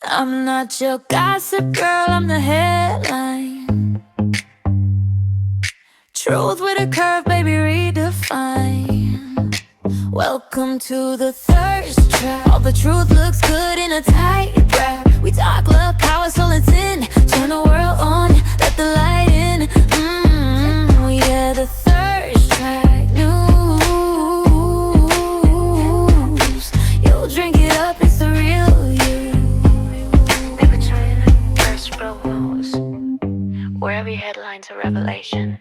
I'm not your gossip girl, I'm the headline. Truth with a curve, baby, redefine. Welcome to the thirst trap. All the truth looks good in a tight wrap. We talk love, power, soul, and sin. Turn the world on, let the light in. Yeah, the thirst trap news. You'll drink it up, it's the real you. They between thirst bros, where every headline's a revelation.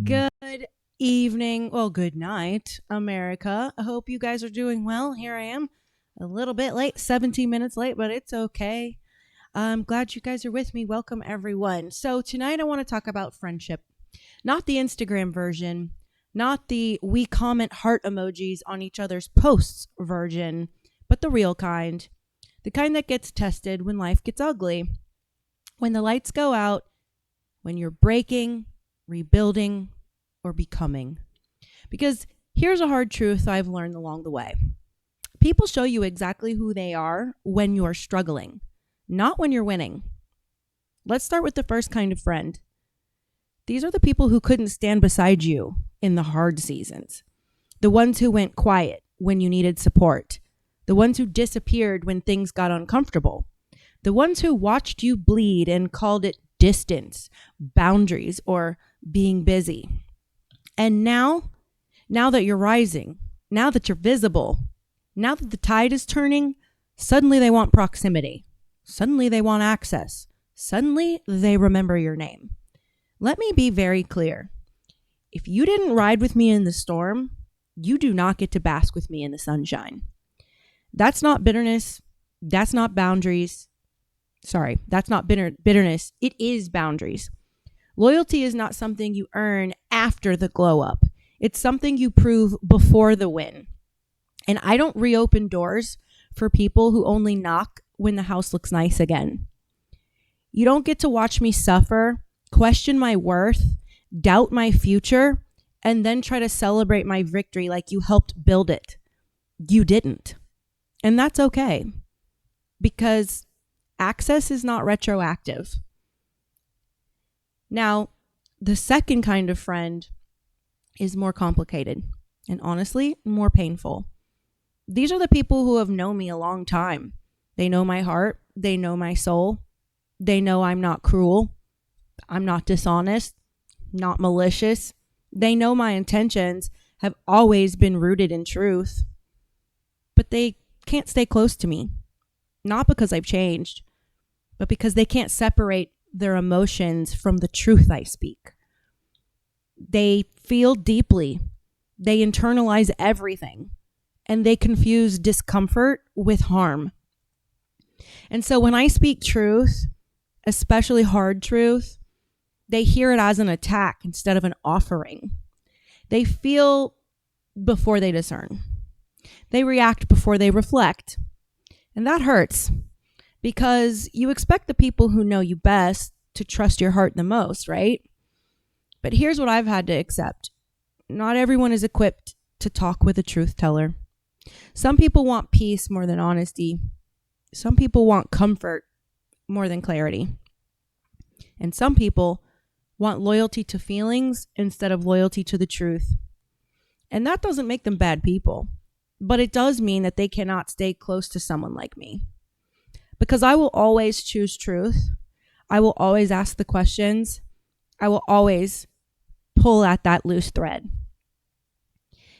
Good evening, well, good night, America. I hope you guys are doing well. Here I am, a little bit late, 17 minutes late, but it's okay. I'm glad you guys are with me. Welcome, everyone. So tonight I want to talk about friendship, not the Instagram version, not the we comment heart emojis on each other's posts version, but the real kind, the kind that gets tested when life gets ugly, when the lights go out, when you're breaking, rebuilding, or becoming. Because here's a hard truth I've learned along the way. People show you exactly who they are when you're struggling, not when you're winning. Let's start with the first kind of friend. These are the people who couldn't stand beside you in the hard seasons. The ones who went quiet when you needed support. The ones who disappeared when things got uncomfortable. The ones who watched you bleed and called it distance, boundaries, or being busy. And now that you're rising, now that you're visible, now that the tide is turning, suddenly they want proximity. Suddenly they want access. Suddenly they remember your name. Let me be very clear. If you didn't ride with me in the storm, you do not get to bask with me in the sunshine. That's not bitterness. That's not boundaries. Sorry, that's not bitterness. It is boundaries. Loyalty is not something you earn after the glow up. It's something you prove before the win. And I don't reopen doors for people who only knock when the house looks nice again. You don't get to watch me suffer, question my worth, doubt my future, and then try to celebrate my victory like you helped build it. You didn't. And that's okay. Because access is not retroactive. Now, the second kind of friend is more complicated and honestly more painful. These are the people who have known me a long time. They know my heart. They know my soul. They know I'm not cruel. I'm not dishonest, not malicious. They know my intentions have always been rooted in truth. But they can't stay close to me. Not because I've changed, but because they can't separate their emotions from the truth I speak. They feel deeply. They internalize everything. And they confuse discomfort with harm. And so when I speak truth, especially hard truth, they hear it as an attack instead of an offering. They feel before they discern. They react before they reflect. And that hurts because you expect the people who know you best to trust your heart the most, right? But here's what I've had to accept. Not everyone is equipped to talk with a truth teller. Some people want peace more than honesty. Some people want comfort more than clarity. And some people want loyalty to feelings instead of loyalty to the truth. And that doesn't make them bad people, but it does mean that they cannot stay close to someone like me. Because I will always choose truth. I will always ask the questions. I will always pull at that loose thread.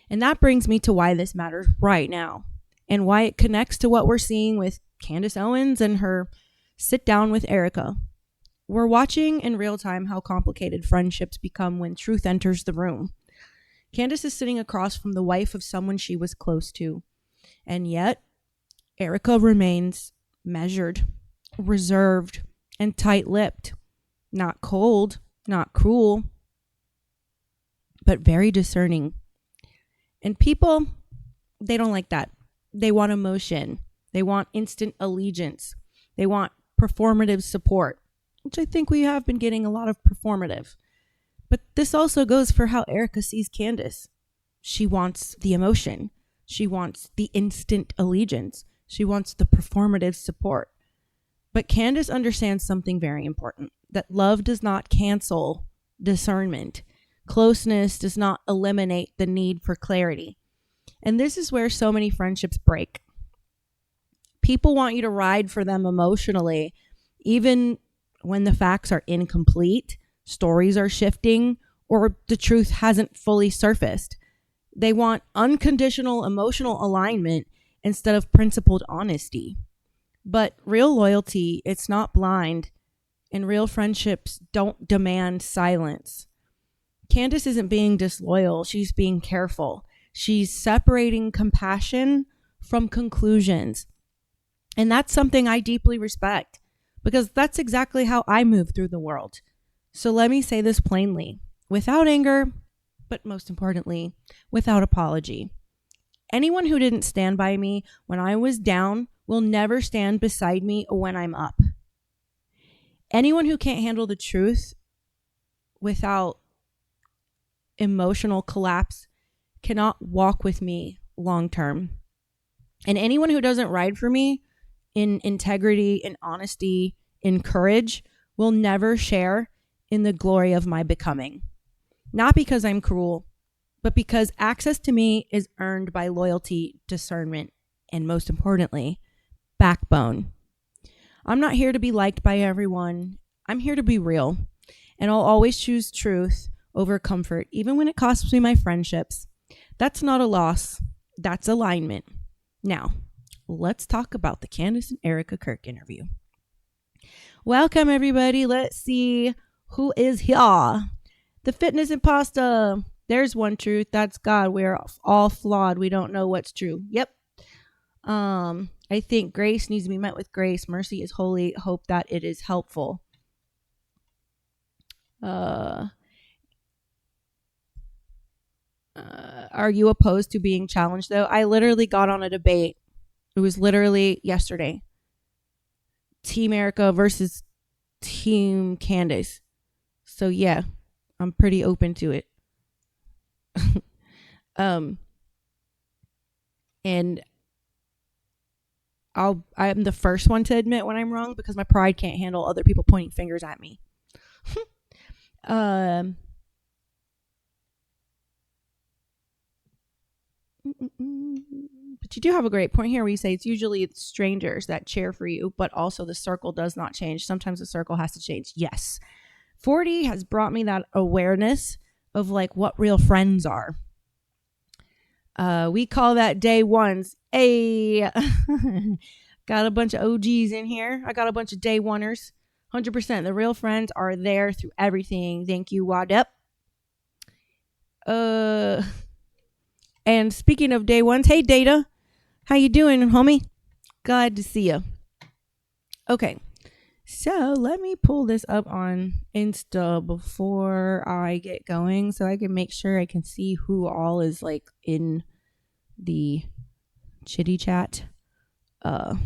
And that brings me to why this matters right now and why it connects to what we're seeing with Candace Owens and her sit down with Erika. We're watching in real time how complicated friendships become when truth enters the room. Candace is sitting across from the wife of someone she was close to. And yet, Erika remains measured, reserved, and tight-lipped. Not cold, not cruel, but very discerning. And people, they don't like that. They want emotion. They want instant allegiance. They want performative support. which I think we have been getting a lot of performative. But this also goes for how Erika sees Candace. She wants the emotion. She wants the instant allegiance. She wants the performative support. But Candace understands something very important, that love does not cancel discernment. Closeness does not eliminate the need for clarity. And this is where so many friendships break. People want you to ride for them emotionally, even when the facts are incomplete, stories are shifting, or the truth hasn't fully surfaced. They want unconditional emotional alignment instead of principled honesty. But real loyalty, it's not blind, and real friendships don't demand silence. Candace isn't being disloyal, she's being careful. She's separating compassion from conclusions. And that's something I deeply respect, because that's exactly how I move through the world. So let me say this plainly, without anger, but most importantly, without apology. Anyone who didn't stand by me when I was down will never stand beside me when I'm up. Anyone who can't handle the truth without emotional collapse cannot walk with me long term. And anyone who doesn't ride for me in integrity, in honesty, in courage will never share in the glory of my becoming. Not because I'm cruel, but because access to me is earned by loyalty, discernment, and most importantly, backbone. I'm not here to be liked by everyone. I'm here to be real. And I'll always choose truth over comfort, even when it costs me my friendships. That's not a loss. That's alignment. Now, let's talk about the Candace and Erika Kirk interview. Welcome, everybody. Let's see who is here. The fitness imposter. There's one truth. That's God. We're all flawed. We don't know what's true. Yep. I think grace needs to be met with grace. Mercy is holy. Hope that it is helpful. Are you opposed to being challenged, though? I literally got on a debate. It was literally yesterday. Team Erika versus Team Candace. So yeah, I'm pretty open to it. And I'm the first one to admit when I'm wrong, because my pride can't handle other people pointing fingers at me. But you do have a great point here where you say it's usually strangers that cheer for you, but also the circle does not change. Sometimes the circle has to change. Yes. 40 has brought me that awareness of like what real friends are. We call that day ones. Hey, got a bunch of OGs in here. I got a bunch of day oneers. 100%. The real friends are there through everything. Thank you, Wadep. And speaking of day ones, hey Data, how you doing, homie? Glad to see you. Okay, so let me pull this up on Insta before I get going, so I can make sure I can see who all is like in the chitty chat. So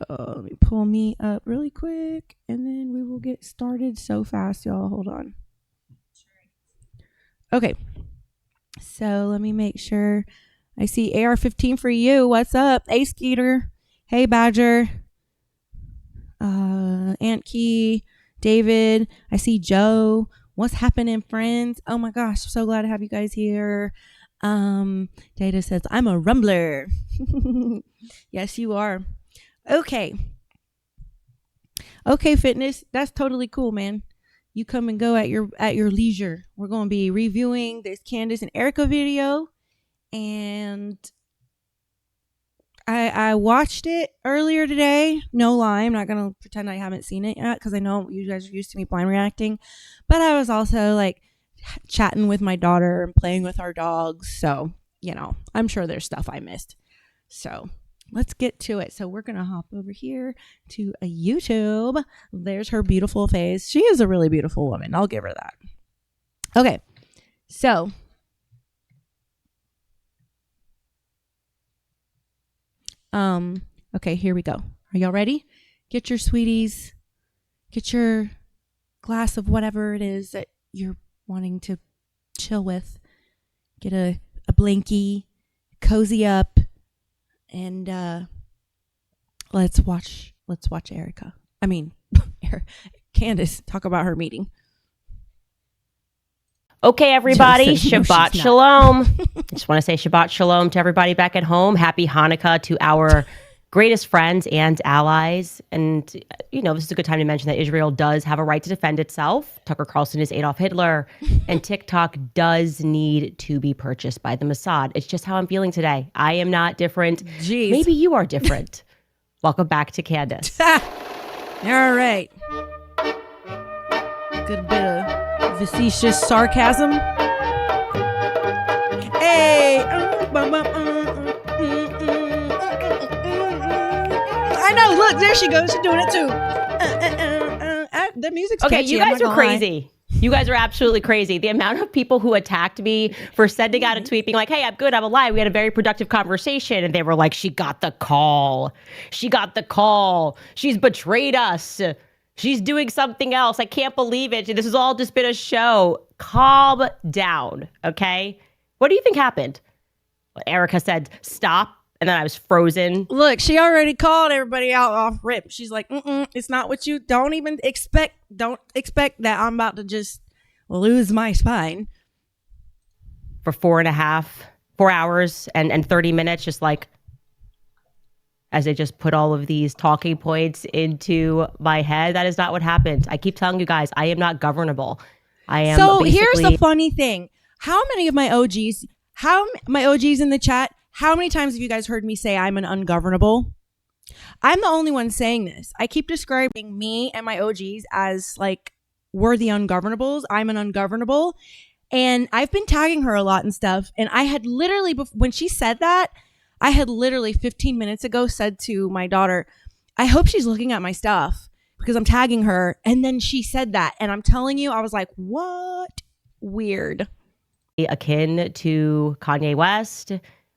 let me pull me up really quick, and then we will get started so fast, y'all. Hold on. Okay. So let me make sure. I see AR-15 for you. What's up? Hey, Skeeter. Hey, Badger. Aunt Key. David. I see Joe. What's happening, friends? Oh my gosh. I'm so glad to have you guys here. Data says, I'm a rumbler. Yes, you are. Okay. Okay, fitness. That's totally cool, man. You come and go at your leisure. We're going to be reviewing this Candace and Erika video, and I watched it earlier today. No lie, I'm not going to pretend I haven't seen it yet, because I know you guys are used to me blind reacting, but I was also like chatting with my daughter and playing with our dogs, so you know, I'm sure there's stuff I missed. So let's get to it. So we're going to hop over here to a YouTube. There's her beautiful face. She is a really beautiful woman. I'll give her that. Okay. So okay, here we go. Are y'all ready? Get your sweeties. Get your glass of whatever it is that you're wanting to chill with. Get a blankie, cozy up, and let's watch Erika. I mean, Candace talk about her meeting. Okay, everybody, Just so you know Shabbat she's Shalom. I just want to say Shabbat Shalom to everybody back at home. Happy Hanukkah to our greatest friends and allies. And, you know, this is a good time to mention that Israel does have a right to defend itself. Tucker Carlson is Adolf Hitler. And TikTok does need to be purchased by the Mossad. It's just how I'm feeling today. I am not different. Jeez. Maybe you are different. Welcome back to Candace. All right. Good bit of facetious sarcasm. Hey. I know. Look, there she goes. She's doing it too. The music's Okay, catchy, you I'm guys not are gonna lie. crazy. You guys are absolutely crazy. The amount of people who attacked me for sending out a tweet being like, hey, I'm good, I'm alive. We had a very productive conversation. And they were like, she got the call. She got the call. She's betrayed us. She's doing something else. I can't believe it. This has all just been a show. Calm down, okay? What do you think happened? Erika said, stop. And then I was frozen. Look, she already called everybody out off rip. She's like, it's not what you don't expect that I'm about to just lose my spine. For 4 hours and 30 minutes, just like, as they just put all of these talking points into my head. That is not what happened. I keep telling you guys, I am not governable. I am. So here's the funny thing. How many of my OGs in the chat, how many times have you guys heard me say I'm an ungovernable? I'm the only one saying this. I keep describing me and my OGs as like, we're the ungovernables. I'm an ungovernable. And I've been tagging her a lot and stuff. And I had literally, when she said that, I had literally 15 minutes ago said to my daughter, I hope she's looking at my stuff because I'm tagging her. And then she said that. And I'm telling you, I was like, what? Weird. Akin to Kanye West.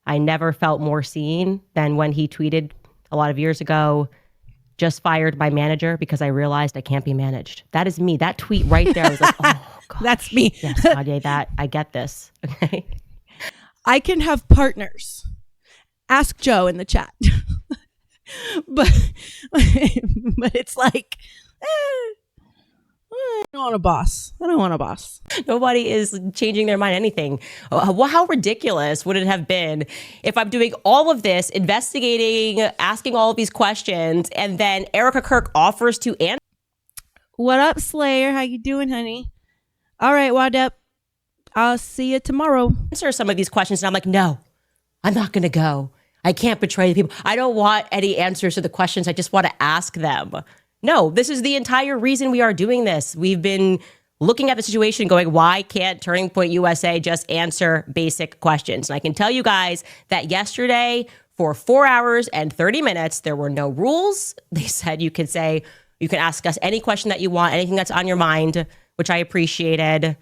I never felt more seen than when he tweeted a lot of years ago, just fired my manager because I realized I can't be managed. That is me. That tweet right there, I was like, oh, God. That's me. Yes, Kanye, I get this. Okay. I can have partners. Ask Joe in the chat. but it's like, I don't want a boss. I don't want a boss. Nobody is changing their mind anything. How ridiculous would it have been if I'm doing all of this, investigating, asking all of these questions, and then Erika Kirk offers to answer? What up, Slayer? How you doing, honey? All right, Wadep. I'll see you tomorrow. Answer some of these questions. And I'm like, no, I'm not going to go. I can't betray the people. I don't want any answers to the questions. I just want to ask them. No, this is the entire reason we are doing this. We've been looking at the situation going, why can't Turning Point USA just answer basic questions? And I can tell you guys that yesterday for 4 hours and 30 minutes, there were no rules. They said you can ask us any question that you want, anything that's on your mind, which I appreciated.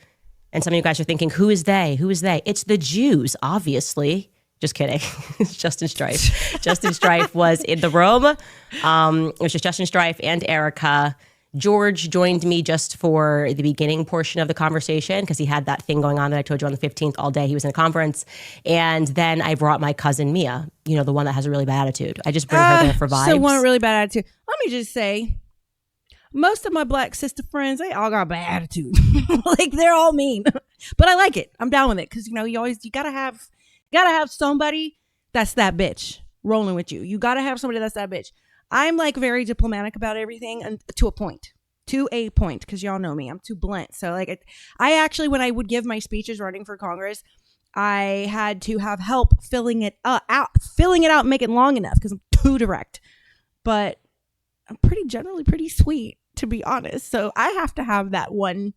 And some of you guys are thinking, who is they? Who is they? It's the Jews, obviously. Just kidding. It's Justin Strife. Justin Strife was in the room. It was just Justin Strife and Erika. George joined me just for the beginning portion of the conversation because he had that thing going on that I told you on the 15th all day. He was in a conference. And then I brought my cousin Mia, you know, the one that has a really bad attitude. I just bring her there for vibes. So one really bad attitude. Let me just say, most of my black sister friends, they all got a bad attitude. Like, they're all mean. But I like it. I'm down with it because, you know, you gotta have somebody that's that bitch rolling with you. You gotta have somebody that's that bitch. I'm like very diplomatic about everything and to a point, because y'all know me. I'm too blunt. So like, I actually, when I would give my speeches running for Congress, I had to have help filling it out, make it long enough because I'm too direct. But I'm generally pretty sweet, to be honest. So I have to have that one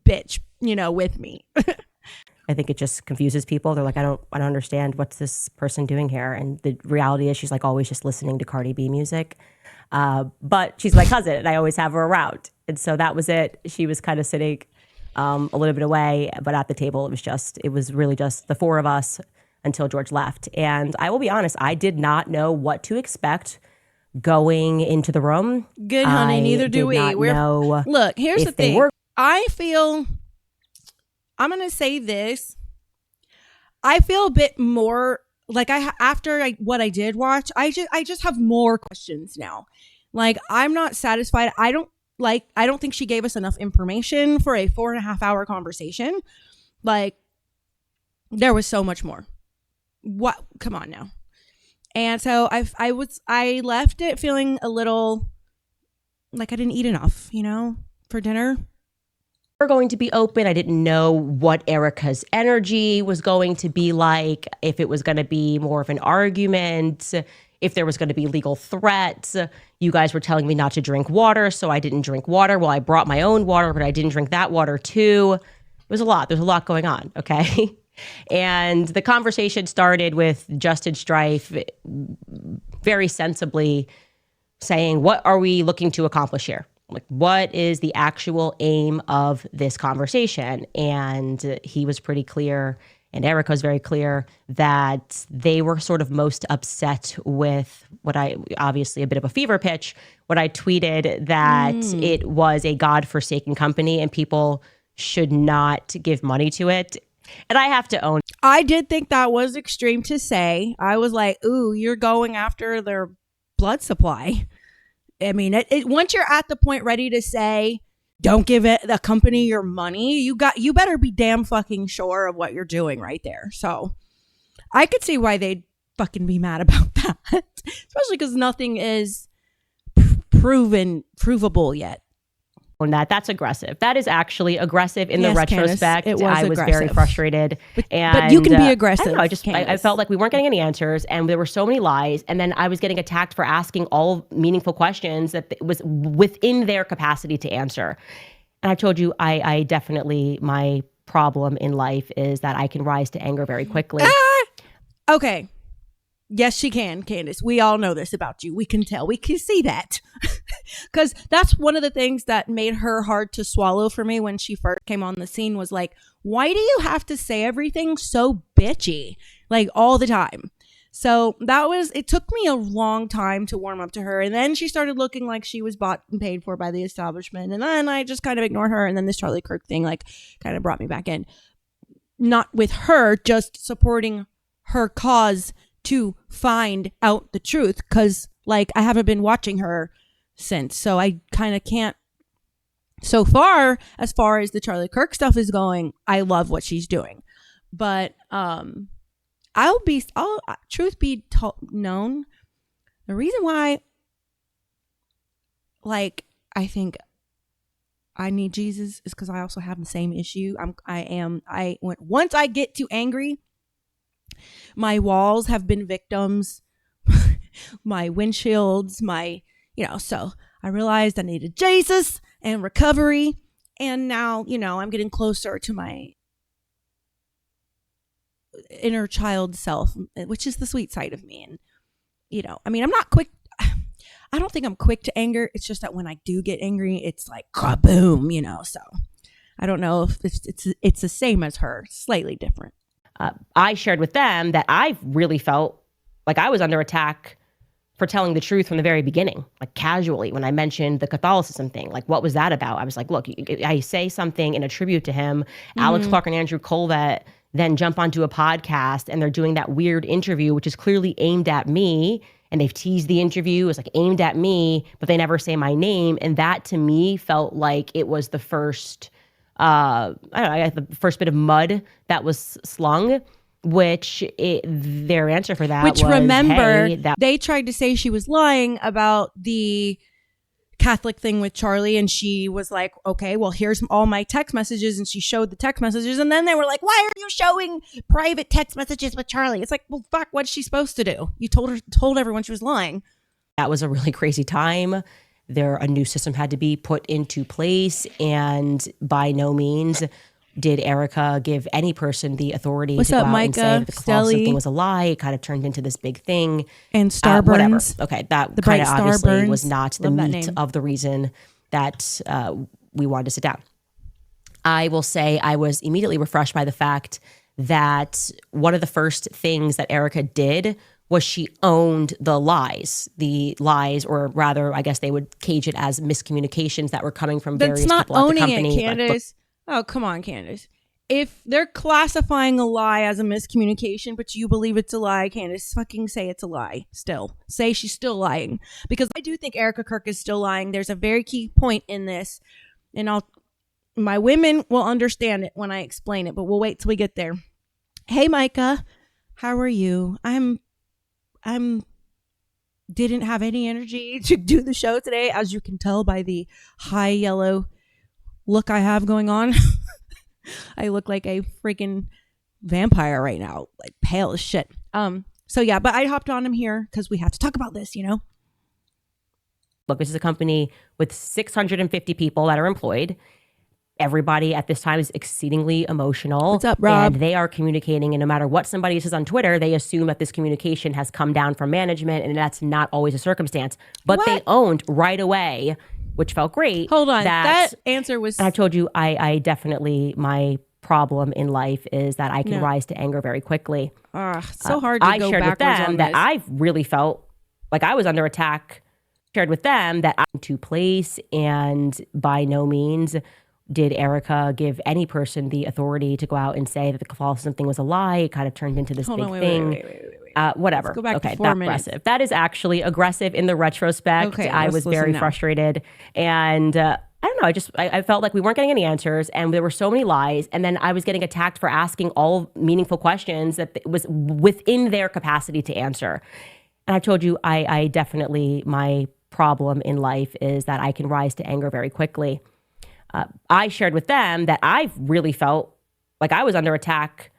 bitch, you know, with me. I think it just confuses people. They're like, I don't understand what's this person doing here. And the reality is she's like always just listening to Cardi B music. But she's my cousin and I always have her around. And so that was it. She was kind of sitting a little bit away, but at the table, it was really just the four of us until George left. And I will be honest, I did not know what to expect going into the room. Good, honey. I Neither do did we. not know Look, here's if the they thing. were. I feel, I'm going to say this. I feel a bit more like after what I did watch, I just have more questions now. Like, I'm not satisfied. I don't think she gave us enough information for a 4.5 hour conversation. Like, there was so much more. What? Come on now. And so I left it feeling a little like I didn't eat enough, for dinner. We're going to be open. I didn't know what Erika's energy was going to be like, if it was going to be more of an argument, if there was going to be legal threats. You guys were telling me not to drink water, so I didn't drink water. Well, I brought my own water, but I didn't drink that water too. It was a lot. There's a lot going on, okay? And the conversation started with Justin Strife very sensibly saying, what are we looking to accomplish here? Like, what is the actual aim of this conversation? And he was pretty clear, and Erika was very clear, that they were sort of most upset with obviously a bit of a fever pitch, when I tweeted that it was a godforsaken company and people should not give money to it. And I have to own, I did think that was extreme to say. I was like, ooh, you're going after their blood supply. I mean, once you're at the point ready to say, don't give the company your money, you better be damn fucking sure of what you're doing right there. So I could see why they'd fucking be mad about that, especially because nothing is provable yet. that's aggressive. That is actually aggressive in the Yes, retrospect. Candace, it was I was very aggressive. frustrated. But you can be aggressive. I don't know, I felt like we weren't getting any answers, and there were so many lies. And then I was getting attacked for asking all meaningful questions that was within their capacity to answer. And I told you, I definitely, my problem in life is that I can rise to anger very quickly. Okay. Yes, she can, Candace. We all know this about you. We can tell. We can see that. Because that's one of the things that made her hard to swallow for me when she first came on the scene, was like, why do you have to say everything so bitchy? Like, all the time. So it took me a long time to warm up to her. And then she started looking like she was bought and paid for by the establishment. And then I just kind of ignored her. And then this Charlie Kirk thing, like, kind of brought me back in. Not with her, just supporting her cause to find out the truth, because like I haven't been watching her since, so I kind of can't. So far as the Charlie Kirk stuff is going, I love what she's doing, but truth be known, the reason why, like, I think I need Jesus is because I also have the same issue. Once I get too angry, my walls have been victims, my windshields, so I realized I needed Jesus and recovery. And now, I'm getting closer to my inner child self, which is the sweet side of me. And, I'm not quick. I don't think I'm quick to anger. It's just that when I do get angry, it's like kaboom, so I don't know if it's the same as her, slightly different. I shared with them that I really felt like I was under attack for telling the truth from the very beginning, like casually, when I mentioned the Catholicism thing. Like, what was that about? I was like, look, I say something in a tribute to him. Mm-hmm. Alex Clark and Andrew Colvett then jump onto a podcast and they're doing that weird interview, which is clearly aimed at me. And they've teased the interview. It's like aimed at me, but they never say my name. And that to me felt like it was the first, the first bit of mud that was slung, their answer for that was, remember, hey, they tried to say she was lying about the Catholic thing with Charlie, and she was like, okay, well, here's all my text messages, and she showed the text messages, and then they were like, why are you showing private text messages with Charlie? It's like, well, fuck, what's she supposed to do? You told everyone she was lying. That was a really crazy time. A new system had to be put into place, and by no means did Erika give any person the authority to go out and say that the Catholicism thing was a lie. It kind of turned into this big thing. And Starburns. Whatever. Okay, that kind of obviously was not the meat of the reason that we wanted to sit down. I will say I was immediately refreshed by the fact that one of the first things that Erika did was she owned the lies, or rather, I guess they would cage it as miscommunications that were coming from various That's not people at the owning company. it, Candace. Oh, come on, Candace. If they're classifying a lie as a miscommunication, but you believe it's a lie, Candace, fucking say it's a lie still. Say she's still lying. Because I do think Erika Kirk is still lying. There's a very key point in this. And my women will understand it when I explain it, but we'll wait till we get there. Hey, Micah. How are you? I'm didn't have any energy to do the show today, as you can tell by the high yellow look I have going on. I look like a freaking vampire right now, like pale as shit. So yeah, but I hopped on him here because we have to talk about this, you know? Look, this is a company with 650 people that are employed. Everybody at this time is exceedingly emotional. What's up, Rob? And they are communicating, and no matter what somebody says on Twitter, they assume that this communication has come down from management, and that's not always a circumstance. But they owned right away, which felt great. Hold on. That answer was... I told you, I definitely, my problem in life is that I can rise to anger very quickly. So hard to go shared with backwards them on that this. I really felt like I was under attack. Shared with them that I'm to place, and by no means did Erika give any person the authority to go out and say that the Catholicism thing was a lie. It kind of turned into this big thing. Wait. Whatever. Let's go back okay, to 4 that's minutes. aggressive. That is actually aggressive in the retrospect. Okay, I let's was listen very now. frustrated. And I don't know, I felt like we weren't getting any answers, and there were so many lies. And then I was getting attacked for asking all meaningful questions that was within their capacity to answer. And I told you, I definitely, my problem in life is that I can rise to anger very quickly. I shared with them that I really felt like I was under attack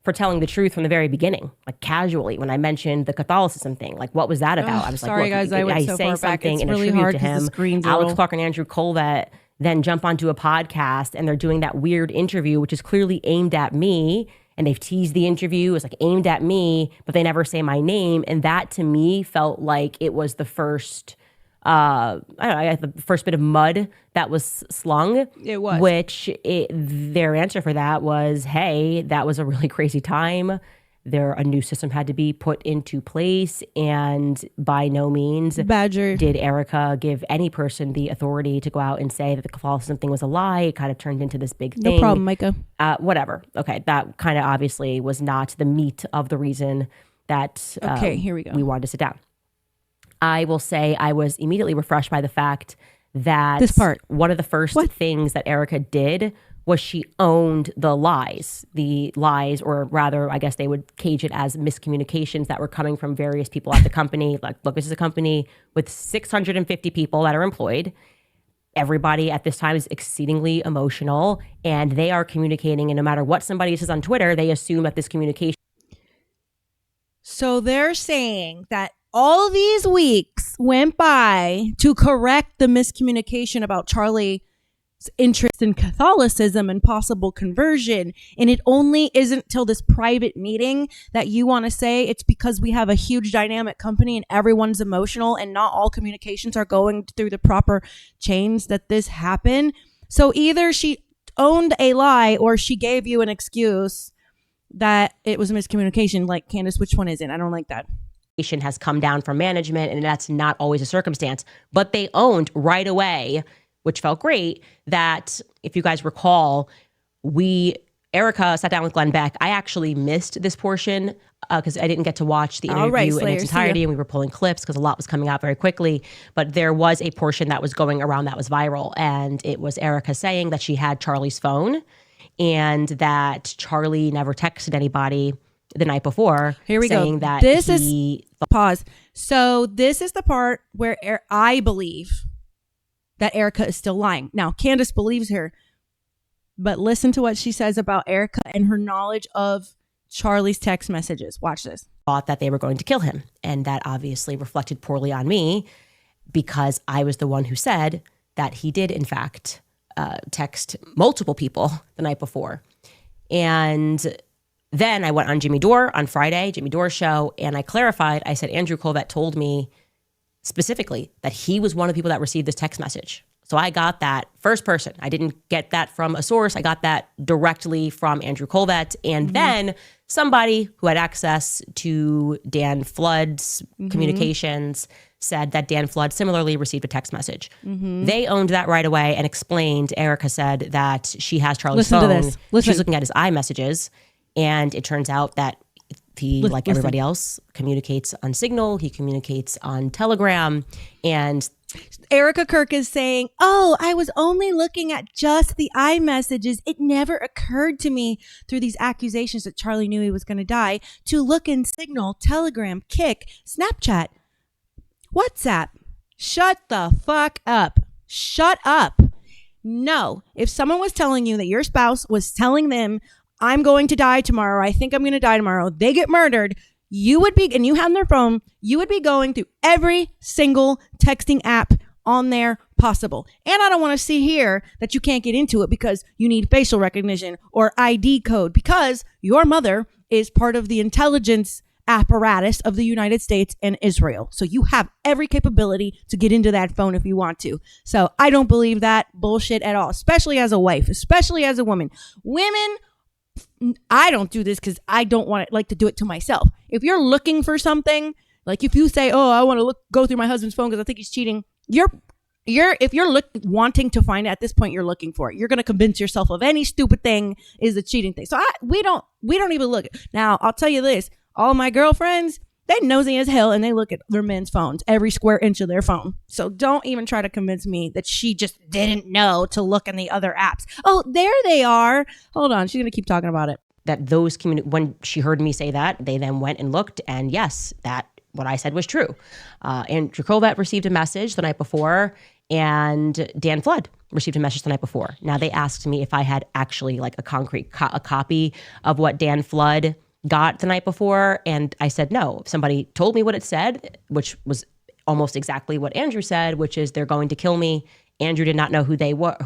for telling the truth from the very beginning, like casually when I mentioned the Catholicism thing. Like, what was that about? I was sorry, like, guys, I went so say far back. something It's and really attribute hard to 'cause the him. screen's Alex little- Clark and Andrew Colvett then jump onto a podcast, and they're doing that weird interview, which is clearly aimed at me. And they've teased the interview. It's like aimed at me, but they never say my name. And that to me felt like it was the first... I don't know, the first bit of mud that was slung. It was. Their answer for that was, hey, that was a really crazy time. A new system had to be put into place, and by no means did Erika give any person the authority to go out and say that the Catholicism thing was a lie. It kind of turned into this big thing. No problem, Micah. Whatever. Okay, that kind of obviously was not the meat of the reason that Here we go. we wanted to sit down. I will say I was immediately refreshed by the fact that This part. one of the first things that Erika did was she owned the lies, or rather, I guess they would cage it as miscommunications that were coming from various people at the company. Like, look, this is a company with 650 people that are employed. Everybody at this time is exceedingly emotional, and they are communicating, and no matter what somebody says on Twitter, they assume that this communication... So they're saying that all these weeks went by to correct the miscommunication about Charlie's interest in Catholicism and possible conversion. And it only isn't till this private meeting that you want to say it's because we have a huge dynamic company and everyone's emotional and not all communications are going through the proper chains that this happened. So either she owned a lie or she gave you an excuse that it was a miscommunication. Like, Candace, which one is it? I don't like that. Has come down from management, and that's not always a circumstance. But they owned right away, which felt great, that if you guys recall, Erika sat down with Glenn Beck. I actually missed this portion because I didn't get to watch the interview in its entirety, and we were pulling clips because a lot was coming out very quickly. But there was a portion that was going around that was viral, and it was Erika saying that she had Charlie's phone and that Charlie never texted anybody the night before. Here we saying go. That this is pause. So this is the part where I believe that Erika is still lying. Now, Candace believes her, but listen to what she says about Erika and her knowledge of Charlie's text messages. Watch this. Thought that they were going to kill him, and that obviously reflected poorly on me because I was the one who said that he did, in fact, text multiple people the night before. And then I went on Jimmy Dore on Friday, Jimmy Dore's show, and I clarified. I said, Andrew Colvett told me specifically that he was one of the people that received this text message. So I got that first person. I didn't get that from a source. I got that directly from Andrew Colvett. And then somebody who had access to Dan Flood's communications said that Dan Flood similarly received a text message. They owned that right away and explained. Erika said that she has Charlie's Listen to phone. this. Listen. She's looking at his iMessages, and it turns out that he, like everybody else, communicates on Signal. He communicates on Telegram, and Erika Kirk is saying, oh, I was only looking at just the iMessages. It never occurred to me through these accusations that Charlie knew he was going to die to look in Signal, Telegram, Kick, Snapchat, WhatsApp. Shut the fuck up. Shut up. No. If someone was telling you that your spouse was telling them, I'm going to die tomorrow, I think I'm going to die tomorrow, they get murdered, you would be, and you have their phone, you would be going through every single texting app on there possible. And I don't want to see here that you can't get into it because you need facial recognition or ID code because your mother is part of the intelligence apparatus of the United States and Israel. So you have every capability to get into that phone if you want to. So I don't believe that bullshit at all, especially as a wife, especially as a woman. Women, I don't do this because I don't want to like to do it to myself. If you're looking for something, like if you say, "Oh, I want to go through my husband's phone because I think he's cheating," if you're wanting to find it at this point, you're looking for it. You're going to convince yourself of any stupid thing is a cheating thing. So we don't even look. Now I'll tell you this: all my girlfriends, they nosy as hell and they look at their men's phones, every square inch of their phone. So don't even try to convince me that she just didn't know to look in the other apps. Oh, there they are. Hold on. She's going to keep talking about it. that those when she heard me say that, they then went and looked, and yes, that what I said was true. Andrew Kovet received a message the night before, and Dan Flood received a message the night before. Now they asked me if I had actually like a concrete a copy of what Dan Flood got the night before, and I said no. Somebody told me what it said, which was almost exactly what Andrew said, which is they're going to kill me. Andrew did not know who they were,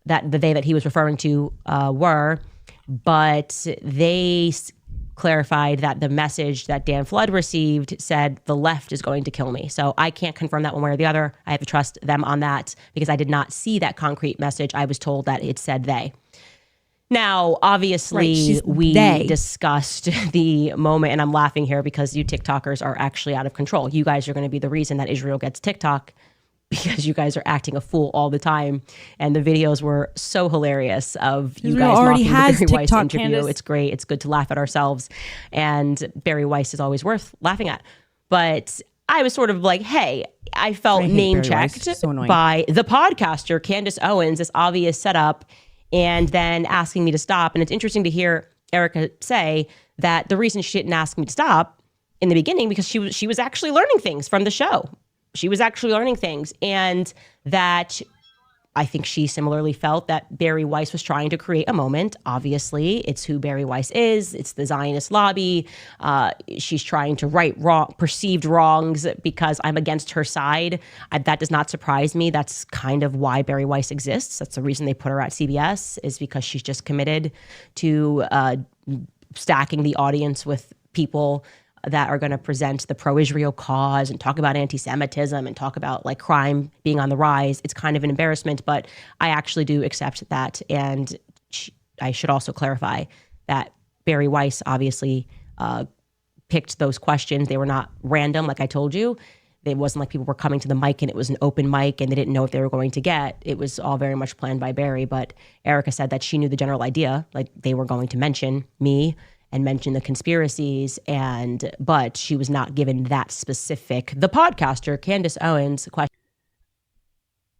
that he was referring to were, but they clarified that the message that Dan Flood received said the left is going to kill me. So I can't confirm that one way or the other. I have to trust them on that because I did not see that concrete message. I was told that it said they. Now, obviously, we discussed the moment, and I'm laughing here because you TikTokers are actually out of control. You guys are going to be the reason that Israel gets TikTok because you guys are acting a fool all the time. And the videos were so hilarious of you guys mocking the Barry Weiss interview. Candace. It's great. It's good to laugh at ourselves. And Barry Weiss is always worth laughing at. But I was sort of like, hey, I felt name-checked by the podcaster, Candace Owens, this obvious setup, and then asking me to stop. And it's interesting to hear Erika say that the reason she didn't ask me to stop in the beginning because she was actually learning things from the show. She was actually learning things, and that I think she similarly felt that Barry Weiss was trying to create a moment. Obviously, it's who Barry Weiss is. It's the Zionist lobby. She's trying to right perceived wrongs because I'm against her side. That does not surprise me. That's kind of why Barry Weiss exists. That's the reason they put her at CBS, is because she's just committed to stacking the audience with people that are going to present the pro-Israel cause and talk about anti-Semitism and talk about like crime being on the rise. It's kind of an embarrassment, but I actually do accept that. And I should also clarify that Barry Weiss obviously picked those questions. They were not random, like I told you. It wasn't like people were coming to the mic and it was an open mic and they didn't know what they were going to get. It was all very much planned by Barry. But Erika said that she knew the general idea, like they were going to mention me and mention the conspiracies, but she was not given that specific. The podcaster, Candace Owens, question.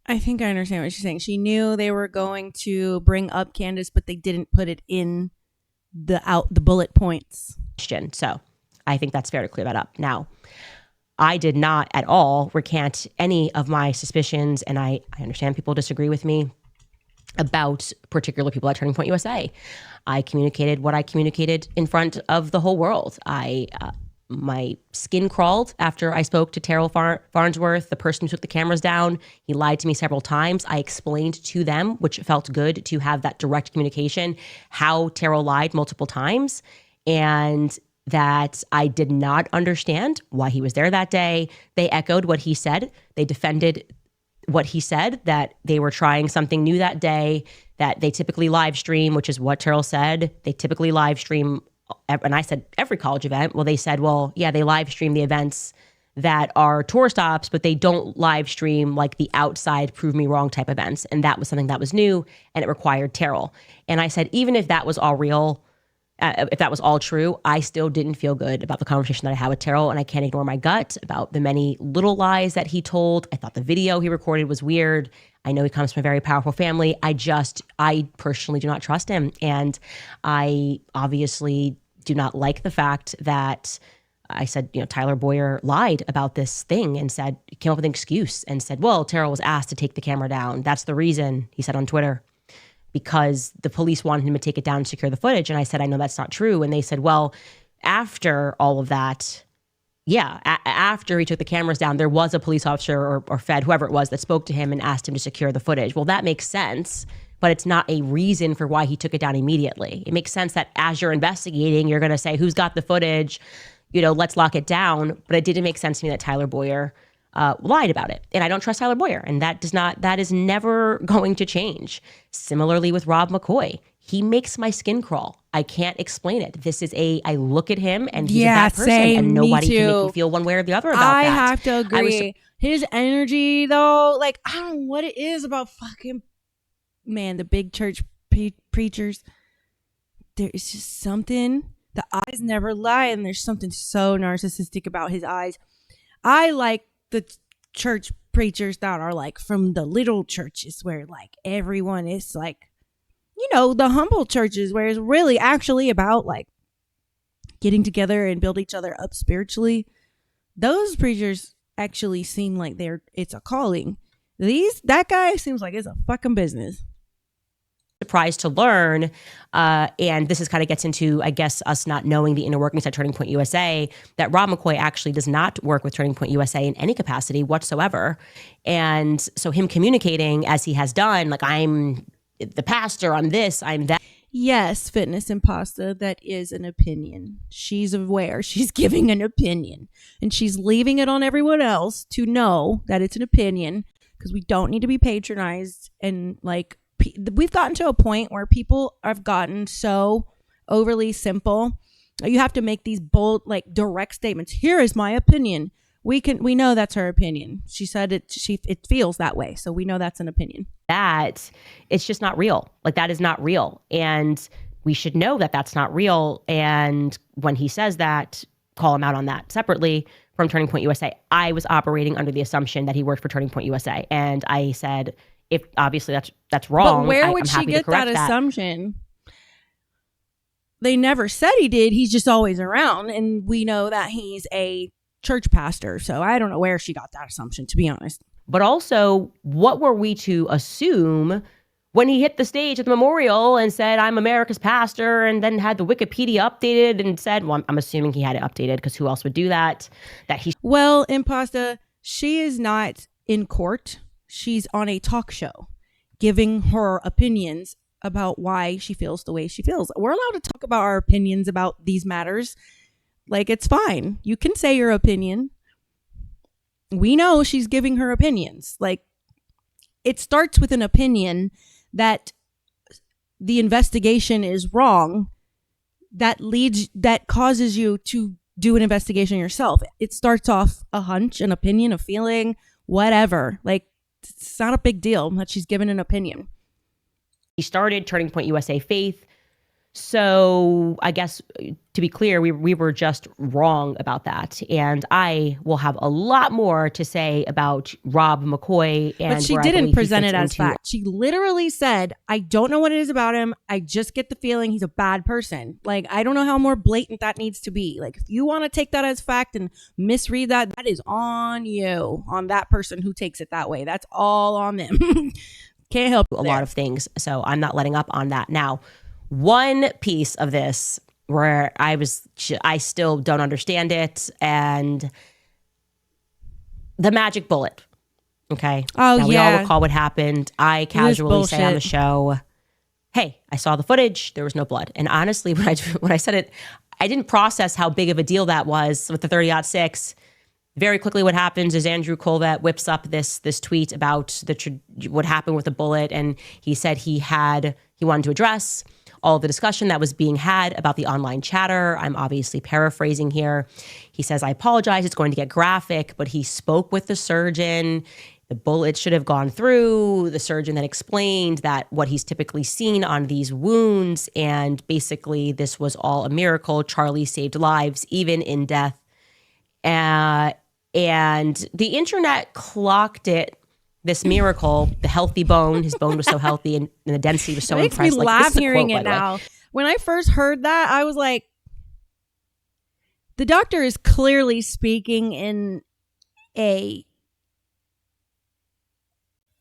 I think I understand what she's saying. She knew they were going to bring up Candace, but they didn't put it in the bullet points. So I think that's fair to clear that up. Now, I did not at all recant any of my suspicions, and I understand people disagree with me about particular people at Turning Point USA. I communicated what I communicated in front of the whole world. My skin crawled after I spoke to Terrell Farnsworth, the person who took the cameras down. He lied to me several times. I explained to them, which felt good to have that direct communication, how Terrell lied multiple times, and that I did not understand why he was there that day. They echoed what he said. They defended what he said, that they were trying something new that day. that they typically live stream, which is what Terrell said. They typically live stream, and I said every college event. Well, they said, well, yeah, they live stream the events that are tour stops, but they don't live stream like the outside prove me wrong type events. And that was something that was new, and it required Terrell. And I said, even if that was all real, if that was all true, I still didn't feel good about the conversation that I had with Terrell, and I can't ignore my gut about the many little lies that he told. I thought the video he recorded was weird. I know he comes from a very powerful family. I personally do not trust him. And I obviously do not like the fact that I said, Tyler Boyer lied about this thing and came up with an excuse and said, well, Terrell was asked to take the camera down. That's the reason, he said on Twitter, because the police wanted him to take it down and secure the footage. And I said, I know that's not true. And they said, well, after all of that, after he took the cameras down, there was a police officer or Fed, whoever it was, that spoke to him and asked him to secure the footage. Well, that makes sense, but it's not a reason for why he took it down immediately. It makes sense that as you're investigating, you're going to say, who's got the footage? Let's lock it down. But it didn't make sense to me that Tyler Boyer lied about it. And I don't trust Tyler Boyer. And that is never going to change. Similarly with Rob McCoy. He makes my skin crawl. I can't explain it. I look at him and he's a bad person, and nobody can make me feel one way or the other about that. I have to agree. His energy, though, like, I don't know what it is about fucking, man, the big church preachers. There is just something. The eyes never lie, and there's something so narcissistic about his eyes. I like the church preachers that are like from the little churches where like everyone is like, the humble churches where it's really actually about like getting together and build each other up spiritually. Those preachers actually seem like it's a calling. That guy seems like it's a fucking business. Surprised to learn, and this is kind of gets into, I guess, us not knowing the inner workings at Turning Point USA, that Rob McCoy actually does not work with Turning Point USA in any capacity whatsoever. And so him communicating as he has done, like, I'm the pastor, I'm this, I'm that. Yes, Fitness Impasta, that is an opinion. She's aware. She's giving an opinion. And she's leaving it on everyone else to know that it's an opinion, because we don't need to be patronized. And like, we've gotten to a point where people have gotten so overly simple. You have to make these bold, like, direct statements. Here is my opinion. We know that's her opinion. She said it. It feels that way, so we know that's an opinion. That it's just not real. Like, that is not real, and we should know that that's not real. And when he says that, call him out on that separately from Turning Point USA. I was operating under the assumption that he worked for Turning Point USA, and I said, if obviously that's wrong. But where would she get that assumption? They never said he did. He's just always around, and we know that he's a church pastor. So I don't know where she got that assumption, to be honest. But also, what were we to assume when he hit the stage at the memorial and said, I'm America's pastor, and then had the Wikipedia updated and said, well, I'm assuming he had it updated because who else would do that? Well, Impasta, she is not in court. She's on a talk show giving her opinions about why she feels the way she feels. We're allowed to talk about our opinions about these matters. Like, it's fine. You can say your opinion. We know she's giving her opinions. Like, it starts with an opinion that the investigation is wrong, that causes you to do an investigation yourself. It starts off a hunch, an opinion, a feeling, whatever. Like, it's not a big deal that she's given an opinion. He started Turning Point USA Faith. So I guess, to be clear, we were just wrong about that. And I will have a lot more to say about Rob McCoy. But she didn't present it as fact. She literally said, I don't know what it is about him. I just get the feeling he's a bad person. Like, I don't know how more blatant that needs to be. Like, if you want to take that as fact and misread that, that is on you, on that person who takes it that way. That's all on them. Can't help a lot of things. So I'm not letting up on that. Now, one piece of this where I still don't understand it, and the magic bullet. Okay. Oh, now, yeah. We all recall what happened. I casually say on the show, hey, I saw the footage. There was no blood. And honestly, when I said it, I didn't process how big of a deal that was with the 30-06. very quickly, what happens is Andrew Colvett whips up this tweet about what happened with the bullet, and he said he wanted to address all of the discussion that was being had about the online chatter. I'm obviously paraphrasing here. He says, "I apologize. It's going to get graphic," but he spoke with the surgeon. The bullet should have gone through. The surgeon then explained that what he's typically seen on these wounds, and basically this was all a miracle. Charlie saved lives, even in death. And the internet clocked it, this miracle, the healthy bone. His bone was so healthy and the density was so It makes impressive. me Like, this laugh is a hearing quote, it by the way. now. When I first heard that, I was like, the doctor is clearly speaking in a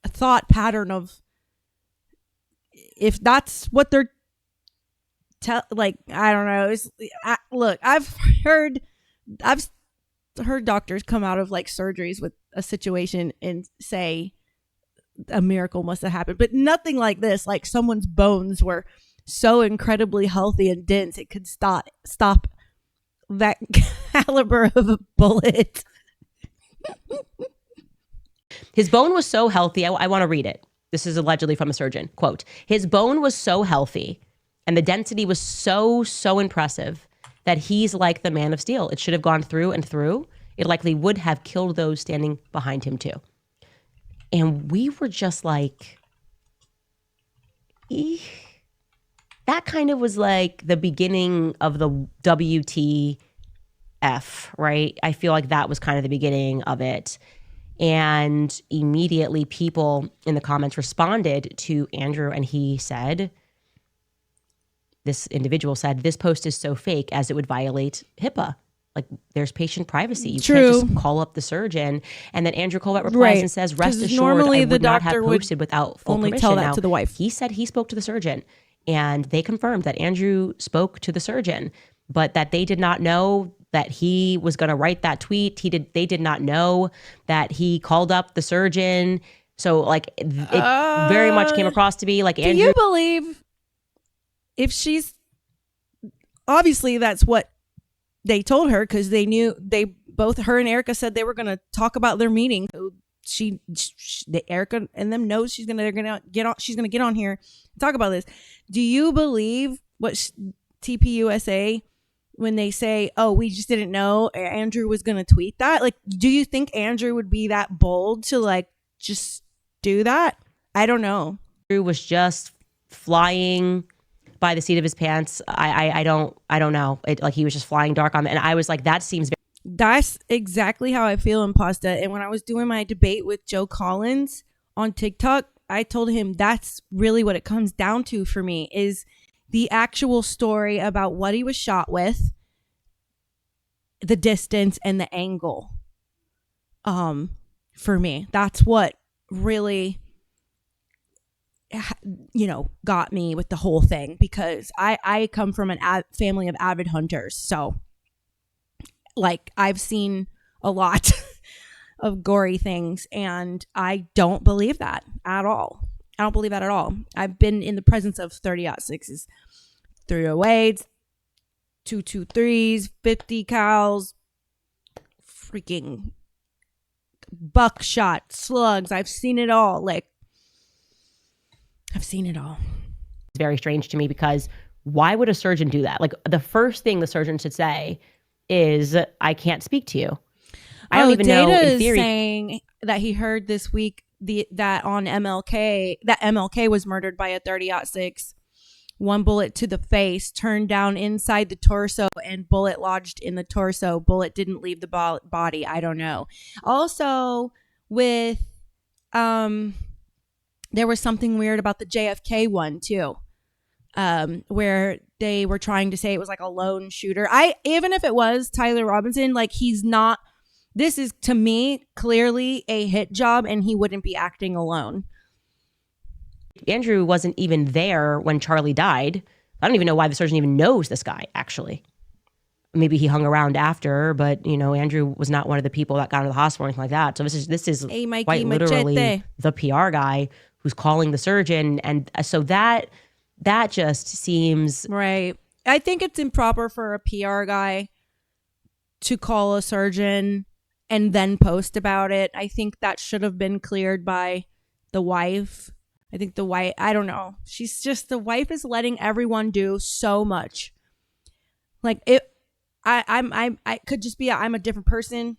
thought pattern of, if that's what they're like, I don't know. Look, I've heard doctors come out of like surgeries with a situation and say a miracle must have happened, but nothing like this. Like, someone's bones were so incredibly healthy and dense it could stop that caliber of a bullet. His bone was so healthy. I want to read it. This is allegedly from a surgeon. Quote, "His bone was so healthy and the density was so impressive that he's like the man of steel. It should have gone through and through. It likely would have killed those standing behind him too." And we were just like, eeh. That kind of was like the beginning of the WTF, right? I feel like that was kind of the beginning of it. And immediately people in the comments responded to Andrew, and he said, this individual said, "This post is so fake as it would violate HIPAA. Like, there's patient privacy. You can't just call up the surgeon." And then Andrew Colvett replies and says, "Rest assured, normally I the would not have doctor would posted without full only permission." tell that Now, to the wife. he said he spoke to the surgeon, and they confirmed that Andrew spoke to the surgeon, but that they did not know that he was going to write that tweet. They did not know that he called up the surgeon. So, like, it very much came across to be like, Andrew. Do you believe if she's, obviously that's what they told her, because they knew, both her and Erika said they were going to talk about their meeting. So Erika and them knows she's going to get on here and talk about this. Do you believe what TPUSA, when they say, "Oh, we just didn't know Andrew was going to tweet that"? Like, do you think Andrew would be that bold to like just do that? I don't know. Andrew was just flying by the seat of his pants. I don't know. Like, he was just flying dark on me. And I was like, that seems That's exactly how I feel in pasta. And when I was doing my debate with Joe Collins on TikTok, I told him that's really what it comes down to for me, is the actual story about what he was shot with, the distance and the angle. For me, that's what really, got me with the whole thing, because I come from an family of avid hunters. So, like, I've seen a lot of gory things, and I don't believe that at all. I don't believe that at all. I've been in the presence of 30-06s, 308s, 223s, 50 cals, freaking buckshot, slugs. I've seen it all. Like, I've seen it all. It's very strange to me, because why would a surgeon do that? Like, the first thing the surgeon should say is, "I can't speak to you." I don't even know, in theory. Is saying that he heard this week that on MLK was murdered by a 30-06, one bullet to the face, turned down inside the torso, and bullet lodged in the torso. Bullet didn't leave the body. I don't know. Also, with there was something weird about the JFK one too, where they were trying to say it was like a lone shooter. Even if it was Tyler Robinson, like, he's not. This is, to me, clearly a hit job, and he wouldn't be acting alone. Andrew wasn't even there when Charlie died. I don't even know why the surgeon even knows this guy, actually. Maybe he hung around after, but, Andrew was not one of the people that got into the hospital or anything like that. So this is Hey, Mikey, quite literally machete. the PR guy who's calling the surgeon. And so that just seems... Right. I think it's improper for a PR guy to call a surgeon and then post about it. I think that should have been cleared by the wife. I think the wife, I don't know. She's just, the wife is letting everyone do so much. Like I could just be, I'm a different person,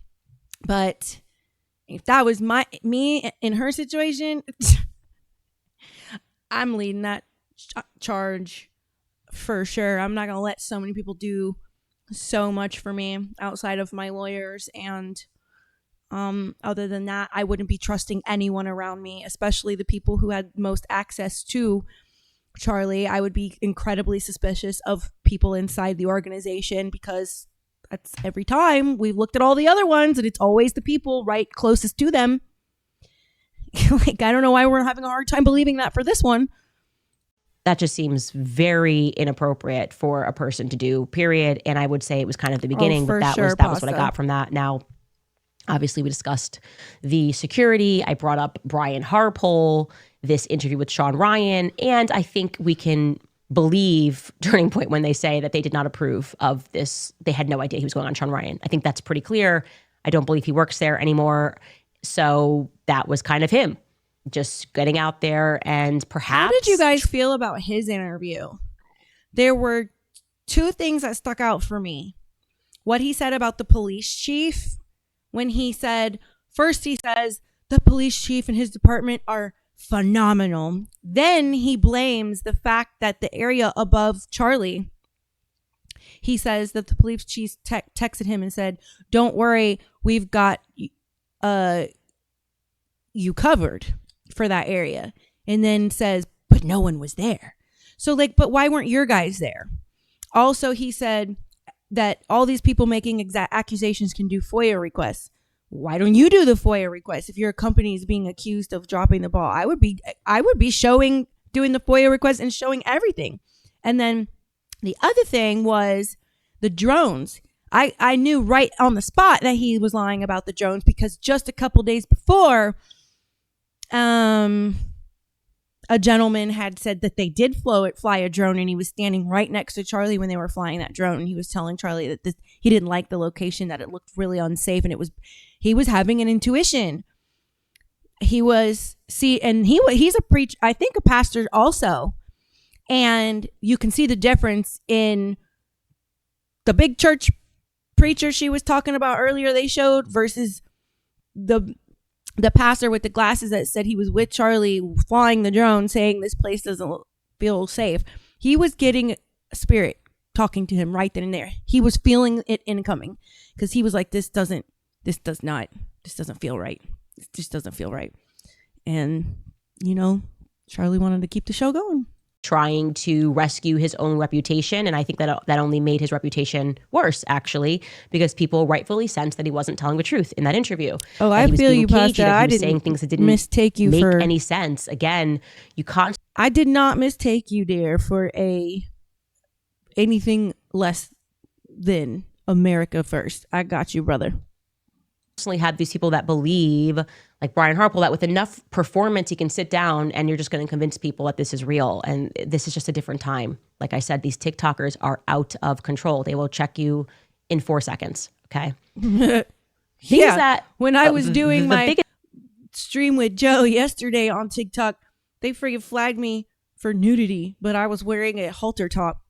but if that was me in her situation, I'm leading that charge for sure. I'm not going to let so many people do so much for me outside of my lawyers. And other than that, I wouldn't be trusting anyone around me, especially the people who had most access to Charlie. I would be incredibly suspicious of people inside the organization, because that's every time we've looked at all the other ones and it's always the people right closest to them. Like, I don't know why we're having a hard time believing that for this one. That just seems very inappropriate for a person to do, period. And I would say it was kind of the beginning, but that was what I got from that. Now, obviously, we discussed the security. I brought up Brian Harpole, this interview with Sean Ryan, and I think we can believe Turning Point when they say that they did not approve of this. They had no idea he was going on Sean Ryan. I think that's pretty clear. I don't believe he works there anymore. So that was kind of him just getting out there, and perhaps... How did you guys feel about his interview? There were two things that stuck out for me. What he said about the police chief, when he said, first he says, the police chief and his department are phenomenal. Then he blames the fact that the area above Charlie, he says that the police chief texted him and said, don't worry, we've got you covered for that area. And then says, but no one was there. So like, but why weren't your guys there? Also, he said that all these people making accusations can do FOIA requests. Why don't you do the FOIA request? If your company is being accused of dropping the ball, I would be doing the FOIA request and showing everything. And then the other thing was the drones. I knew right on the spot that he was lying about the drones, because just a couple days before, a gentleman had said that they did fly a drone, and he was standing right next to Charlie when they were flying that drone, and he was telling Charlie that he didn't like the location, that it looked really unsafe, and he was having an intuition. He's a preacher, I think a pastor also, and you can see the difference in the big church preacher she was talking about earlier they showed versus the pastor with the glasses that said he was with Charlie flying the drone, saying this place doesn't feel safe. He was getting a spirit talking to him right then and there. He was feeling it incoming, because he was like, this doesn't feel right. This just doesn't feel right. And, Charlie wanted to keep the show going. Trying to rescue his own reputation. And I think that only made his reputation worse, actually, because people rightfully sensed that he wasn't telling the truth in that interview. Oh, I feel you, Pastor. I didn't saying things that didn't mistake you make for any sense. Again, you can't. I did not mistake you, dear, for anything less than America first. I got you, brother. Personally have these people that believe, like Brian Harpole, that with enough performance, he can sit down and you're just going to convince people that this is real. And this is just a different time. Like I said, these TikTokers are out of control. They will check you in 4 seconds. Okay. Yeah. When I was doing my stream with Joe yesterday on TikTok, they freaking flagged me for nudity, but I was wearing a halter top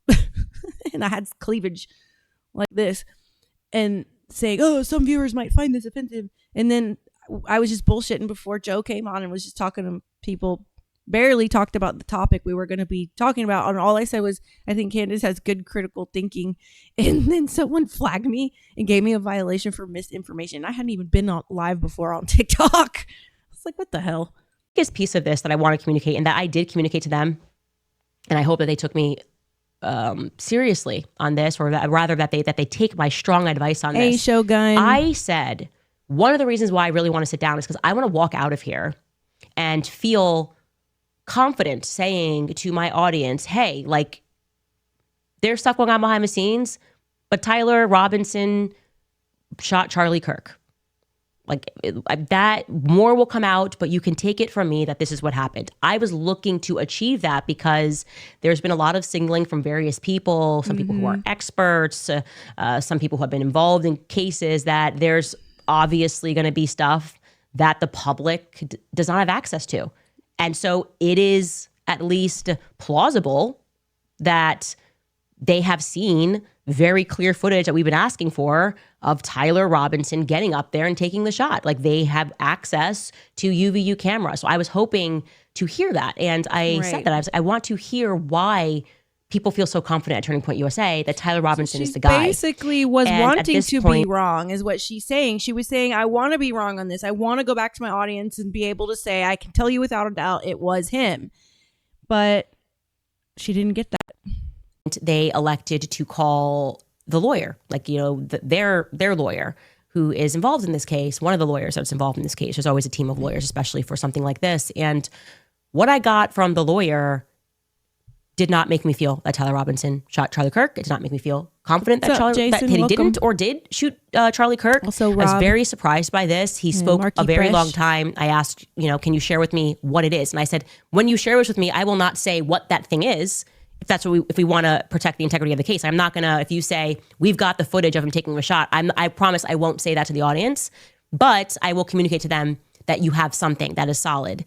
and I had cleavage like this, and saying, oh, some viewers might find this offensive. And then I was just bullshitting before Joe came on and was just talking to people, barely talked about the topic we were going to be talking about. And all I said was, I think Candace has good critical thinking. And then someone flagged me and gave me a violation for misinformation. I hadn't even been on live before on TikTok. I was like, what the hell? Biggest piece of this that I want to communicate, and that I did communicate to them, and I hope that they took me seriously on this, or rather that they take my strong advice on this. Shogun. I said one of the reasons why I really want to sit down is because I want to walk out of here and feel confident saying to my audience, hey, like, there's stuff going on behind the scenes, but Tyler Robinson shot Charlie Kirk. Like, that more will come out, but you can take it from me that this is what happened. I was looking to achieve that because there's been a lot of signaling from various people, some people who are experts, some people who have been involved in cases, that there's obviously going to be stuff that the public does not have access to. And so it is at least plausible that they have seen very clear footage that we've been asking for of Tyler Robinson getting up there and taking the shot. Like, they have access to UVU camera. So I was hoping to hear that. And I said that I want to hear why people feel so confident at Turning Point USA that Tyler Robinson is the guy. Basically was And wanting to be wrong is what she's saying. She was saying, I want to be wrong on this. I want to go back to my audience and be able to say, I can tell you without a doubt it was him. But she didn't get that. They elected to call the lawyer, like, you know, their lawyer who is involved in this case, one of the lawyers that's involved in this case. There's always a team of lawyers, especially for something like this. And what I got from the lawyer did not make me feel that Tyler Robinson shot Charlie Kirk. It did not make me feel confident that he didn't or did shoot Charlie Kirk. Also, I was very surprised by this. He spoke a very long time. I asked, you know, can you share with me what it is? And I said, when you share this with me, I will not say what that thing is. If that's what if we want to protect the integrity of the case, I'm not gonna. If you say we've got the footage of him taking a shot, I promise I won't say that to the audience, but I will communicate to them that you have something that is solid.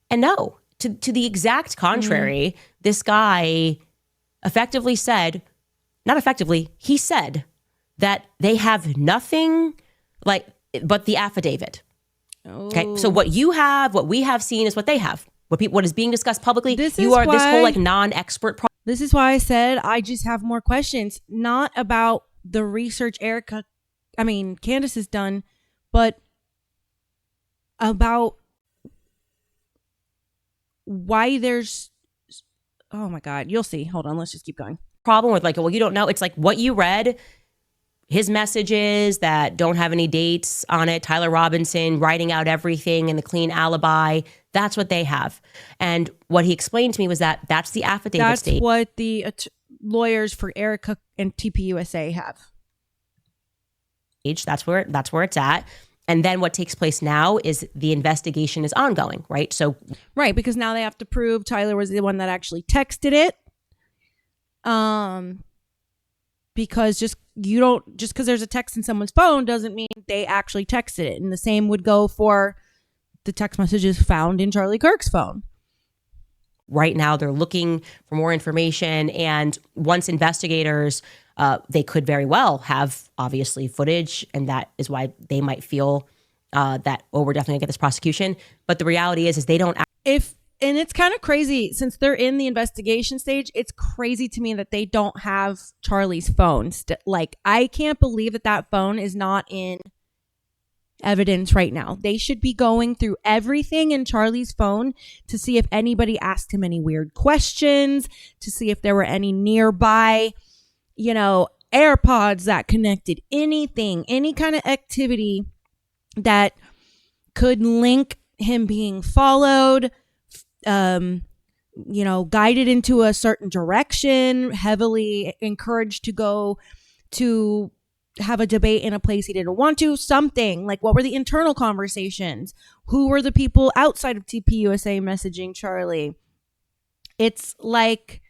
And no, to the exact contrary, this guy effectively said, not effectively, he said that they have nothing but the affidavit. Okay, so what you have, what we have seen is what they have. What is being discussed publicly. This whole like non-expert. This is why I said I just have more questions, not about the research Candace has done, but about why there's, oh my God, you'll see. Hold on, let's just keep going. Problem with well, you don't know. It's like what you read, his messages that don't have any dates on it, Tyler Robinson writing out everything and the clean alibi. That's what they have. And what he explained to me was that that's the affidavit That's state. what the lawyers for Erika and TPUSA have. That's where it's at. And then what takes place now is the investigation is ongoing, right? So right, because now they have to prove Tyler was the one that actually texted it. Because just because there's a text in someone's phone doesn't mean they actually texted it. And the same would go for the text messages found in Charlie Kirk's phone. Right now, they're looking for more information. And once investigators, they could very well have, obviously, footage. And that is why they might feel that, we're definitely going to get this prosecution. But the reality is they don't. And it's kind of crazy, since they're in the investigation stage, it's crazy to me that they don't have Charlie's phone. I can't believe that phone is not in evidence right now. They should be going through everything in Charlie's phone to see if anybody asked him any weird questions, to see if there were any nearby, AirPods that connected, anything, any kind of activity that could link him being followed, guided into a certain direction, heavily encouraged to go to have a debate in a place he didn't want to, something like, what were the internal conversations? Who were the people outside of TPUSA messaging Charlie? It's like,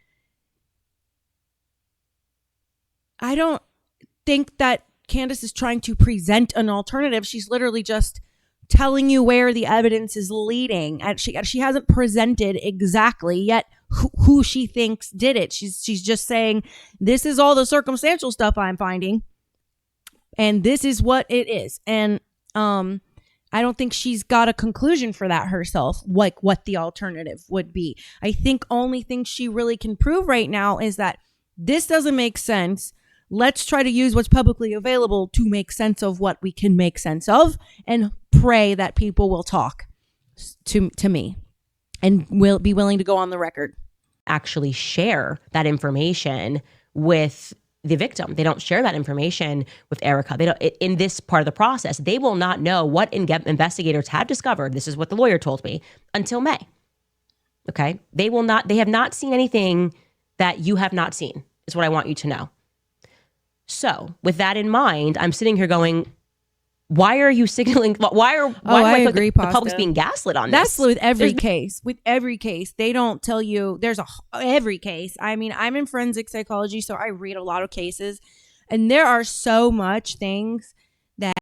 I don't think that Candace is trying to present an alternative. She's literally just telling you where the evidence is leading. And she hasn't presented exactly yet who she thinks did it. She's just saying, this is all the circumstantial stuff I'm finding, and this is what it is. And I don't think she's got a conclusion for that herself, like what the alternative would be. I think only thing she really can prove right now is that this doesn't make sense. Let's try to use what's publicly available to make sense of what we can make sense of, and pray that people will talk to me and will be willing to go on the record. Actually share that information with the victim. They don't share that information with Erika. They don't, in this part of the process, they will not know what investigators have discovered. This is what the lawyer told me, until May. Okay. They have not seen anything that you have not seen, is what I want you to know. So with that in mind, I'm sitting here going, why are you signaling? Why do I feel like the public's being gaslit on this? That's with every case. With every case, they don't tell you. There's every case. I mean, I'm in forensic psychology, so I read a lot of cases, and there are so much things that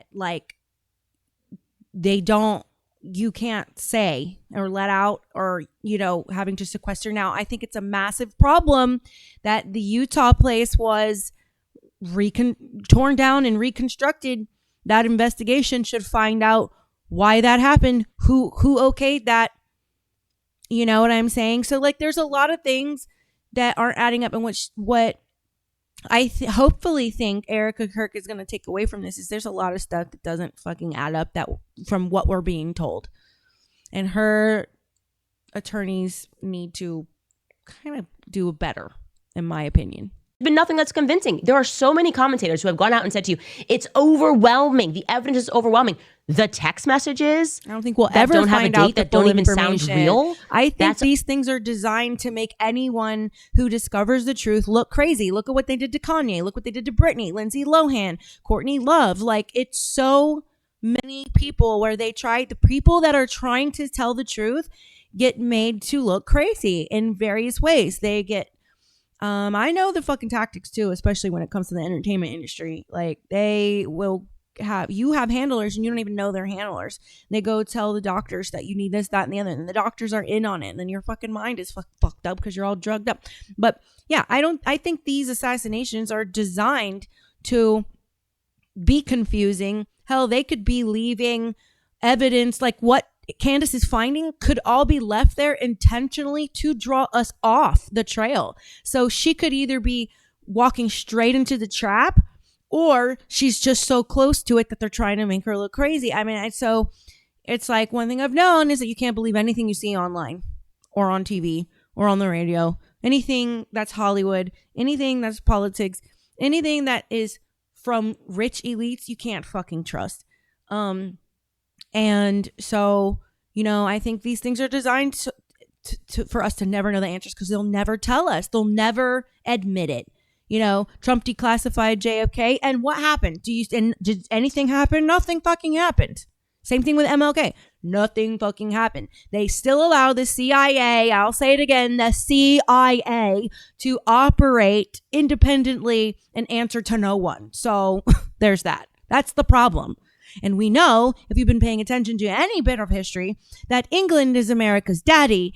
you can't say or let out, or, having to sequester. Now, I think it's a massive problem that the Utah place was torn down and reconstructed. That investigation should find out why that happened, who okayed that. You know what I'm saying? So, like, there's a lot of things that aren't adding up, and what I hopefully think Erika Kirk is going to take away from this is there's a lot of stuff that doesn't fucking add up that from what we're being told. And her attorneys need to kind of do better, in my opinion. Been nothing that's convincing. There are so many commentators who have gone out and said to you, it's overwhelming. The evidence is overwhelming. The text messages, I don't think we'll ever don't have a find date, out that don't even sound real. I think these things are designed to make anyone who discovers the truth look crazy. Look at what they did to Kanye. Look what they did to Britney, Lindsay Lohan, Courtney Love. Like, it's so many people where the people that are trying to tell the truth get made to look crazy in various ways. They get I know the fucking tactics too, especially when it comes to the entertainment industry. Like, they will have handlers and you don't even know they're handlers. They go tell the doctors that you need this, that, and the other, and the doctors are in on it, and then your fucking mind is fucked up because you're all drugged up. But yeah, I think these assassinations are designed to be confusing. Hell, they could be leaving evidence, like what Candace is finding could all be left there intentionally to draw us off the trail. So she could either be walking straight into the trap, or she's just so close to it that they're trying to make her look crazy. I mean, so it's like, one thing I've known is that you can't believe anything you see online or on TV or on the radio. Anything that's Hollywood, anything that's politics, anything that is from rich elites, you can't fucking trust. And so, I think these things are designed for us to never know the answers, because they'll never tell us. They'll never admit it. Trump declassified JFK, and what happened? Did anything happen? Nothing fucking happened. Same thing with MLK. Nothing fucking happened. They still allow the CIA, I'll say it again, the CIA, to operate independently and answer to no one. So there's that. That's the problem. And we know, if you've been paying attention to any bit of history, that England is America's daddy,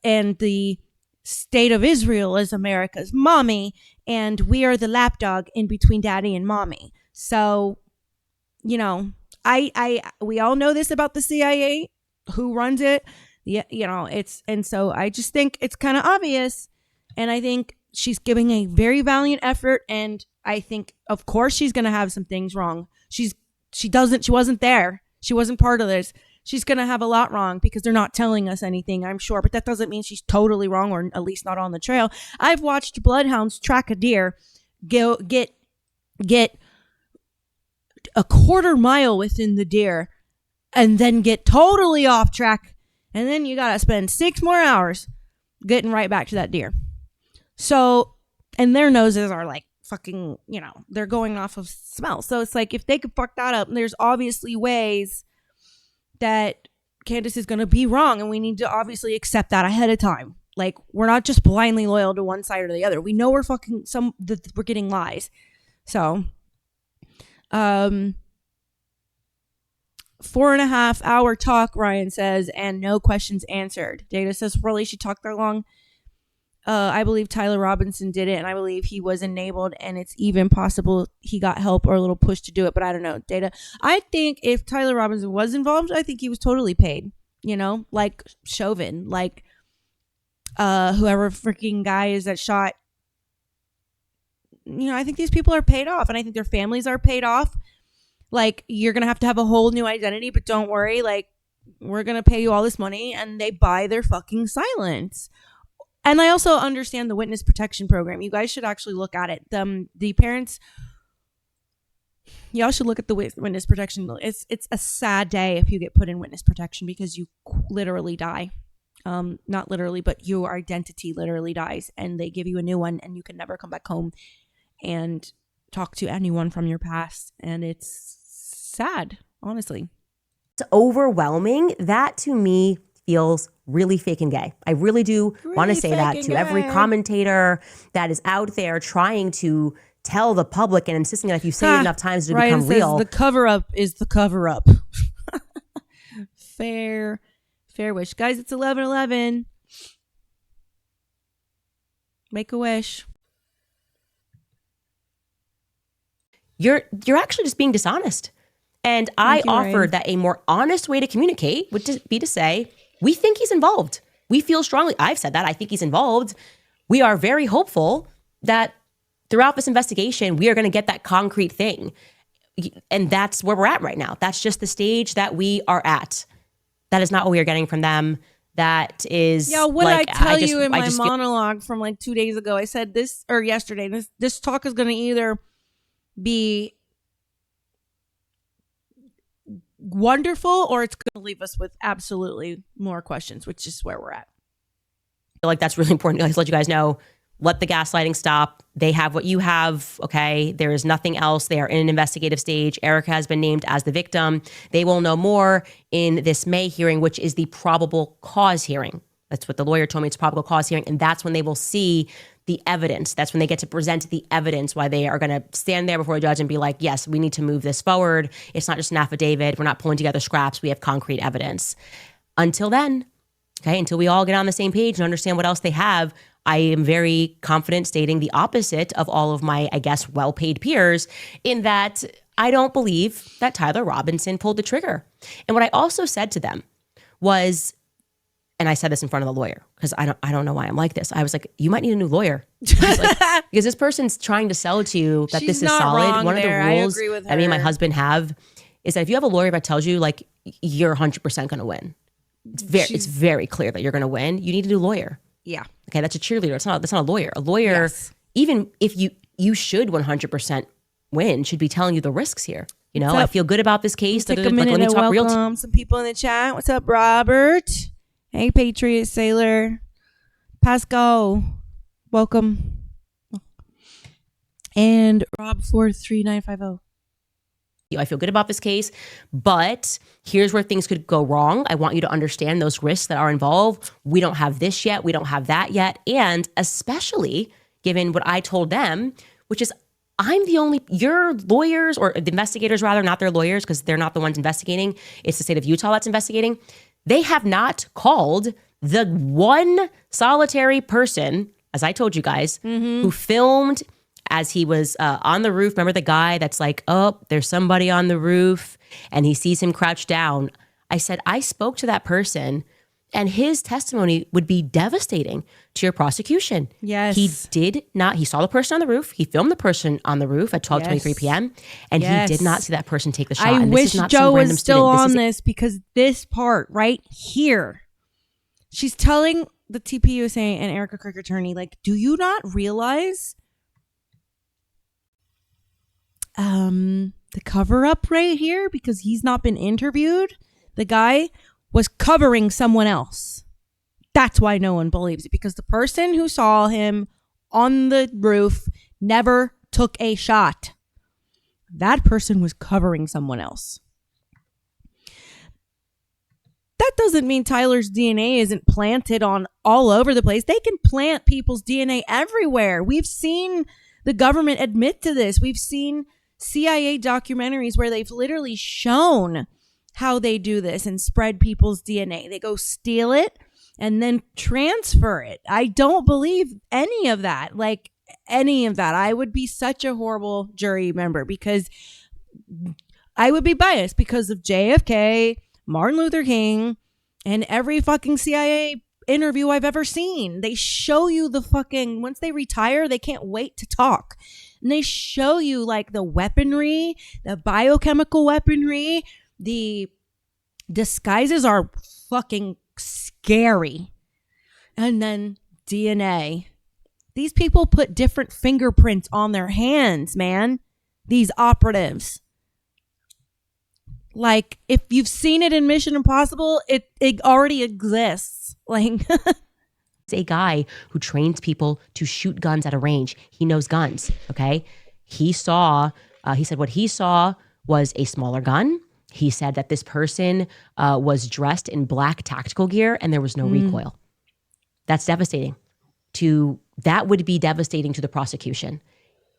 and the state of Israel is America's mommy, and we are the lapdog in between daddy and mommy. So, we all know this about the CIA, who runs it. So I just think it's kind of obvious, and I think she's giving a very valiant effort, and I think, of course, she's going to have some things wrong. She wasn't there. She wasn't part of this. She's going to have a lot wrong because they're not telling us anything, I'm sure. But that doesn't mean she's totally wrong, or at least not on the trail. I've watched bloodhounds track a deer, get a quarter mile within the deer, and then get totally off track. And then you got to spend 6 more hours getting right back to that deer. So, and their noses are like fucking, they're going off of smell. So it's like, if they could fuck that up, there's obviously ways that Candace is going to be wrong, and we need to obviously accept that ahead of time. Like, we're not just blindly loyal to one side or the other. We know we're we're getting lies. So 4.5 hour talk, Ryan says, and no questions answered. Data says, really, she talked that long? I believe Tyler Robinson did it, and I believe he was enabled, and it's even possible he got help or a little push to do it, but I don't know. Data. I think if Tyler Robinson was involved, I think he was totally paid, like Chauvin, like whoever freaking guy is that shot. I think these people are paid off, and I think their families are paid off. Like, you're going to have a whole new identity, but don't worry, like, we're going to pay you all this money, and they buy their fucking silence. And I also understand the witness protection program. You guys should actually look at it. The parents, y'all should look at the witness protection. It's a sad day if you get put in witness protection, because you literally die. Not literally, but your identity literally dies, and they give you a new one, and you can never come back home and talk to anyone from your past. And it's sad, honestly. It's overwhelming. That, to me, feels really fake and gay. I really do want to say that to every commentator that is out there trying to tell the public and insisting that if you say it enough times, it'll become real. The cover up is the cover up. fair wish. Guys, it's 11:11. Make a wish. You're actually just being dishonest. And I offered that a more honest way to communicate would be to say, we think he's involved. We feel strongly. I've said that. I think he's involved. We are very hopeful that throughout this investigation, we are going to get that concrete thing. And that's where we're at right now. That's just the stage that we are at. That is not what we are getting from them. That is, yeah. What I tell you in my monologue from like 2 days ago, I said this, or yesterday, this talk is going to either be wonderful or it's going to leave us with absolutely more questions, which is where we're at. I feel like that's really important. I just let you guys know, let the gaslighting stop. They have what you have. Okay. There is nothing else. They are in an investigative stage. Erika has been named as the victim. They will know more in this May hearing, which is the probable cause hearing. That's what the lawyer told me. It's a probable cause hearing. And that's when they will see the evidence. That's when they get to present the evidence, why they are going to stand there before a judge and be like, yes, we need to move this forward. It's not just an affidavit. We're not pulling together scraps. We have concrete evidence. Until then, okay, until we all get on the same page and understand what else they have, I am very confident stating the opposite of all of my, I guess, well-paid peers in that I don't believe that Tyler Robinson pulled the trigger. And what I also said to them was, and I said this in front of the lawyer because I don't know why I'm like this. I was like, you might need a new lawyer. Like, because this person's trying to sell to you that this is solid. One of the rules that me and my husband have is that if you have a lawyer that tells you like you're 100% going to win, it's very clear that you're going to win. You need a new lawyer. Yeah. Okay, that's a cheerleader. That's not a lawyer. A lawyer, yes, even if you should 100% win, should be telling you the risks here. You know, I feel good about this case. Take a minute to welcome some people in the chat. What's up, Robert? Hey, Patriot Sailor. Pascal, welcome. And Rob 43950. I feel good about this case, but here's where things could go wrong. I want you to understand those risks that are involved. We don't have this yet. We don't have that yet. And especially given what I told them, which is your lawyers, or the investigators rather, not their lawyers, because they're not the ones investigating. It's the state of Utah that's investigating. They have not called the one solitary person, as I told you guys, who filmed as he was on the roof. Remember the guy that's like, oh, there's somebody on the roof, and he sees him crouched down. I said, I spoke to that person, and his testimony would be devastating to your prosecution. Yes. He saw the person on the roof. He filmed the person on the roof at 12:23 p.m. And he did not see that person take the shot. I and wish this is not Joe some was random still student. on this because this part right here, she's telling the TPUSA and Erika Kirk attorney, like, do you not realize the cover up right here? Because he's not been interviewed. The guy was covering someone else. That's why no one believes it, because the person who saw him on the roof never took a shot. That person was covering someone else. That doesn't mean Tyler's DNA isn't planted on all over the place. They can plant people's DNA everywhere. We've seen the government admit to this. We've seen CIA documentaries where they've literally shown how they do this and spread people's DNA. They go steal it and then transfer it. I don't believe any of that. Like any of that. I would be such a horrible jury member because I would be biased because of JFK, Martin Luther King, and every fucking CIA interview I've ever seen. They show you the fucking, once they retire, they can't wait to talk. And they show you like the weaponry, the biochemical weaponry. The disguises are fucking scary. And then DNA. These people put different fingerprints on their hands, man. These operatives. Like, if you've seen it in Mission Impossible, it already exists. Like, it's a guy who trains people to shoot guns at a range. He knows guns, okay? He said what he saw was a smaller gun. He said that this person was dressed in black tactical gear and there was no recoil. That's devastating. That would be devastating to the prosecution.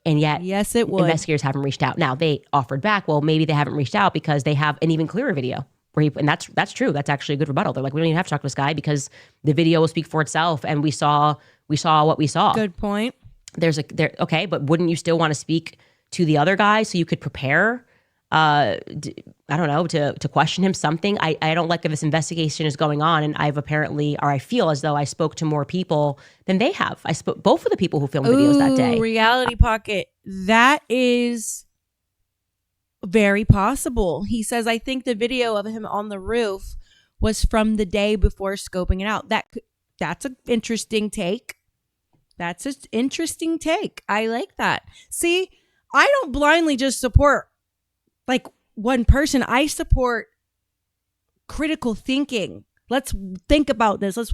And yet, yes, it would. Investigators haven't reached out. Now, they offered back, well, maybe they haven't reached out because they have an even clearer video and that's true. That's actually a good rebuttal. They're like, we don't even have to talk to this guy because the video will speak for itself, and we saw what we saw. Good point. Okay, but wouldn't you still want to speak to the other guy so you could prepare? I don't know, to question him something. I don't like that this investigation is going on, and I feel as though I spoke to more people than they have. I spoke both of the people who filmed videos that day. Reality Pocket. That is very possible. He says, I think the video of him on the roof was from the day before scoping it out. That's an interesting take. That's an interesting take. I like that. See, I don't blindly just support like one person. I support critical thinking. Let's think about this.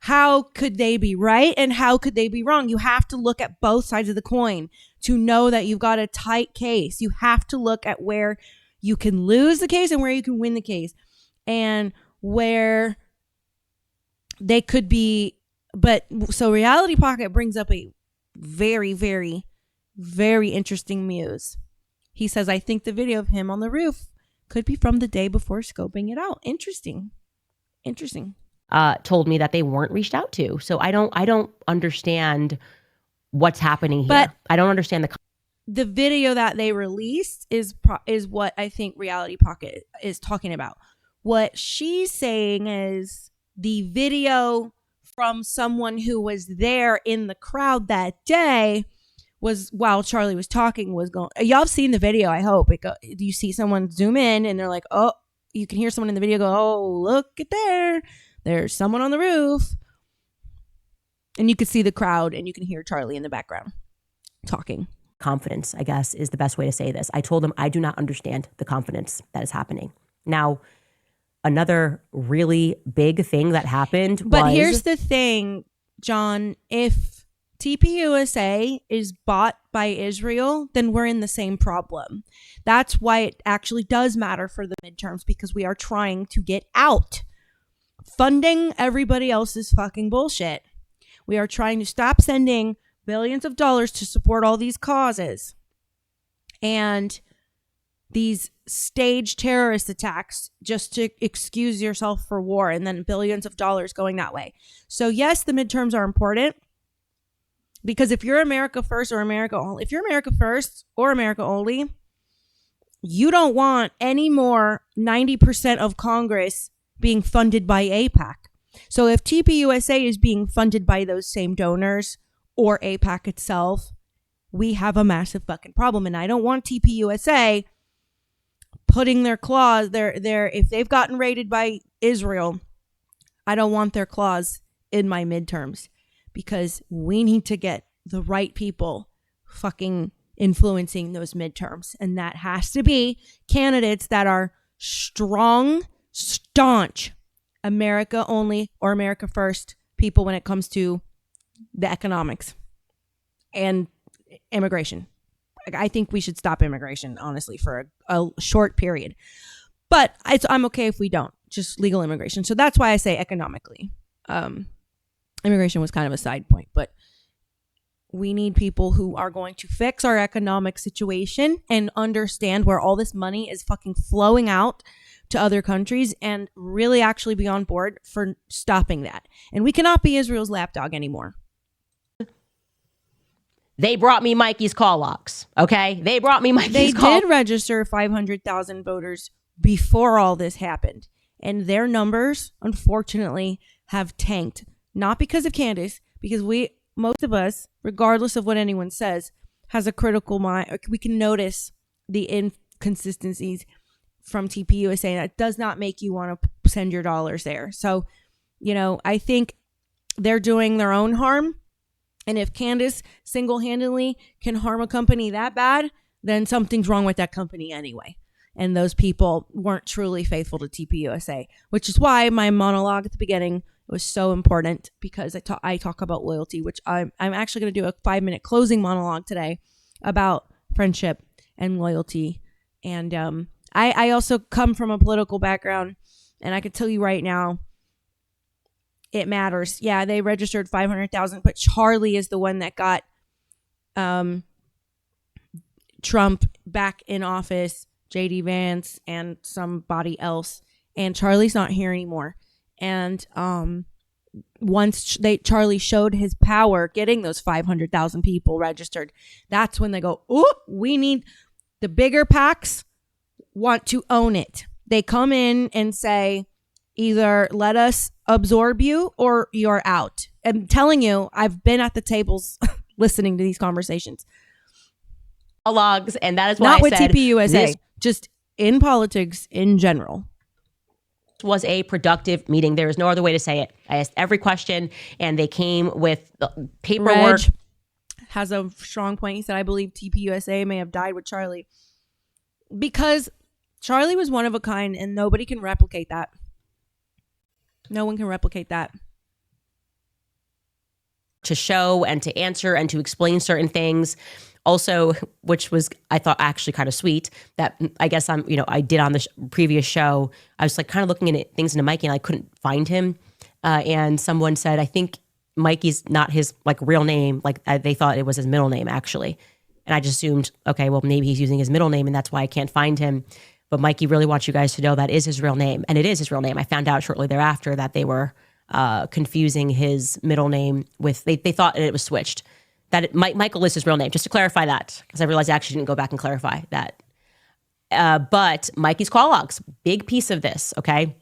How could they be right and how could they be wrong? You have to look at both sides of the coin to know that you've got a tight case. You have to look at where you can lose the case and where you can win the case, and where they could be. But so Reality Pocket brings up a very, very, very interesting muse. He says, I think the video of him on the roof could be from the day before scoping it out. Interesting. Told me that they weren't reached out to. So I don't understand what's happening here. But I don't understand the video that they released is what I think Reality Pocket is talking about. What she's saying is the video from someone who was there in the crowd that day was while Charlie was talking was going. Y'all have seen the video, I hope. You see someone zoom in and they're like, oh, you can hear someone in the video go, oh, look at there. There's someone on the roof. And you can see the crowd and you can hear Charlie in the background talking. confidence, I guess, is the best way to say this. I told him I do not understand the confidence that is happening. Now, another really big thing that happened But here's the thing, John. If TPUSA is bought by Israel, then we're in the same problem. That's why it actually does matter for the midterms, because we are trying to get out. Funding everybody else's fucking bullshit. We are trying to stop sending billions of dollars to support all these causes and these staged terrorist attacks just to excuse yourself for war, and then billions of dollars going that way. So yes, the midterms are important, because if you're America first or America only, if you're America first or America only, you don't want any more 90% of Congress being funded by AIPAC. So if TPUSA is being funded by those same donors or AIPAC itself, we have a massive fucking problem. And I don't want TPUSA putting their claws their if they've gotten raided by Israel, I don't want their claws in my midterms, because we need to get the right people fucking influencing those midterms. And that has to be candidates that are strong, staunch America only or America first people when it comes to the economics and immigration. I think we should stop immigration, honestly, for a short period. But I'm okay if we don't. Just legal immigration. So that's why I say economically. Immigration was kind of a side point, but we need people who are going to fix our economic situation and understand where all this money is fucking flowing out to other countries, and really actually be on board for stopping that. And we cannot be Israel's lapdog anymore. They brought me Mikey's call logs, okay? They brought me Mikey's call. They did register 500,000 voters before all this happened. And their numbers, unfortunately, have tanked. Not because of Candace, because most of us, regardless of what anyone says, has a critical mind. We can notice the inconsistencies from TPUSA, and that does not make you want to send your dollars there. So, I think they're doing their own harm. And if Candace single-handedly can harm a company that bad, then something's wrong with that company anyway. And those people weren't truly faithful to TPUSA, which is why my monologue at the beginning was so important, because I talk about loyalty, which I'm actually going to do a 5-minute closing monologue today about friendship and loyalty. And I also come from a political background, and I can tell you right now, it matters. Yeah, they registered 500,000, but Charlie is the one that got Trump back in office, JD Vance and somebody else. and Charlie's not here anymore. And once Charlie showed his power getting those 500,000 people registered, that's when they go, oh, we need the bigger PACs want to own it. They come in and say, either let us absorb you or you're out. I'm telling you, I've been at the tables listening to these conversations. Logs, and that is why not I with said TPUSA, this just in politics in general. was a productive meeting. There is no other way to say it. I asked every question, and they came with the paperwork. Reg has a strong point. He said, I believe TPUSA may have died with Charlie because Charlie was one of a kind, and nobody can replicate that. No one can replicate that. To show and to answer and to explain certain things. Also, which was, I thought, actually kind of sweet, that I guess I did on the previous show. I was like kind of looking at things into Mikey, and I couldn't find him. And someone said, I think Mikey's not his like real name. Like they thought it was his middle name, actually. And I just assumed, okay, well, maybe he's using his middle name, and that's why I can't find him. But Mikey really wants you guys to know that is his real name. And it is his real name. I found out shortly thereafter that they were confusing his middle name with, they thought it was switched. That Michael is his real name, just to clarify that, because I realized I actually didn't go back and clarify that. But Mikey's call logs, big piece of this, okay?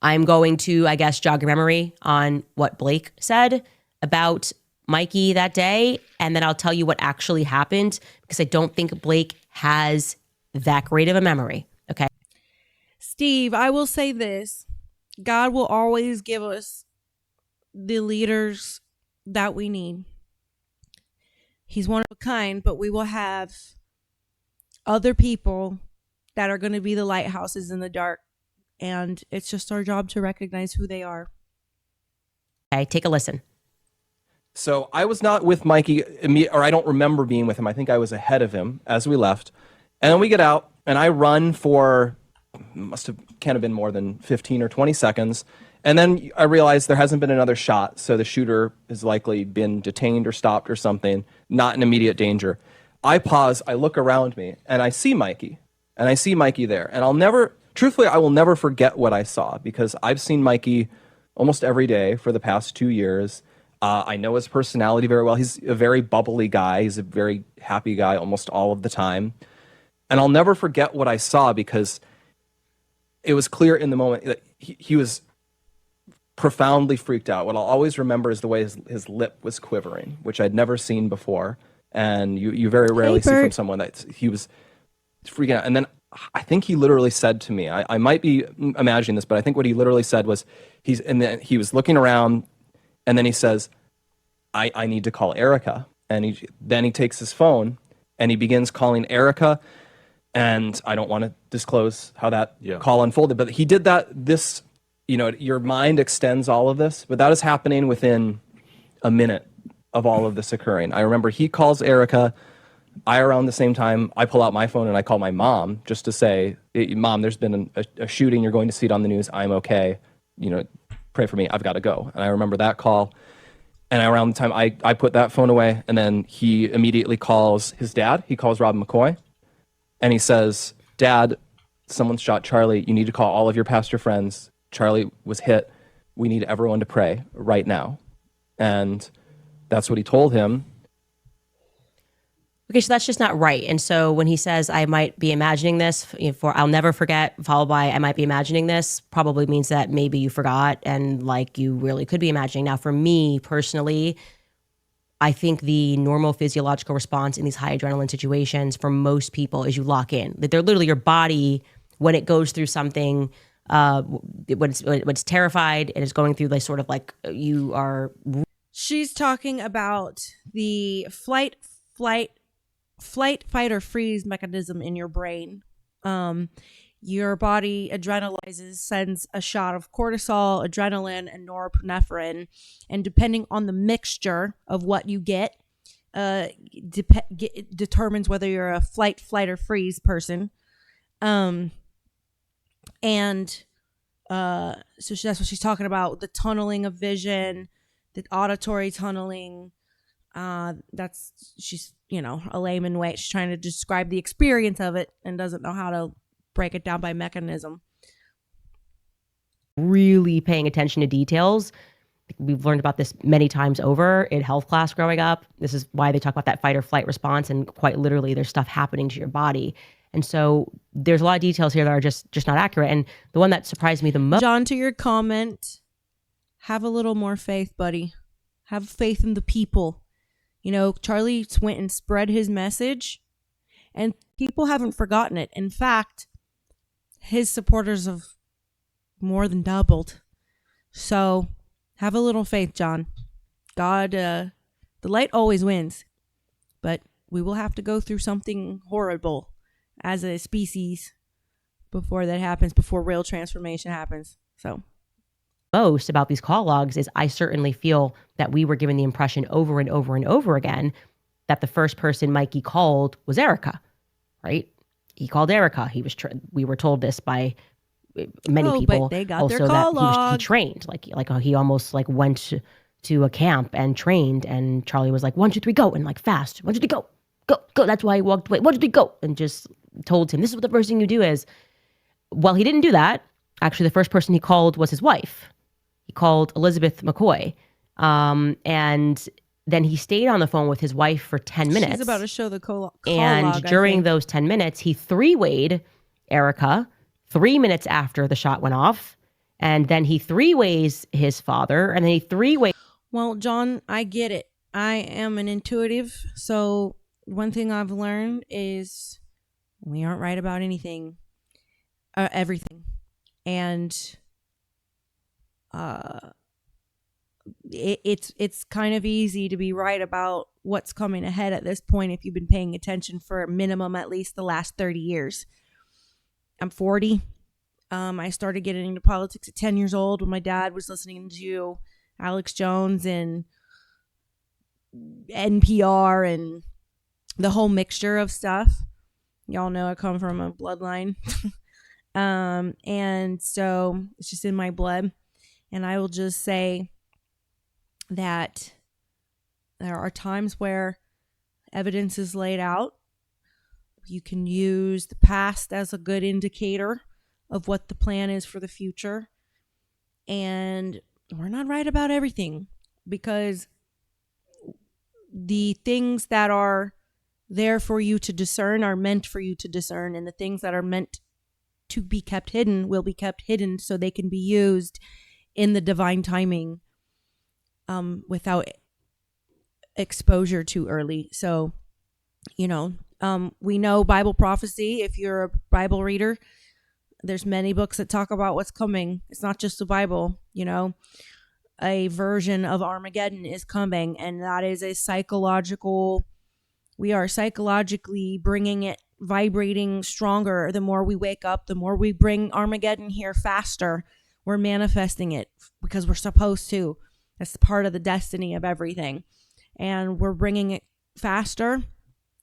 I'm going to, I guess, jog your memory on what Blake said about Mikey that day, and then I'll tell you what actually happened, because I don't think Blake has that great of a memory, okay? Steve, I will say this. God will always give us the leaders that we need. He's one of a kind, but we will have other people that are going to be the lighthouses in the dark. And it's just our job to recognize who they are. Okay, take a listen. So I was not with Mikey, or I don't remember being with him. I think I was ahead of him as we left. And then we get out, and I run for, can't have been more than 15 or 20 seconds. And then I realized there hasn't been another shot, so the shooter has likely been detained or stopped or something, not in immediate danger. I pause, I look around me, and I see Mikey. And I see Mikey there. And truthfully, I will never forget what I saw, because I've seen Mikey almost every day for the past 2 years. I know his personality very well. He's a very bubbly guy. He's a very happy guy almost all of the time. And I'll never forget what I saw, because it was clear in the moment that he was profoundly freaked out. What I'll always remember is the way his lip was quivering, which I'd never seen before. And you very rarely see from someone that he was freaking out. And then I think he literally said to me, I might be imagining this, but I think what he literally said was, he was looking around, and then he says, I need to call Erika. And then he takes his phone and he begins calling Erika. And I don't want to disclose how that call unfolded, but he did that. Your mind extends all of this, but that is happening within a minute of all of this occurring. I remember he calls Erika. Around the same time, I pull out my phone and I call my mom just to say, Mom, there's been a shooting. You're going to see it on the news. I'm okay. Pray for me. I've got to go. And I remember that call. And around the time I put that phone away, and then he immediately calls his dad. He calls Rob McCoy. And he says, Dad, someone shot Charlie. You need to call all of your pastor friends. Charlie was hit. We need everyone to pray right now. And that's what he told him. Okay, so that's just not right. And so when he says, I might be imagining this, for I'll never forget, followed by I might be imagining this, probably means that maybe you forgot and like you really could be imagining. Now, for me personally, I think the normal physiological response in these high adrenaline situations for most people is you lock in. They're literally your body, when it goes through something, when it's terrified and it's going through like sort of like you are. She's talking about the flight, fight, or freeze mechanism in your brain. Your body adrenalizes, sends a shot of cortisol, adrenaline, and norepinephrine. And depending on the mixture of what you get, determines whether you're a flight, or freeze person. So that's what she's talking about. The tunneling of vision, the auditory tunneling. She's, a layman way. She's trying to describe the experience of it and doesn't know how to break it down by mechanism. really paying attention to details. We've learned about this many times over in health class growing up. This is why they talk about that fight or flight response, and quite literally there's stuff happening to your body. And so there's a lot of details here that are just not accurate. And the one that surprised me the most, John, to your comment, have a little more faith, buddy. Have faith in the people. You know, Charlie went and spread his message, and people haven't forgotten it. In fact, his supporters have more than doubled. So have a little faith, John. God, the light always wins, but we will have to go through something horrible as a species before that happens, before real transformation happens. So most about these call logs is I certainly feel that we were given the impression over and over and over again that the first person Mikey called was Erika, right? He called Erika. We were told this by many people. But they got also their call that he log. trained, like he almost like went to a camp and trained, and Charlie was like 1, 2, 3, go, and like fast 1, 2, 3, go. That's why he walked away. 1, 2, 3, go, and just told him this is what the first thing you do is. Well, he didn't do that. Actually, the first person he called was his wife. He called Elizabeth McCoy, and then he stayed on the phone with his wife for 10 minutes. She's about to show the call and log, during those 10 minutes, he three-wayed Erika 3 minutes after the shot went off. And then he three-ways his father. And then he three-ways. Well, John, I get it. I am an intuitive. So one thing I've learned is we aren't right about anything, everything. And it's kind of easy to be right about what's coming ahead at this point if you've been paying attention for a minimum at least the last 30 years. I'm 40. I started getting into politics at 10 years old when my dad was listening to Alex Jones and NPR and the whole mixture of stuff. Y'all know I come from a bloodline. And so it's just in my blood. And I will just say that there are times where evidence is laid out. You can use the past as a good indicator of what the plan is for the future. And we're not right about everything, because the things that are there for you to discern are meant for you to discern, and the things that are meant to be kept hidden will be kept hidden so they can be used in the divine timing, without exposure too early. So, you know, we know Bible prophecy. If you're a Bible reader, there's many books that talk about what's coming. It's not just the Bible, you know. A version of Armageddon is coming, and that is a psychological, we are psychologically bringing it, vibrating stronger. The more we wake up, the more we bring Armageddon here faster. We're manifesting it because we're supposed to. That's part of the destiny of everything. And we're bringing it faster.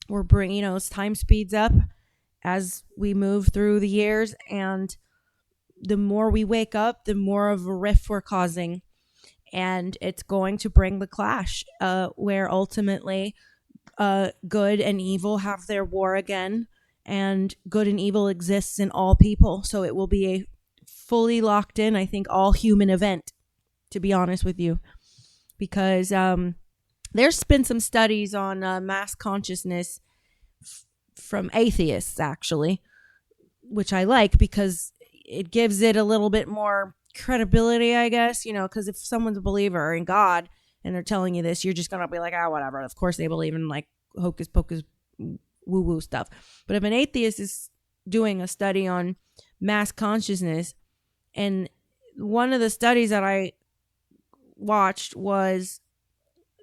We're bringing, you know, as time speeds up as we move through the years, and the more we wake up, the more of a rift we're causing. And it's going to bring the clash, where ultimately good and evil have their war again, and good and evil exists in all people. So it will be a fully locked in, I think, all human event, to be honest with you, because there's been some studies on mass consciousness from atheists, actually, which I like because it gives it a little bit more credibility, I guess, you know, because if someone's a believer in God and they're telling you this, you're just going to be like, whatever. Of course they believe in like hocus pocus woo-woo stuff. But if an atheist is doing a study on mass consciousness, and one of the studies that I watched was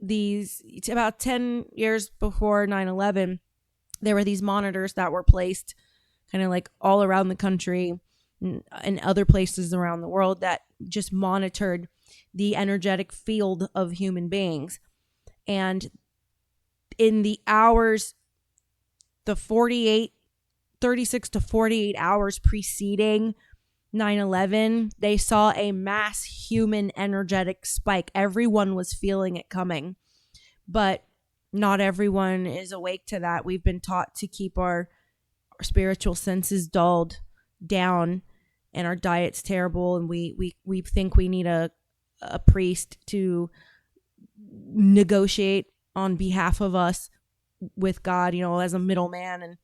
it's about 10 years before 9/11, there were these monitors that were placed kind of like all around the country and other places around the world that just monitored the energetic field of human beings. And in the hours, the 36 to 48 hours preceding 9/11, they saw a mass human energetic spike. Everyone was feeling it coming, but not everyone is awake to that. We've been taught to keep our spiritual senses dulled down and our diet's terrible, and we think we need a priest to negotiate on behalf of us with God, as a middleman.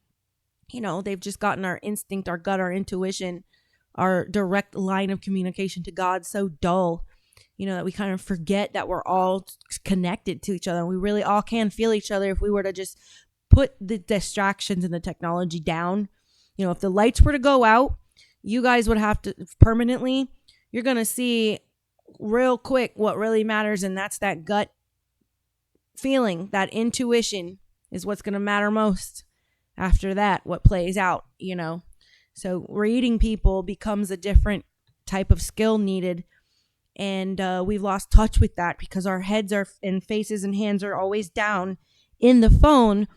And they've just gotten our instinct, our gut, our intuition, our direct line of communication to God so dull, that we kind of forget that we're all connected to each other. We really all can feel each other if we were to just put the distractions and the technology down. If the lights were to go out, you guys would have to permanently, you're going to see real quick what really matters. And that's that gut feeling, that intuition is what's going to matter most. After that, what plays out, So reading people becomes a different type of skill needed. And we've lost touch with that because our heads are and faces and hands are always down in the phone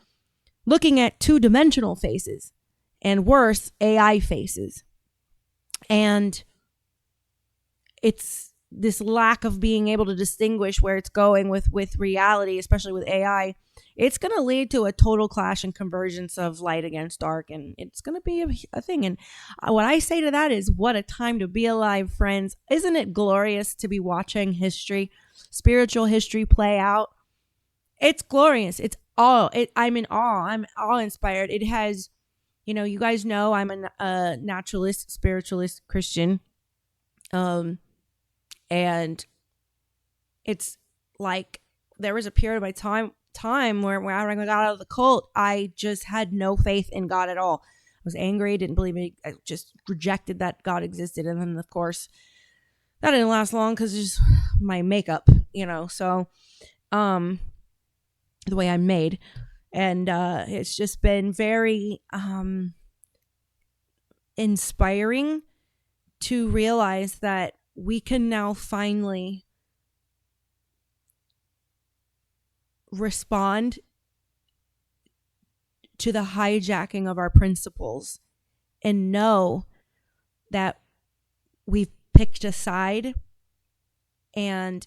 looking at two-dimensional faces and worse, AI faces. And it's this lack of being able to distinguish where it's going with reality, especially with AI. It's going to lead to a total clash and convergence of light against dark, and it's going to be a thing. And what I say to that is, what a time to be alive, friends. Isn't it glorious to be watching history, spiritual history play out? It's glorious. I'm in awe. I'm awe-inspired. It has, you guys know I'm a naturalist, spiritualist Christian. And it's like there was a period of my time where when I got out of the cult, I just had no faith in God at all. I was angry, didn't believe it. I just rejected that God existed. And then, of course, that didn't last long because it's just my makeup, so the way I'm made. And it's just been very inspiring to realize that we can now finally respond to the hijacking of our principles and know that we've picked a side, and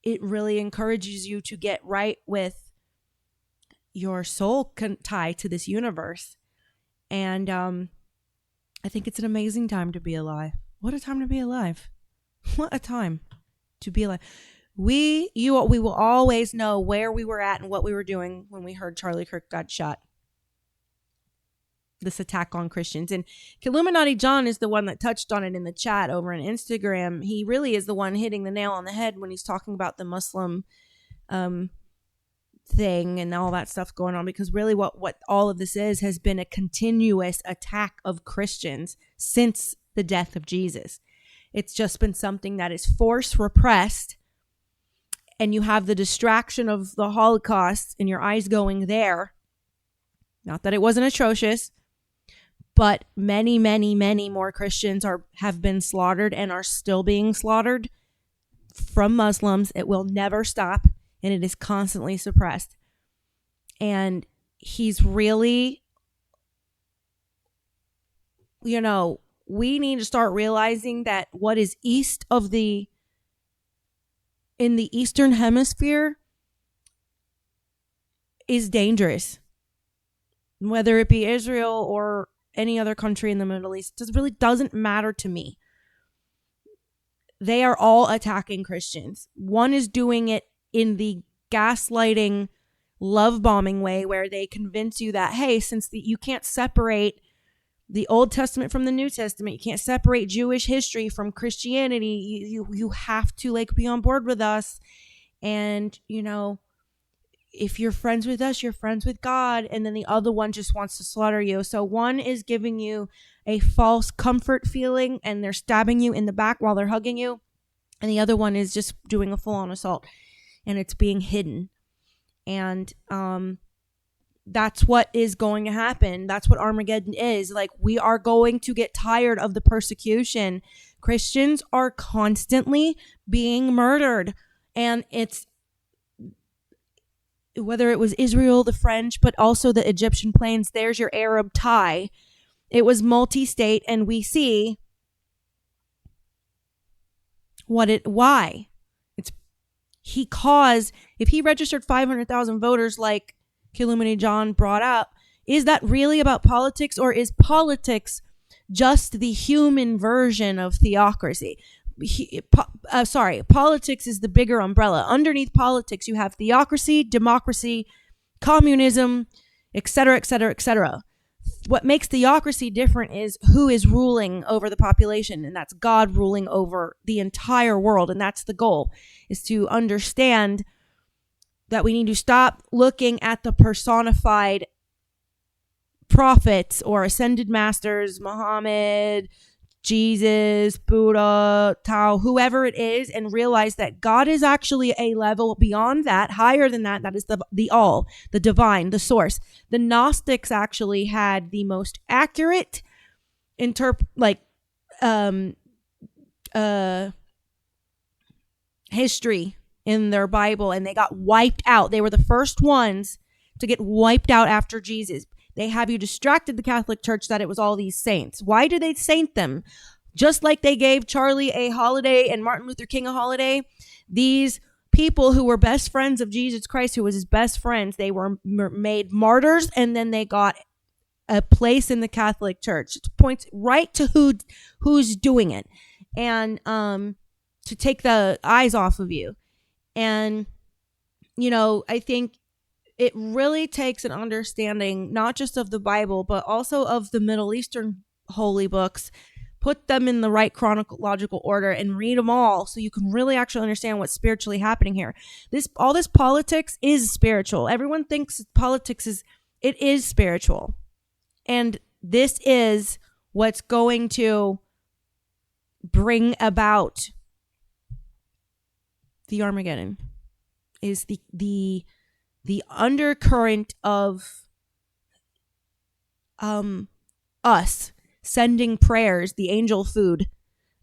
it really encourages you to get right with your soul tie to this universe. And I think it's an amazing time to be alive. What a time to be alive. What a time to be alive. We will always know where we were at and what we were doing when we heard Charlie Kirk got shot. This attack on Christians. And Illuminati John is the one that touched on it in the chat over on Instagram. He really is the one hitting the nail on the head when he's talking about the Muslim thing and all that stuff going on, because really what all of this has been a continuous attack of Christians since the death of Jesus. It's just been something that is forced, repressed, and you have the distraction of the Holocaust and your eyes going there. Not that it wasn't atrocious, but many, many, many more Christians have been slaughtered and are still being slaughtered from Muslims. It will never stop, and it is constantly suppressed. And he's really, we need to start realizing that what is in the Eastern Hemisphere is dangerous. Whether it be Israel or any other country in the Middle East, it really doesn't matter to me. They are all attacking Christians. One is doing it in the gaslighting, love bombing way, where they convince you that, hey, since you can't separate the Old Testament from the New Testament, you can't separate Jewish history from Christianity, you have to be on board with us. And, if you're friends with us, you're friends with God. And then the other one just wants to slaughter you. So one is giving you a false comfort feeling and they're stabbing you in the back while they're hugging you. And the other one is just doing a full-on assault and it's being hidden. And that's what is going to happen. That's what Armageddon is. We are going to get tired of the persecution. Christians are constantly being murdered. And it's, whether it was Israel, the French, but also the Egyptian plains, there's your Arab tie. It was multi-state, and we see why. If he registered 500,000 voters like Illuminati John brought up, is that really about politics, or is politics just the human version of theocracy. Politics is the bigger umbrella. Underneath politics, you have theocracy, democracy, communism, etc., etc., etc. What makes theocracy different is who is ruling over the population, and that's God ruling over the entire world. And that's the goal, is to understand that we need to stop looking at the personified prophets or ascended masters, Muhammad, Jesus, Buddha, Tao, whoever it is, and realize that God is actually a level beyond that, higher than that. That is the all, the divine, the source. The Gnostics actually had the most accurate history in their Bible, and they got wiped out. They were the first ones to get wiped out after Jesus. They have you distracted, the Catholic Church, that it was all these saints. Why do they saint them? Just like they gave Charlie a holiday and Martin Luther King a holiday, these people who were best friends of Jesus Christ, who was his best friends, they were made martyrs, and then they got a place in the Catholic Church. It points right to who's doing it, and to take the eyes off of you. And, I think it really takes an understanding, not just of the Bible, but also of the Middle Eastern holy books, put them in the right chronological order and read them all so you can really actually understand what's spiritually happening here. All this politics is spiritual. Everyone thinks politics is spiritual. And this is what's going to bring about the Armageddon, is the undercurrent of us sending prayers, the angel food,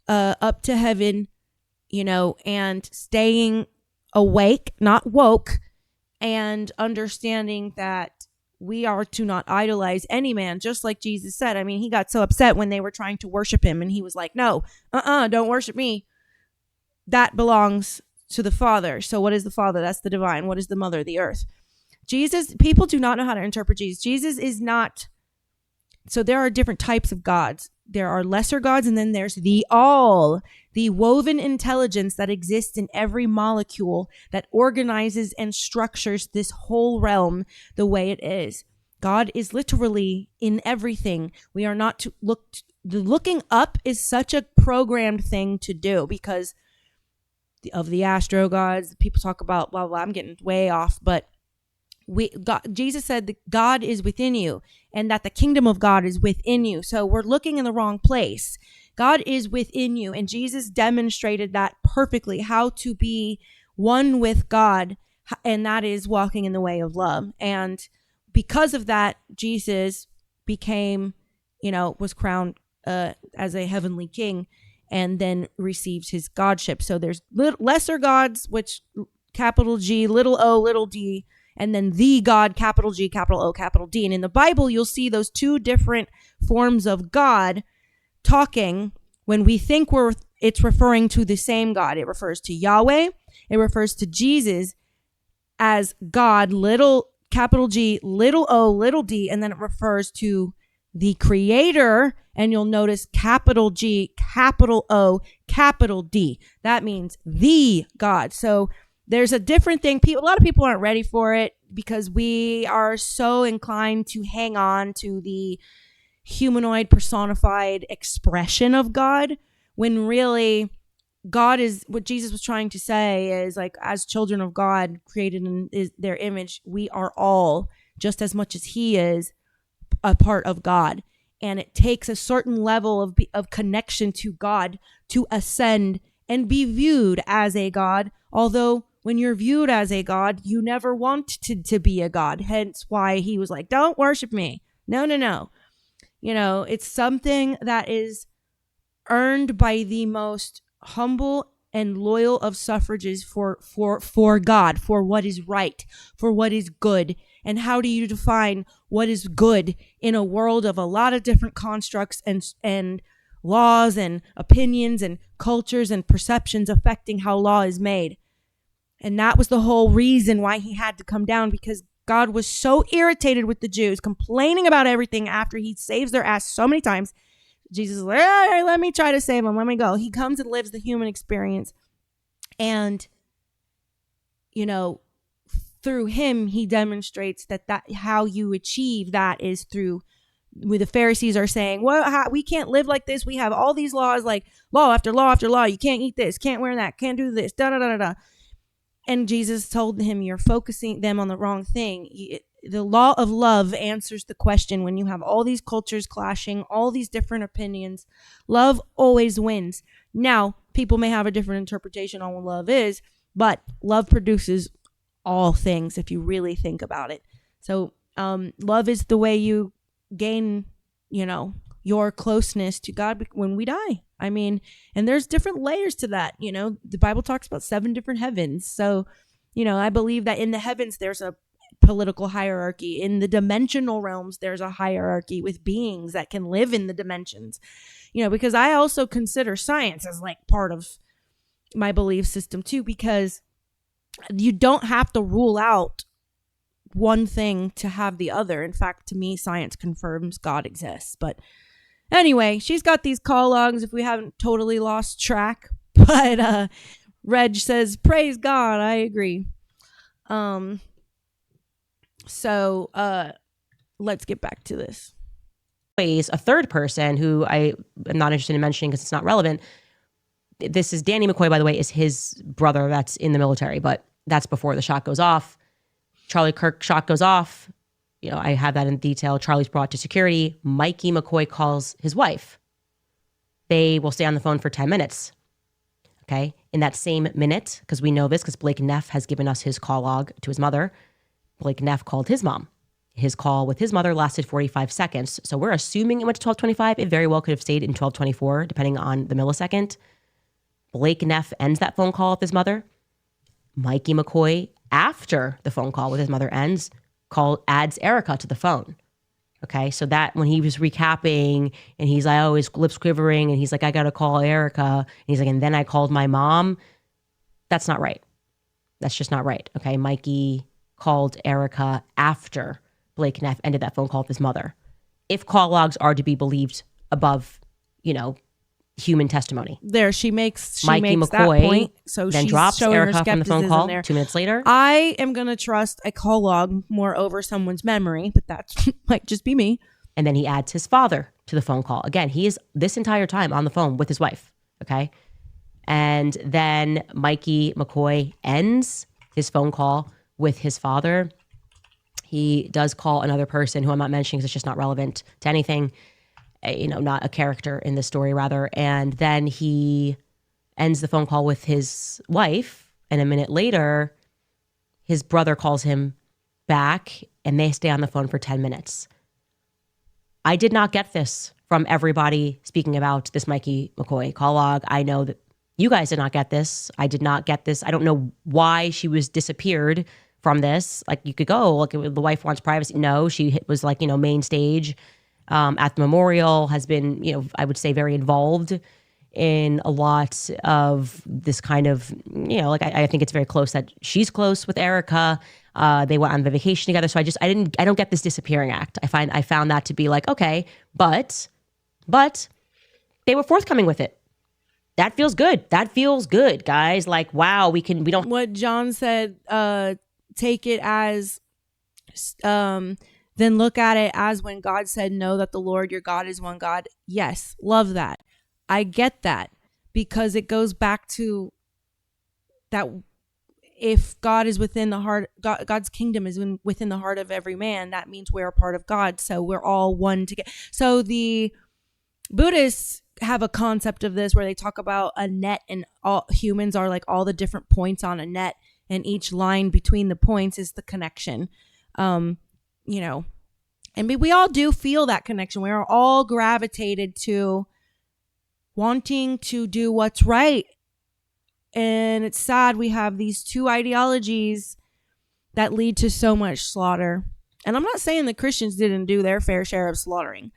up to heaven, and staying awake, not woke, and understanding that we are to not idolize any man, just like Jesus said. I mean, he got so upset when they were trying to worship him, and he was like, no, don't worship me. That belongs to the Father. So what is the Father? That's the divine. What is the Mother? The earth. Jesus, people do not know how to interpret Jesus. Jesus is not. So there are different types of gods. There are lesser gods, and then there's the woven intelligence that exists in every molecule that organizes and structures this whole realm the way it is. God is literally in everything. We are not to look. The looking up is such a programmed thing to do because of the astro gods. People talk about blah, blah. I'm getting way off, but Jesus said that God is within you and that the kingdom of God is within you. So we're looking in the wrong place. God is within you, and Jesus demonstrated that perfectly, how to be one with God, and that is walking in the way of love. And because of that, Jesus became, was crowned as a heavenly king, and then received his godship. So there's lesser gods, which capital G, little o, little d, and then the God, capital G, capital O, capital D. And in the Bible, you'll see those two different forms of God talking when we think it's referring to the same God. It refers to Yahweh. It refers to Jesus as God, little capital G, little o, little d, and then it refers to the Creator, and you'll notice capital G, capital O, capital D. That means the God. So there's a different thing. A lot of people aren't ready for it because we are so inclined to hang on to the humanoid personified expression of God, when really God is, what Jesus was trying to say is, like, as children of God created in their image, we are all, just as much as he is, a part of God. And it takes a certain level of connection to God to ascend and be viewed as a God. Although when you're viewed as a God, you never wanted to be a God. Hence why he was like, don't worship me. No. It's something that is earned by the most humble and loyal of suffrages for God, for what is right, for what is good. And how do you define what is good in a world of a lot of different constructs and laws and opinions and cultures and perceptions affecting how law is made? And that was the whole reason why he had to come down, because God was so irritated with the Jews complaining about everything after he saves their ass so many times. Jesus is like, all right, let me try to save him. Let me go. He comes and lives the human experience. And, you know, through him, he demonstrates that how you achieve that is through, where the Pharisees are saying, well, we can't live like this. We have all these laws, like law after law after law. You can't eat this, can't wear that, can't do this, da da da da da. And Jesus told him, you're focusing them on the wrong thing. The law of love answers the question when you have all these cultures clashing, all these different opinions. Love always wins. Now, people may have a different interpretation on what love is, but love produces all things if you really think about it. So love is the way you gain, your closeness to God when we die. I mean, and there's different layers to that. The Bible talks about 7 different heavens. So, I believe that in the heavens, there's a political hierarchy. In the dimensional realms, there's a hierarchy with beings that can live in the dimensions, because I also consider science as like part of my belief system too, because you don't have to rule out one thing to have the other. In fact, to me, science confirms God exists. But anyway, she's got these call logs if we haven't totally lost track. But Reg says, praise God. I agree. So let's get back to this. A third person who I am not interested in mentioning because it's not relevant. This is Danny McCoy, by the way, is his brother that's in the military, but that's before the shot goes off. Charlie Kirk shot goes off. I have that in detail. Charlie's brought to security. Mikey McCoy calls his wife. They will stay on the phone for 10 minutes. Okay. In that same minute, because we know this, because Blake Neff has given us his call log to his mother. Blake Neff called his mom. His call with his mother lasted 45 seconds. So we're assuming it went to 12:25. It very well could have stayed in 12:24, depending on the millisecond. Blake Neff ends that phone call with his mother. Mikey McCoy, after the phone call with his mother ends, adds Erika to the phone. Okay, so that when he was recapping and he's like, oh, his lips quivering and he's like, I got to call Erika. And he's like, and then I called my mom. That's not right. That's just not right. Okay, Mikey called Erika after Blake Neff ended that phone call with his mother. If call logs are to be believed above, human testimony. There, she makes Mikey McCoy that point. So then she's drops showing Erika her from the phone skepticism call there. 2 minutes later. I am going to trust a call log more over someone's memory, but that might just be me. And then he adds his father to the phone call. Again, he is this entire time on the phone with his wife. Okay. And then Mikey McCoy ends his phone call with his father. He does call another person who I'm not mentioning because it's just not relevant to anything, not a character in the story rather. And then he ends the phone call with his wife. And a minute later, his brother calls him back and they stay on the phone for 10 minutes. I did not get this from everybody speaking about this Mikey McCoy call log. I know that you guys did not get this. I did not get this. I don't know why she was disappeared from this. Like you could go, like the wife wants privacy. No, she was like, main stage at the memorial, has been, I would say very involved in a lot of this kind of, I think it's very close that she's close with Erika. They went on vacation together. So I don't get this disappearing act. I found that to be like, okay, but they were forthcoming with it. That feels good. That feels good, guys. Like, wow, we don't. What John said, take it as, then look at it as when God said, know that the Lord your God is one God. Yes, love that. I get that because it goes back to that if God is within the heart, God's kingdom is within the heart of every man. That means we're a part of God. So we're all one together. So the Buddhists have a concept of this where they talk about a net and all humans are like all the different points on a net. And each line between the points is the connection, and we all do feel that connection. We are all gravitated to wanting to do what's right. And it's sad we have these two ideologies that lead to so much slaughter. And I'm not saying the Christians didn't do their fair share of slaughtering,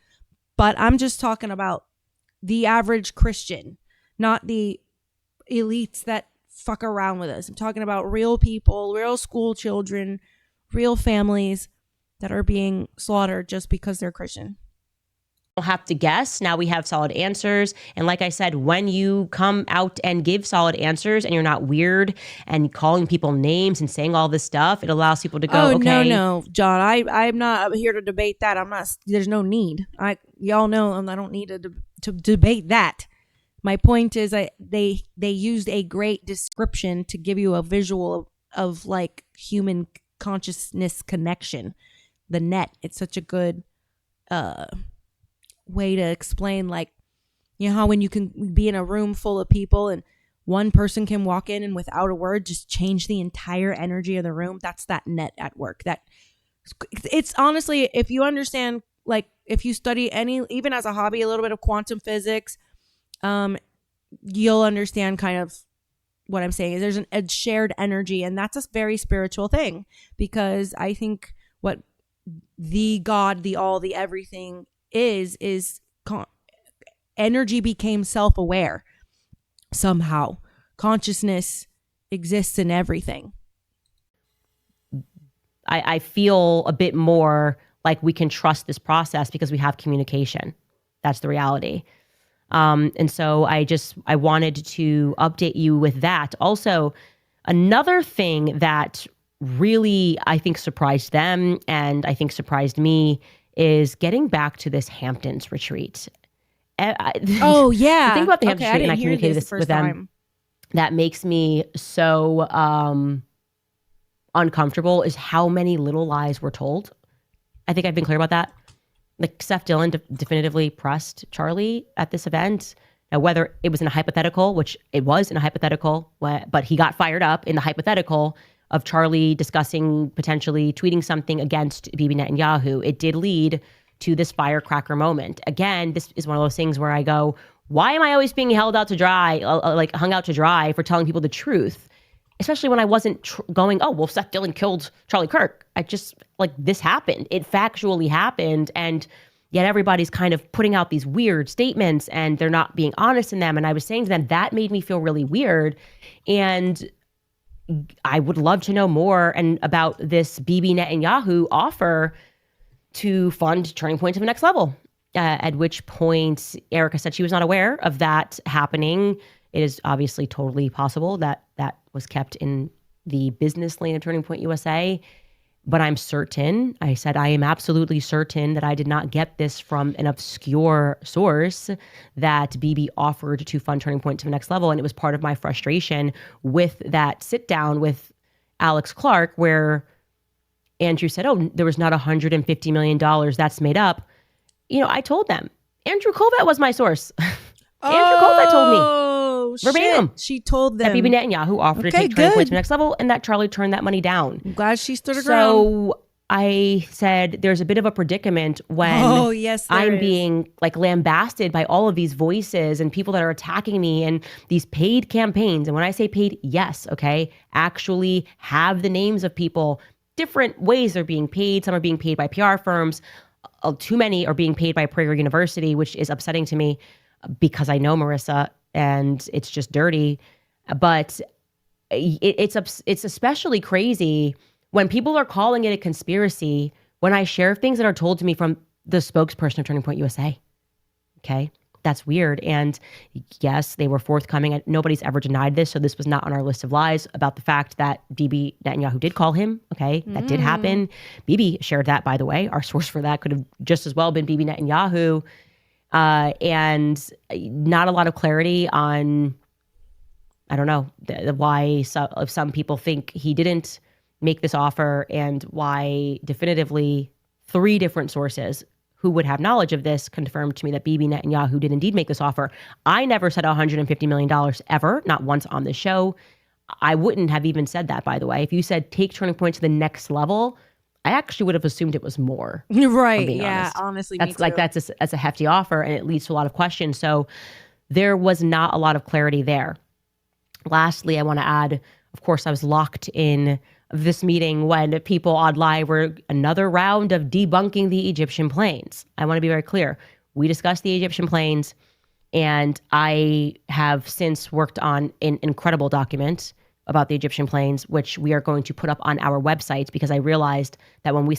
but I'm just talking about the average Christian, not the elites that fuck around with us. I'm talking about real people, real school children, real families that are being slaughtered just because they're Christian. have to guess. Now we have solid answers. And like I said, when you come out and give solid answers and you're not weird and calling people names and saying all this stuff, it allows people to go, okay. No, John, I'm not here to debate that. I'm not, there's no need. Y'all know I don't need to debate that. My point is they used a great description to give you a visual of like human consciousness connection. The net, it's such a good way to explain, like, you know how when you can be in a room full of people and one person can walk in and without a word just change the entire energy of the room. That's that net at work. That it's honestly, if you understand, like if you study any, even as a hobby, a little bit of quantum physics, you'll understand kind of what I'm saying is there's a shared energy, and that's a very spiritual thing, because I think what the God, the all, the everything is energy became self-aware somehow. Consciousness exists in everything. I feel a bit more like we can trust this process because we have communication. That's the reality. And so I wanted to update you with that. Also, another thing that really I think surprised them and I think surprised me is getting back to this Hamptons retreat. Oh yeah. The thing about the Hamptons retreat, and I hear communicated this with them, time. that makes me so uncomfortable is how many little lies were told. I think I've been clear about that. Like Seth Dillon definitively pressed Charlie at this event. Now, whether it was in a hypothetical, which it was in a hypothetical, but he got fired up in the hypothetical of Charlie discussing potentially tweeting something against Bibi Netanyahu, it did lead to this firecracker moment. Again, this is one of those things where I go, why am I always being held out to dry, like hung out to dry for telling people the truth? Especially when I wasn't going, oh, well, Seth Dillon killed Charlie Kirk. I just, like, this happened. It factually happened. And yet everybody's kind of putting out these weird statements and they're not being honest in them. And I was saying to them, that made me feel really weird. And I would love to know more about this Bibi Netanyahu offer to fund Turning Point to the next level. At which point, Erika said she was not aware of that happening. It is obviously totally possible that that was kept in the business lane of Turning Point USA. But I'm certain, I said, I am absolutely certain that I did not get this from an obscure source, that Bibi offered to fund Turning Point to the next level. And it was part of my frustration with that sit down with Alex Clark, where Andrew said, oh, there was not $150 million that's made up. You know, I told them, Andrew Colvett was my source. Andrew Colvett told me verbatim. Shit. She told them that Bibi Netanyahu offered to take Turning Point to the next level, and that Charlie turned that money down. I'm glad she stood her ground. So I said, there's a bit of a predicament when I'm being like lambasted by all of these voices and people that are attacking me and these paid campaigns. And when I say paid, yes, okay, actually have the names of people. Different ways they're being paid. Some are being paid by PR firms. Too many are being paid by Prager University, which is upsetting to me because I know Marissa and it's just dirty. But it's especially crazy when people are calling it a conspiracy when I share things that are told to me from the spokesperson of Turning Point USA. Okay, that's weird. And yes, they were forthcoming. Nobody's ever denied this. So this was not on our list of lies about the fact that Bibi Netanyahu did call him. Okay, that did happen. Bibi shared that, by the way. Our source for that could have just as well been Bibi Netanyahu. And not a lot of clarity on, I don't know, why some people think he didn't make this offer, and why definitively 3 different sources who would have knowledge of this confirmed to me that Bibi Netanyahu did indeed make this offer. I never said $150 million ever, not once on the show. I wouldn't have even said that, by the way. If you said take Turning Point to the next level, I actually would have assumed it was more. Right. Yeah. Honestly, that's me too. That's a hefty offer, and it leads to a lot of questions. So there was not a lot of clarity there. Lastly, I want to add, of course, I was locked in this meeting when people on live were another round of debunking the Egyptian planes. I want to be very clear. We discussed the Egyptian planes, and I have since worked on an incredible document about the Egyptian planes, which we are going to put up on our website, because I realized that when we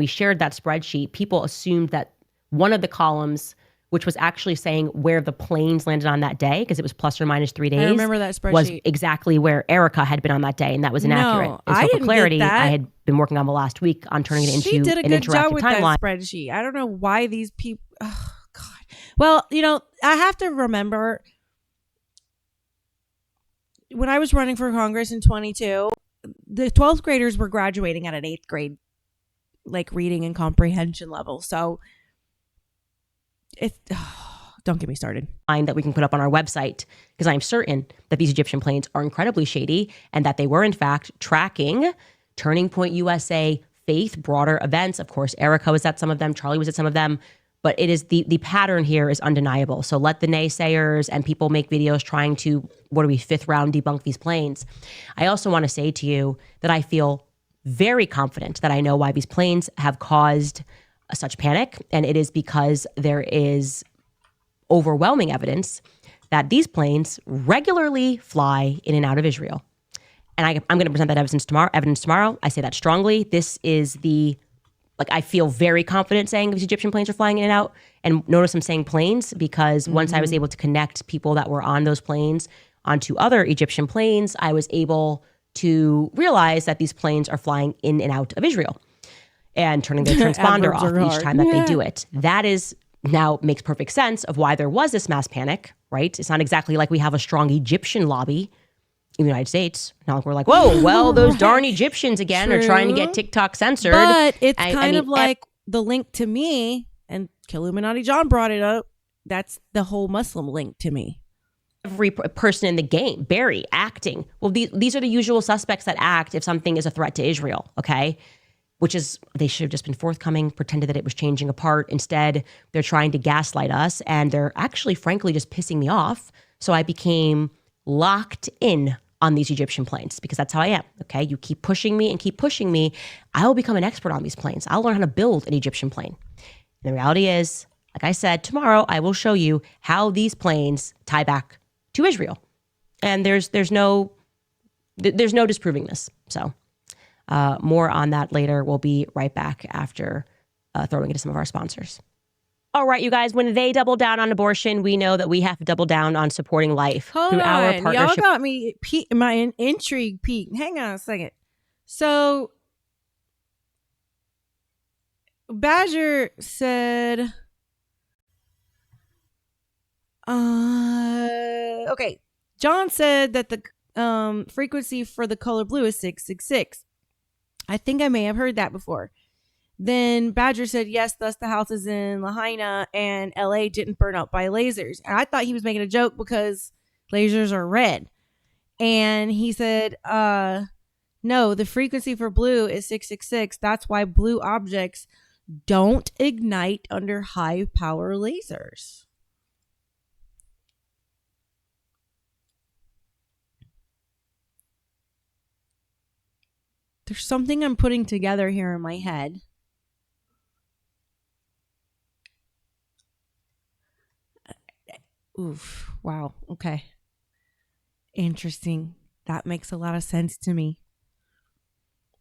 shared that spreadsheet, people assumed that one of the columns, which was actually saying where the planes landed on that day, because it was plus or minus 3 days. I remember that spreadsheet. Was exactly where Erika had been on that day, and that was inaccurate. No, and so I for didn't clarity, get that. I had been working on the last week on turning it into She did a an good interactive job with timeline. that spreadsheet. I don't know why these people. Oh God. Well, I have to remember when I was running for Congress in 22, the 12th graders were graduating at an 8th grade, like reading and comprehension level. So don't get me started. That we can put up on our website, because I'm certain that these Egyptian planes are incredibly shady and that they were in fact tracking Turning Point USA faith broader events. Of course, Erika was at some of them, Charlie was at some of them, but it is the pattern here is undeniable. So let the naysayers and people make videos trying to, fifth round debunk these planes. I also want to say to you that I feel very confident that I know why these planes have caused such panic, and it is because there is overwhelming evidence that these planes regularly fly in and out of Israel. And I'm going to present that evidence tomorrow. I say that strongly. This is I feel very confident saying these Egyptian planes are flying in and out. And notice I'm saying planes because once I was able to connect people that were on those planes onto other Egyptian planes, I was able to realize that these planes are flying in and out of Israel and turning their transponder off each time that they do it. That is now makes perfect sense of why there was this mass panic, right? It's not exactly like we have a strong Egyptian lobby in the United States. Not like we're like, whoa, well, those darn Egyptians again are trying to get TikTok censored. But it's kind of like the link to me, and Killuminati John brought it up. That's the whole Muslim link to me. Every person in the game, Barry, acting. Well, these are the usual suspects that act if something is a threat to Israel, okay? Which is, they should have just been forthcoming, pretended that it was changing apart. Instead, they're trying to gaslight us, and they're actually, frankly, just pissing me off. So I became locked in on these Egyptian planes, because that's how I am, okay? You keep pushing me and keep pushing me, I will become an expert on these planes. I'll learn how to build an Egyptian plane. And the reality is, like I said, tomorrow I will show you how these planes tie back to Israel. And there's no disproving this. So more on that later. We'll be right back after throwing into some of our sponsors. All right, you guys, when they double down on abortion, we know that we have to double down on supporting life through our partnership. Y'all got me my intrigue peaked. Hang on a second. So Badger said, okay, John said that the frequency for the color blue is 666. I think I may have heard that before. Then Badger said, yes, thus the houses in Lahaina and LA didn't burn up by lasers. And I thought he was making a joke because lasers are red. And he said, no, the frequency for blue is 666. That's why blue objects don't ignite under high power lasers. There's something I'm putting together here in my head. Oof. Wow. Okay. Interesting. That makes a lot of sense to me.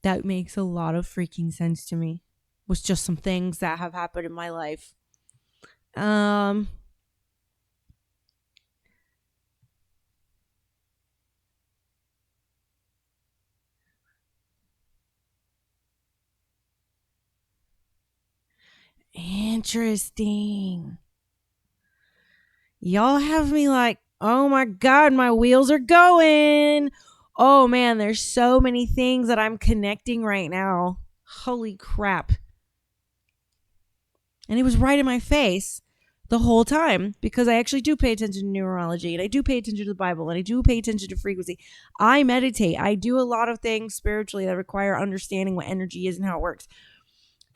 That makes a lot of freaking sense to me. With just some things that have happened in my life. Interesting. Y'all have me like, oh my God, my wheels are going. Oh man, there's so many things that I'm connecting right now. Holy crap. And it was right in my face the whole time, because I actually do pay attention to numerology, and I do pay attention to the Bible, and I do pay attention to frequency. I meditate. I do a lot of things spiritually that require understanding what energy is and how it works.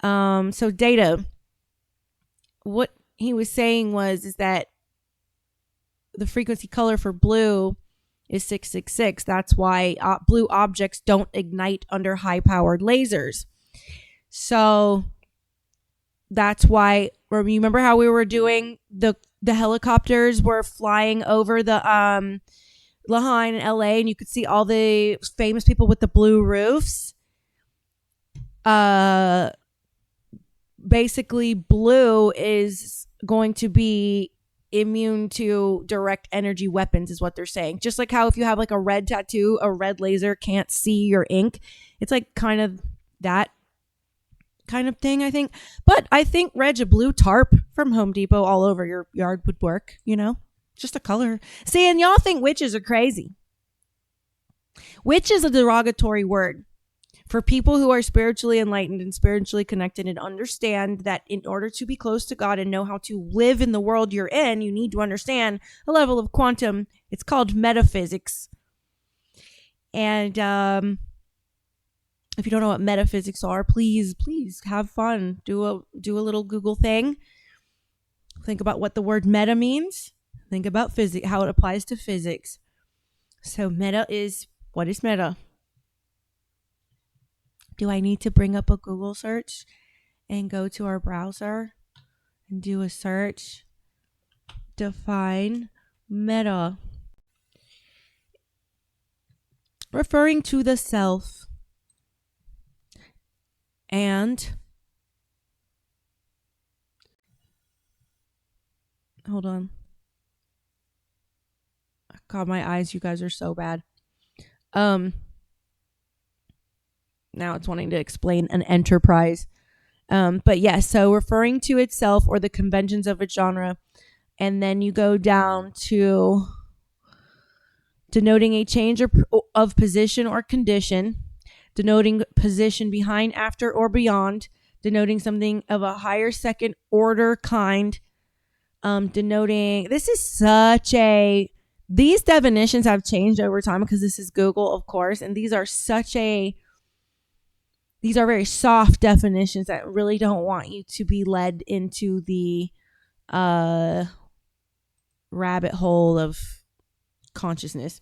So Data, what he was saying is that the frequency color for blue is 666. That's why blue objects don't ignite under high powered lasers. So that's why, remember how we were doing the helicopters were flying over the Lahaina in LA, and you could see all the famous people with the blue roofs. basically blue is going to be immune to direct energy weapons, is what they're saying. Just like how if you have like a red tattoo, a red laser can't see your ink. It's like kind of that kind of thing, I think. But I think a blue tarp from Home Depot all over your yard would work, just a color. See, and y'all think witches are crazy. Witch is a derogatory word for people who are spiritually enlightened and spiritually connected and understand that in order to be close to God and know how to live in the world you're in, you need to understand a level of quantum. It's called metaphysics. And if you don't know what metaphysics are, please have fun. Do a little Google thing. Think about what the word meta means. Think about physics, how it applies to physics. So what is meta? Do I need to bring up a Google search and go to our browser and do a search? Define meta. Referring to the self and hold on. God, my eyes, you guys are so bad. Now it's wanting to explain an enterprise. But yes, so referring to itself or the conventions of its genre. And then you go down to denoting a change of position or condition, denoting position behind, after, or beyond, denoting something of a higher second order kind, denoting, these definitions have changed over time because this is Google, of course, and these are very soft definitions that really don't want you to be led into the rabbit hole of consciousness.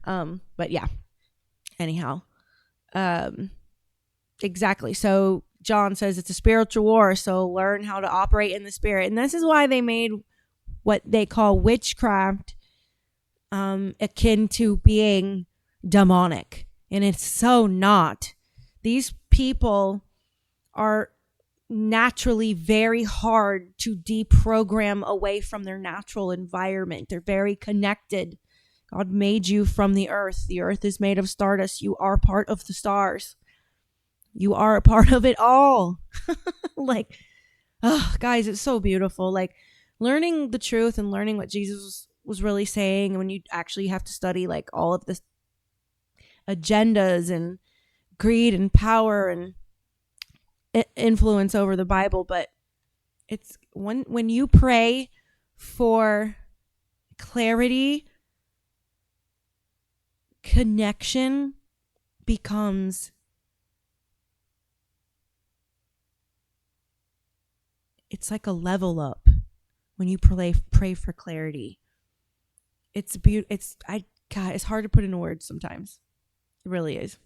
But yeah, anyhow, exactly. So John says it's a spiritual war, so learn how to operate in the spirit. And this is why they made what they call witchcraft akin to being demonic. And it's so not. These people are naturally very hard to deprogram away from their natural environment. They're very connected. God made you from the earth. The earth is made of stardust. You are part of the stars. You are a part of it all. Guys, it's so beautiful. Like learning the truth and learning what Jesus was really saying. And when you actually have to study like all of this agendas and greed and power and influence over the Bible. But it's when you pray for clarity, connection becomes, it's like a level up when you pray for clarity. It's it's hard to put into words sometimes. It really is.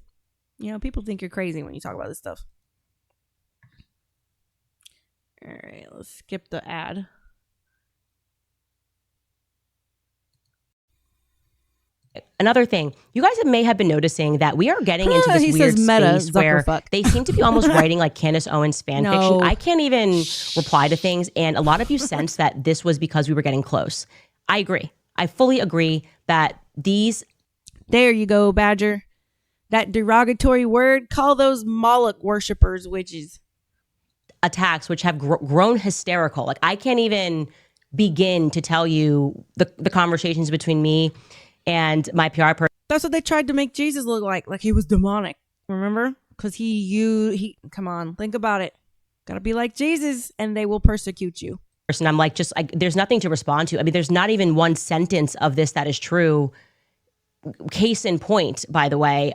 People think you're crazy when you talk about this stuff. All right, let's skip the ad. Another thing, you guys may have been noticing that we are getting into this weird space where they seem to be almost writing like Candace Owens fan fiction. I can't even reply to things, and a lot of you sense that this was because we were getting close. I agree. I fully agree that these... There you go, Badger. That derogatory word, call those Moloch worshippers witches. Attacks, which have grown hysterical. Like, I can't even begin to tell you the conversations between me and my PR person. That's what they tried to make Jesus look like he was demonic. Remember? Because he come on, think about it. Gotta be like Jesus, and they will persecute you. And I'm like, there's nothing to respond to. I mean, there's not even one sentence of this that is true. Case in point, by the way,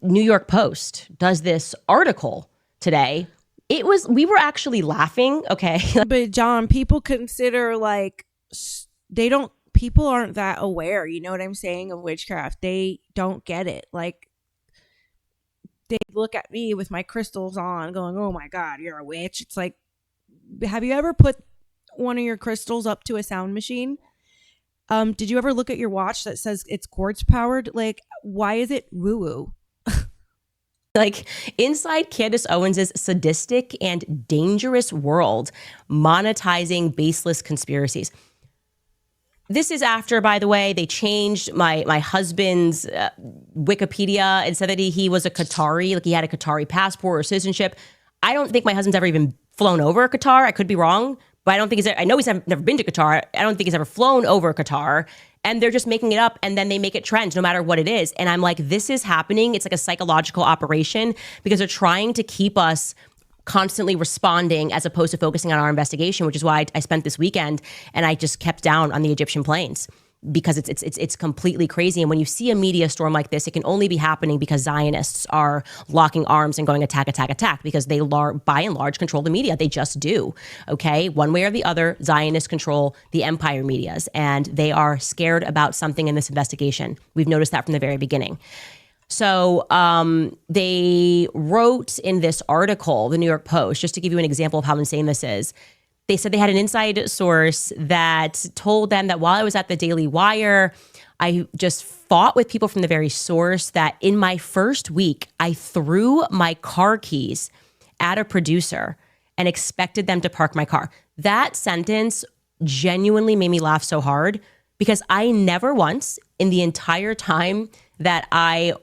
New York Post does this article today. We were actually laughing. Okay. But John, people consider people aren't that aware. You know what I'm saying? Of witchcraft. They don't get it. Like they look at me with my crystals on going, oh my God, you're a witch. It's like, have you ever put one of your crystals up to a sound machine? Did you ever look at your watch that says it's quartz powered? Like, why is it woo-woo? Like inside Candace Owens' sadistic and dangerous world, monetizing baseless conspiracies. This is after, by the way, they changed my husband's Wikipedia and said that he was a Qatari, like he had a Qatari passport or citizenship. I don't think my husband's ever even flown over Qatar. I could be wrong, but I don't think I know he's never been to Qatar. I don't think he's ever flown over Qatar. And they're just making it up, and then they make it trend no matter what it is. And I'm like, this is happening. It's like a psychological operation because they're trying to keep us constantly responding as opposed to focusing on our investigation, which is why I spent this weekend and I just kept down on the Egyptian plains because it's completely crazy. And when you see a media storm like this, it can only be happening because Zionists are locking arms and going attack because they by and large control the media. They just do. Okay, one way or the other, Zionists control the empire medias, and they are scared about something in this investigation. We've noticed that from the very beginning. So they wrote in this article, the New York Post, just to give you an example of how insane this is. They said they had an inside source that told them that while I was at the Daily Wire, I just fought with people from the very source that in my first week, I threw my car keys at a producer and expected them to park my car. That sentence genuinely made me laugh so hard because I never once in the entire time that I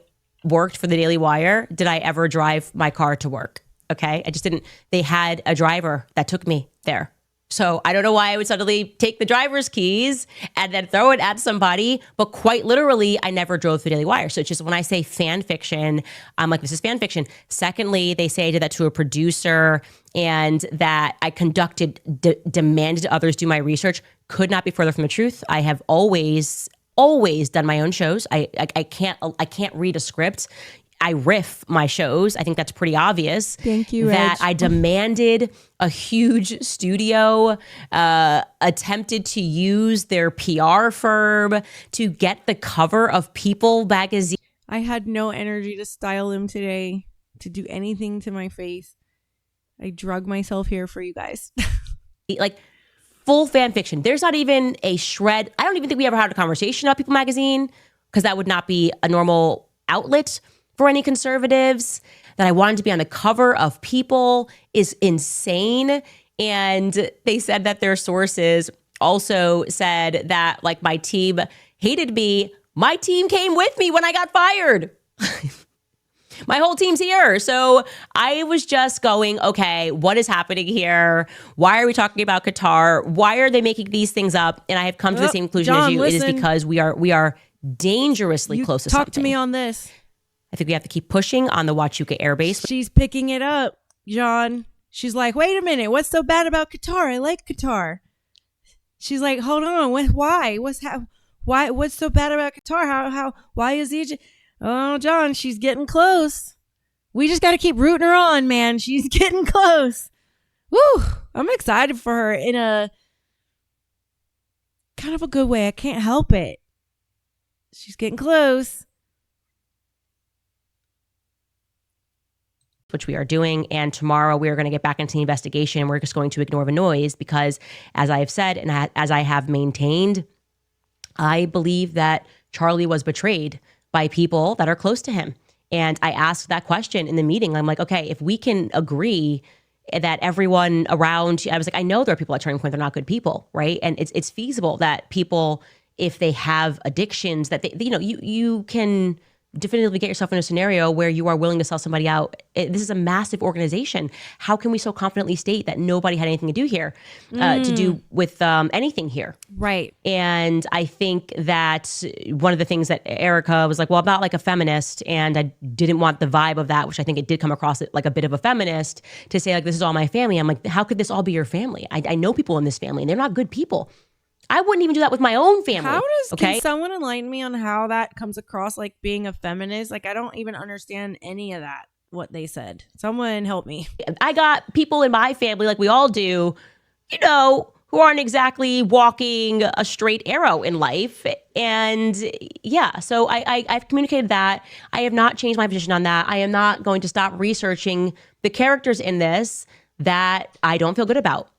worked for the Daily Wire did I ever drive my car to work. Okay. I just didn't. They had a driver that took me there. So I don't know why I would suddenly take the driver's keys and then throw it at somebody, but quite literally, I never drove to the Daily Wire. So it's just when I say fan fiction, I'm like, this is fan fiction. Secondly, they say I did that to a producer and that I conducted, demanded others do my research. Could not be further from the truth. I have always done my own shows. I can't read a script. I riff my shows. I think that's pretty obvious. Thank you, that Reg. I demanded a huge studio, attempted to use their PR firm to get the cover of People magazine. I had no energy to style him today, to do anything to my face. I drug myself here for you guys. Like full fan fiction. There's not even a shred. I don't even think we ever had a conversation about People magazine because that would not be a normal outlet for any conservatives. That I wanted to be on the cover of People is insane. And they said that their sources also said that like my team hated me. My team came with me when I got fired. My whole team's here. So I was just going, okay, what is happening here? Why are we talking about Qatar? Why are they making these things up? And I have come to the same conclusion John, as you. listen. It is because we are dangerously close to something. Talk to me on this. I think we have to keep pushing on the Huachuca Air Base. She's picking it up, John. She's like, wait a minute. What's so bad about Qatar? I like Qatar. She's like, hold on. Why? Why? What's so bad about Qatar? Why is Egypt? Oh, John, she's getting close. We just got to keep rooting her on, man. She's getting close. Woo! I'm excited for her in a kind of a good way. I can't help it. She's getting close. Which we are doing. And tomorrow we are going to get back into the investigation. We're just going to ignore the noise because, as I have said and as I have maintained, I believe that Charlie was betrayed by people that are close to him. And I asked that question in the meeting. I'm like, okay, if we can agree that everyone around, I was like, I know there are people at Turning Point, they're not good people, right? And it's feasible that people, if they have addictions, that they, you can definitively get yourself in a scenario where you are willing to sell somebody out. This is a massive organization. How can we so confidently state that nobody had anything to do here, to do with anything here? Right. And I think that one of the things that Erika was like, well, I'm not like a feminist, and I didn't want the vibe of that, which I think it did come across like a bit of a feminist, to say like, this is all my family. I'm like, how could this all be your family? I know people in this family and they're not good people. I wouldn't even do that with my own family. Can someone enlighten me on how that comes across, like being a feminist? Like, I don't even understand any of that, what they said. Someone help me. I got people in my family, like we all do, who aren't exactly walking a straight arrow in life. And yeah, so I've communicated that. I have not changed my position on that. I am not going to stop researching the characters in this that I don't feel good about.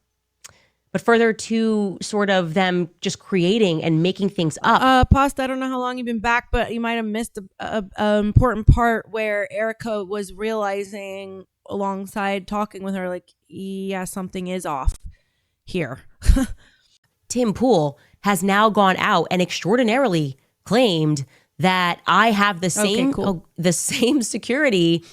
but further to sort of them just creating and making things up. Pasta, I don't know how long you've been back, but you might have missed a important part where Erika was realizing alongside talking with her, like, yeah, something is off here. Tim Pool has now gone out and extraordinarily claimed that I have the same the same security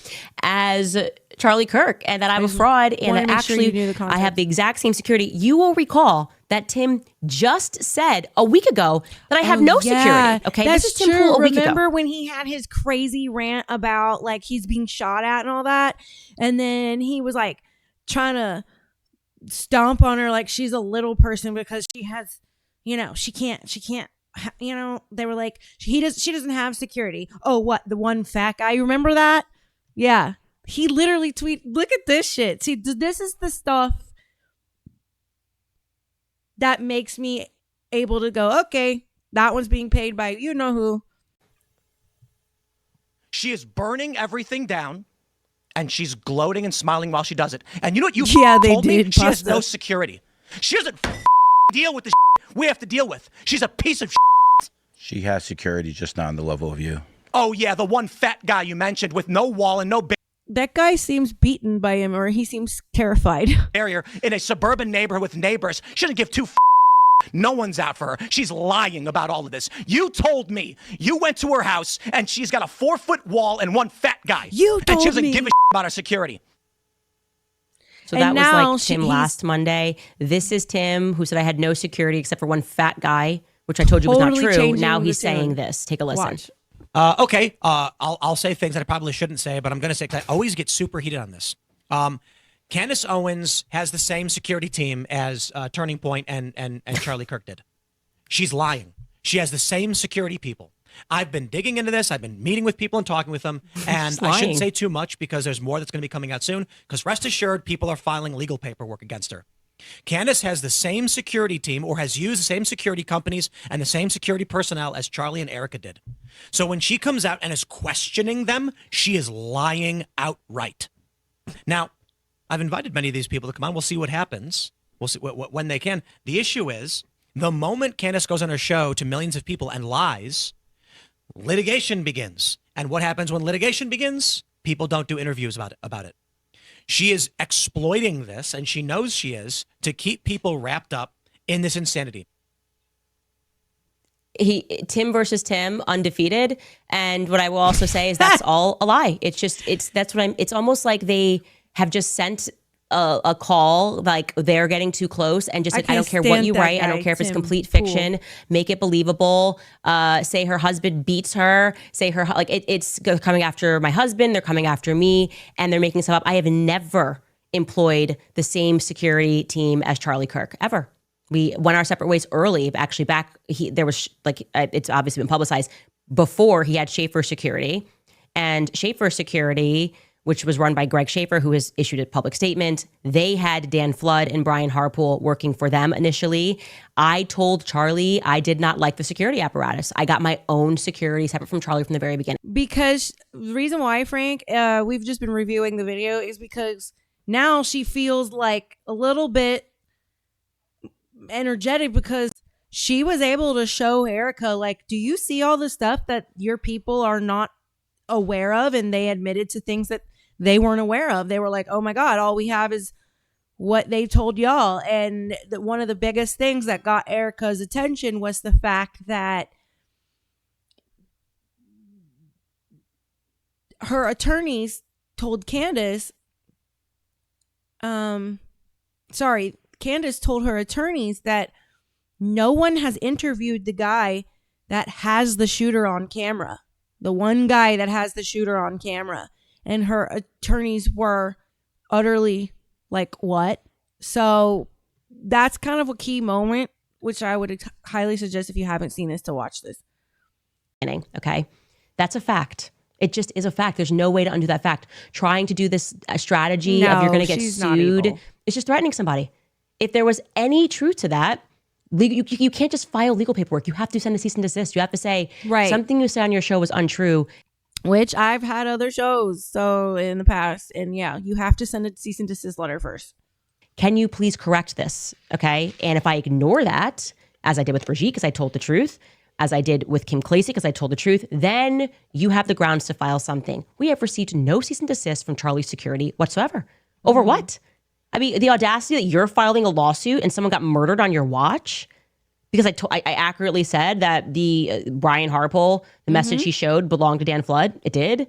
as Charlie Kirk, and that I'm a fraud, and that actually I have the exact same security. You will recall that Tim just said a week ago that I have no security. Okay, that's this is Tim true. Pool a week ago. Remember when he had his crazy rant about like he's being shot at and all that, and then he was like trying to stomp on her like she's a little person because she has, she can't. They were like, she doesn't have security. Oh, what? The one fat guy? You remember that? Yeah. He literally look at this shit. See, this is the stuff that makes me able to go, okay, that one's being paid by you know who. She is burning everything down, and she's gloating and smiling while she does it. And you know what you told me? She has no security. She doesn't deal with the we have to deal with. She's a piece of She has security, just not on the level of you. Oh, yeah, the one fat guy you mentioned with no wall and no that guy seems beaten by him, or he seems terrified. barrier in a suburban neighborhood with neighbors. She doesn't give two no one's out for her. She's lying about all of this. You told me you went to her house and she's got a 4-foot wall and one fat guy. You told me. And she doesn't give a about her security. So that was like Tim last Monday. This is Tim who said I had no security except for one fat guy, which I told you was not true. Now he's saying this. Take a listen. Watch. Okay, I'll say things that I probably shouldn't say, but I'm going to say, 'cause I always get super heated on this. Candace Owens has the same security team as Turning Point and Charlie Kirk did. She's lying. She has the same security people. I've been digging into this. I've been meeting with people and talking with them. And I shouldn't say too much because there's more that's going to be coming out soon. Because rest assured, people are filing legal paperwork against her. Candace has the same security team or has used the same security companies and the same security personnel as Charlie and Erika did. So when she comes out and is questioning them, she is lying outright. Now, I've invited many of these people to come on. We'll see what happens. We'll see when they can. The issue is the moment Candace goes on her show to millions of people and lies, litigation begins. And what happens when litigation begins? People don't do interviews about it. She is exploiting this, and she knows she is, to keep people wrapped up in this insanity. Tim versus Tim, undefeated. And what I will also say is that's all a lie. It's almost like they have just sent a call, like they're getting too close, and just said, I don't care what you write. I don't care if it's complete fiction. Make it believable. Say her husband beats her. Say her, like it's coming after my husband. They're coming after me, and they're making stuff up. I have never employed the same security team as Charlie Kirk, ever. We went our separate ways early. Actually, there was it's obviously been publicized before he had Schaefer Security, and Schaefer Security, which was run by Greg Schaefer, who has issued a public statement. They had Dan Flood and Brian Harpool working for them initially. I told Charlie I did not like the security apparatus. I got my own security separate from Charlie from the very beginning. Because the reason why, Frank, we've just been reviewing the video is because now she feels like a little bit energetic because she was able to show Erika, like, do you see all the stuff that your people are not aware of? And they admitted to things that they weren't aware of. They were like, oh my God, all we have is what they told y'all. And one of the biggest things that got Erika's attention was the fact that her attorneys told Candace, Candace told her attorneys that no one has interviewed the guy that has the shooter on camera. The one guy that has the shooter on camera. And her attorneys were utterly like, what? So that's kind of a key moment, which I would highly suggest if you haven't seen this to watch this. Okay. That's a fact. It just is a fact. There's no way to undo that fact. Trying to do this strategy of you're going to get sued, it's just threatening somebody. If there was any truth to that, you can't just file legal paperwork. You have to send a cease and desist. You have to say, something you said on your show was untrue. Which I've had other shows in the past. And yeah, you have to send a cease and desist letter first. Can you please correct this? Okay. And if I ignore that, as I did with Brigitte, because I told the truth, as I did with Kim Clasey, because I told the truth, then you have the grounds to file something. We have received no cease and desist from Charlie's security whatsoever. Over what? I mean, the audacity that you're filing a lawsuit and someone got murdered on your watch because I accurately said that the Brian Harpole, the message he showed belonged to Dan Flood. It did.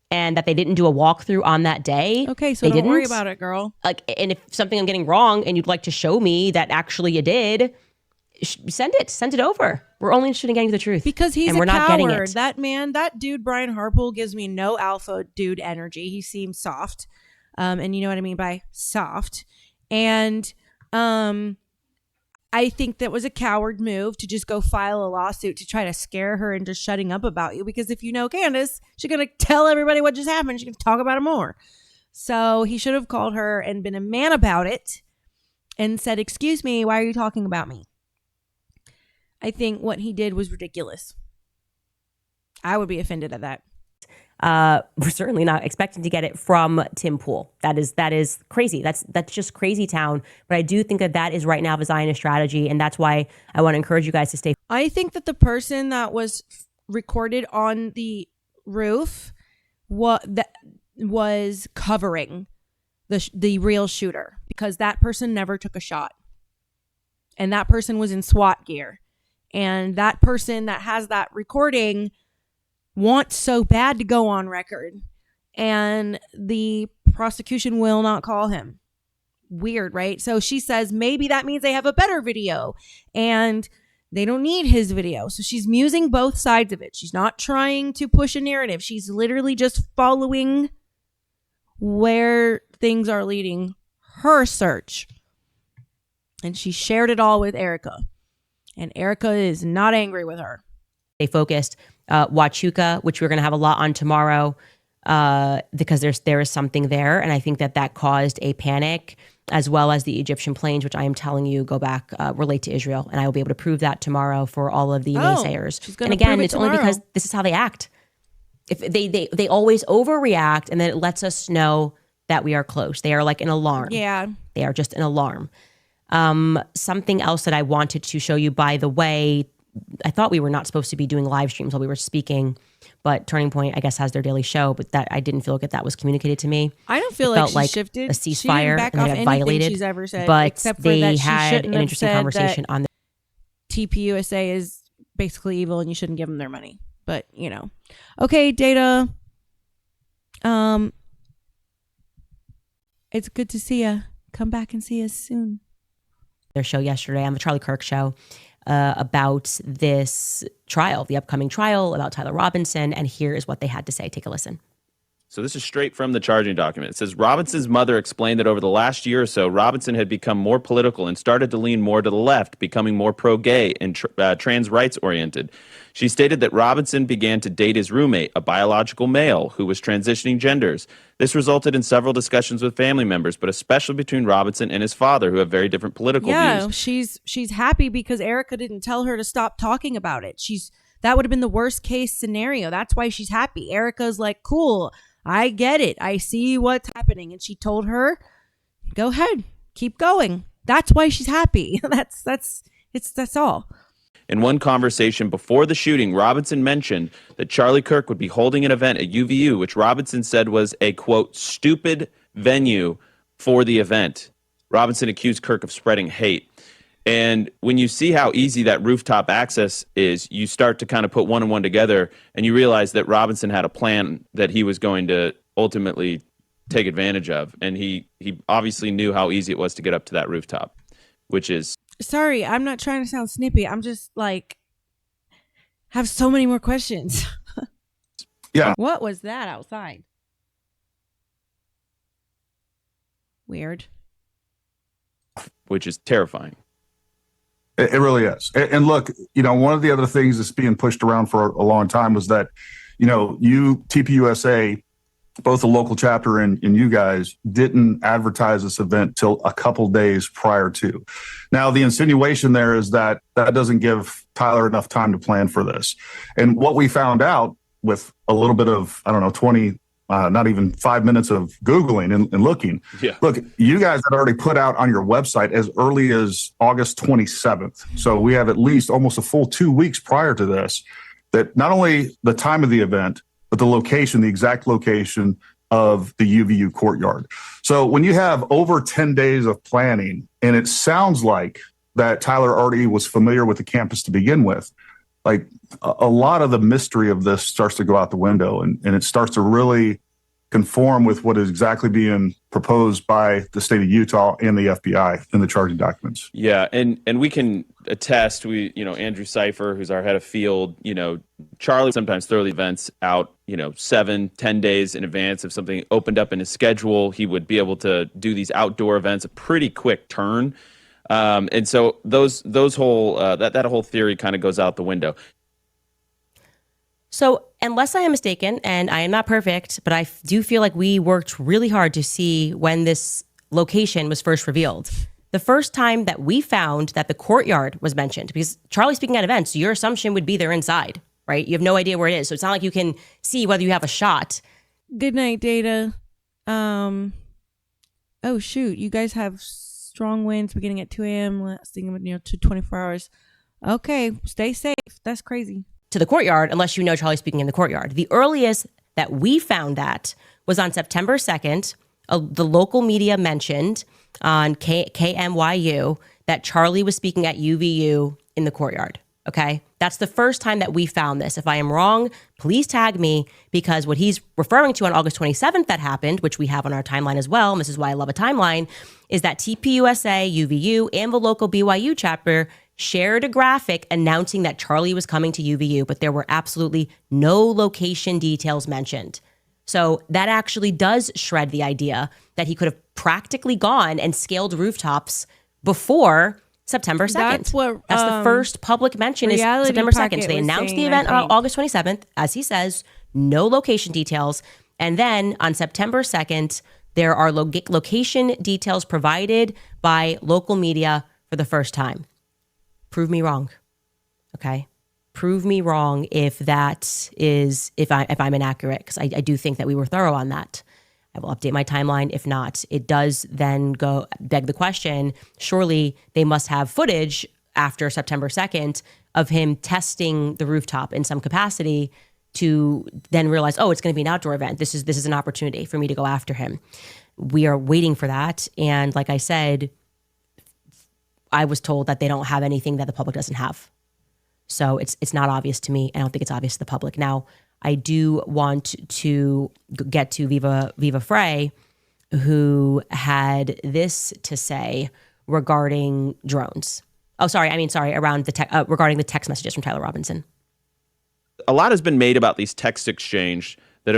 And that they didn't do a walkthrough on that day. Okay, so they don't worry didn't. about it, girl. Like, and if something I'm getting wrong and you'd like to show me that actually you did, send it over. We're only interested in getting to the truth. Because he's and we're a not coward. getting it. That dude, Brian Harpole, gives me no alpha dude energy. He seems soft. And you know what I mean by soft. And I think that was a coward move to just go file a lawsuit to try to scare her into shutting up about you. Because if you know Candace, she's going to tell everybody what just happened. She's going to talk about it more. So he should have called her and been a man about it and said, excuse me, why are you talking about me? I think what he did was ridiculous. I would be offended at that. We're certainly not expecting to get it from Tim Pool. That is crazy. That's just crazy town. But I do think that is right now the Zionist strategy, and that's why I want to encourage you guys to stay. I think that the person that was recorded on the roof was covering the real shooter, because that person never took a shot, and that person was in SWAT gear, and that person that has that recording wants so bad to go on record, and the prosecution will not call him. Weird, right? So she says maybe that means they have a better video and they don't need his video. So she's musing both sides of it. She's not trying to push a narrative. She's literally just following where things are leading her search. And she shared it all with Erika. And Erika is not angry with her. They focused Huachuca, which we're going to have a lot on tomorrow, because there is something there. And I think that caused a panic, as well as the Egyptian plains, which I am telling you go back, relate to Israel. And I will be able to prove that tomorrow for all of the naysayers. And again, it's only because this is how they act. If they always overreact, and then it lets us know that we are close. They are like an alarm. Yeah. They are just an alarm. Something else that I wanted to show you, by the way, I thought we were not supposed to be doing live streams while we were speaking, but Turning Point, I guess, has their daily show, but that I didn't feel like that was communicated to me. I don't feel like she shifted. A ceasefire back and off they got anything violated. She's ever said, but except for they that she had shouldn't an have interesting said conversation that on the TPUSA is basically evil and you shouldn't give them their money. But, you know. Okay, Data. It's good to see you. Come back and see us soon. their show yesterday on the Charlie Kirk show about this trial, the upcoming trial about Tyler Robinson. And here is what they had to say. Take a listen. So this is straight from the charging document. It says Robinson's mother explained that over the last year or so, Robinson had become more political and started to lean more to the left, becoming more pro-gay and trans rights oriented. She stated that Robinson began to date his roommate, a biological male who was transitioning genders. This resulted in several discussions with family members, but especially between Robinson and his father, who have very different political views. She's happy because Erika didn't tell her to stop talking about it. That would have been the worst case scenario. That's why she's happy. Erika's like, cool, I get it. I see what's happening. And she told her, go ahead, keep going. That's why she's happy. That's all. In one conversation before the shooting, Robinson mentioned that Charlie Kirk would be holding an event at UVU, which Robinson said was a, quote, stupid venue for the event. Robinson accused Kirk of spreading hate. And when you see how easy that rooftop access is, you start to kind of put one and one together, and you realize that Robinson had a plan that he was going to ultimately take advantage of. And he obviously knew how easy it was to get up to that rooftop, which is... Sorry, I'm not trying to sound snippy. I'm just like, have so many more questions. Yeah. What was that outside? Weird. Which is terrifying. It really is. And look, one of the other things that's being pushed around for a long time was that, TPUSA, both the local chapter and you guys, didn't advertise this event till a couple days prior to. Now, the insinuation there is that doesn't give Tyler enough time to plan for this. And what we found out with a little bit of, 20 not even 5 minutes of Googling and looking. Yeah. Look, you guys had already put out on your website as early as August 27th. So we have at least almost a full 2 weeks prior to this, that not only the time of the event, but the location, the exact location of the UVU courtyard. So when you have over 10 days of planning, and it sounds like that Tyler already was familiar with the campus to begin with, like a lot of the mystery of this starts to go out the window, and it starts to really conform with what is exactly being proposed by the state of Utah and the FBI in the charging documents. Yeah, and we can attest. Andrew Cipher, who's our head of field, Charlie sometimes throw the events out, 7-10 days in advance. If something opened up in his schedule, he would be able to do these outdoor events a pretty quick turn. And so those whole that whole theory kind of goes out the window. So unless I am mistaken, and I am not perfect, but I do feel like we worked really hard to see when this location was first revealed. The first time that we found that the courtyard was mentioned, because Charlie's speaking at events, your assumption would be they're inside, right? You have no idea where it is. So it's not like you can see whether you have a shot. Good night, Data. Oh, shoot. You guys have strong winds beginning at 2 a.m. lasting to 24 hours. Okay, stay safe. That's crazy. To the courtyard, unless you know Charlie's speaking in the courtyard. The earliest that we found that was on September 2nd. The local media mentioned on KMYU that Charlie was speaking at UVU in the courtyard. Okay, that's the first time that we found this. If I am wrong, please tag me, because what he's referring to on August 27th that happened, which we have on our timeline as well, and this is why I love a timeline, is that TPUSA, UVU, and the local BYU chapter shared a graphic announcing that Charlie was coming to UVU, but there were absolutely no location details mentioned. So that actually does shred the idea that he could have practically gone and scaled rooftops before September 2nd. That's the first public mention is September 2nd. So they announced the event on August 27th, as he says, no location details. And then on September 2nd, there are location details provided by local media for the first time. Prove me wrong. Okay. Prove me wrong if I'm inaccurate, because I do think that we were thorough on that. I will update my timeline. If not, it does then beg the question, surely they must have footage after September 2nd of him testing the rooftop in some capacity to then realize, oh, it's going to be an outdoor event. This is an opportunity for me to go after him. We are waiting for that. And like I said, I was told that they don't have anything that the public doesn't have. So it's not obvious to me. I don't think it's obvious to the public. Now, I do want to get to Viva Frey, who had this to say regarding drones. Regarding the text messages from Tyler Robinson. A lot has been made about these text exchange that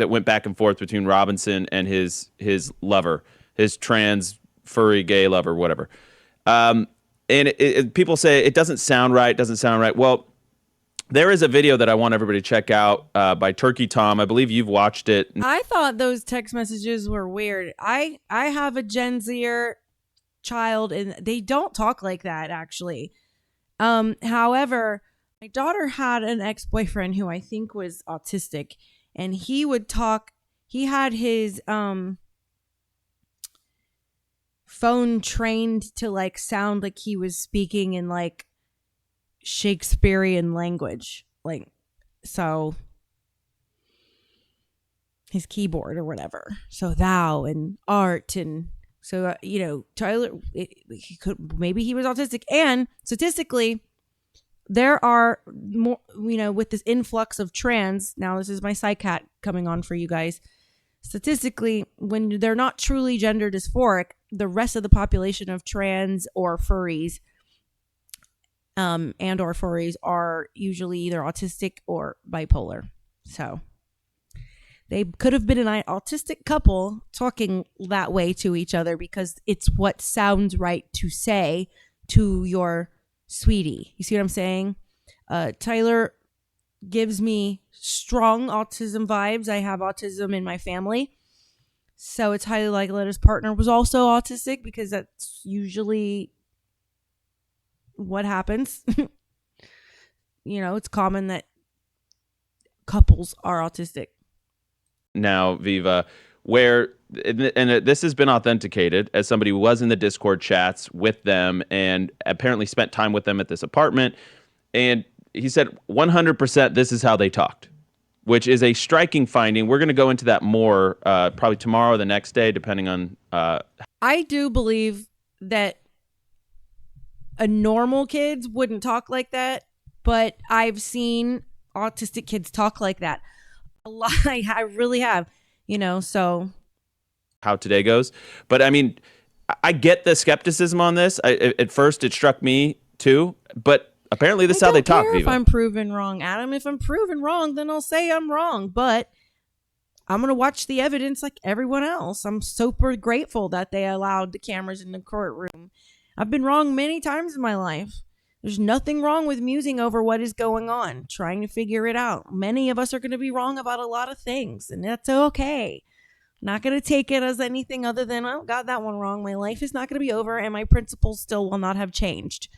went back and forth between Robinson and his lover, his trans furry gay lover, whatever. And people say it doesn't sound right. Well, there is a video that I want everybody to check out by Turkey Tom. I believe you've watched it. I thought those text messages were weird. I have a Gen Zer child, and they don't talk like that, actually. However, my daughter had an ex-boyfriend who I think was autistic, and he would talk. He had his phone trained to sound like he was speaking in Shakespearean language, so his keyboard or whatever. So thou and art, and so Tyler, maybe he was autistic. And statistically, there are more, with this influx of trans. Now this is my psych hat coming on for you guys. Statistically, when they're not truly gender dysphoric, the rest of the population of trans or furries are usually either autistic or bipolar. So they could have been an autistic couple talking that way to each other, because it's what sounds right to say to your sweetie. You see what I'm saying? Tyler gives me strong autism vibes. I have autism in my family, so it's highly likely that his partner was also autistic, because that's usually what happens. It's common that couples are autistic. now, Viva, where and this has been authenticated as somebody who was in the Discord chats with them and apparently spent time with them at this apartment. And he said 100% this is how they talked, which is a striking finding. We're going to go into that more probably tomorrow or the next day, depending on. I do believe that a normal kids wouldn't talk like that, but I've seen autistic kids talk like that a lot. I really have, so. How today goes. But I mean, I get the skepticism on this. At first, it struck me too, but apparently this is how they talk, Viva. If I'm proven wrong, Adam, if I'm proven wrong, then I'll say I'm wrong, but I'm going to watch the evidence like everyone else. I'm super grateful that they allowed the cameras in the courtroom. I've been wrong many times in my life. There's nothing wrong with musing over what is going on, trying to figure it out. Many of us are going to be wrong about a lot of things, and that's okay. Not going to take it as anything other than, oh, got that one wrong. My life is not going to be over, and my principles still will not have changed.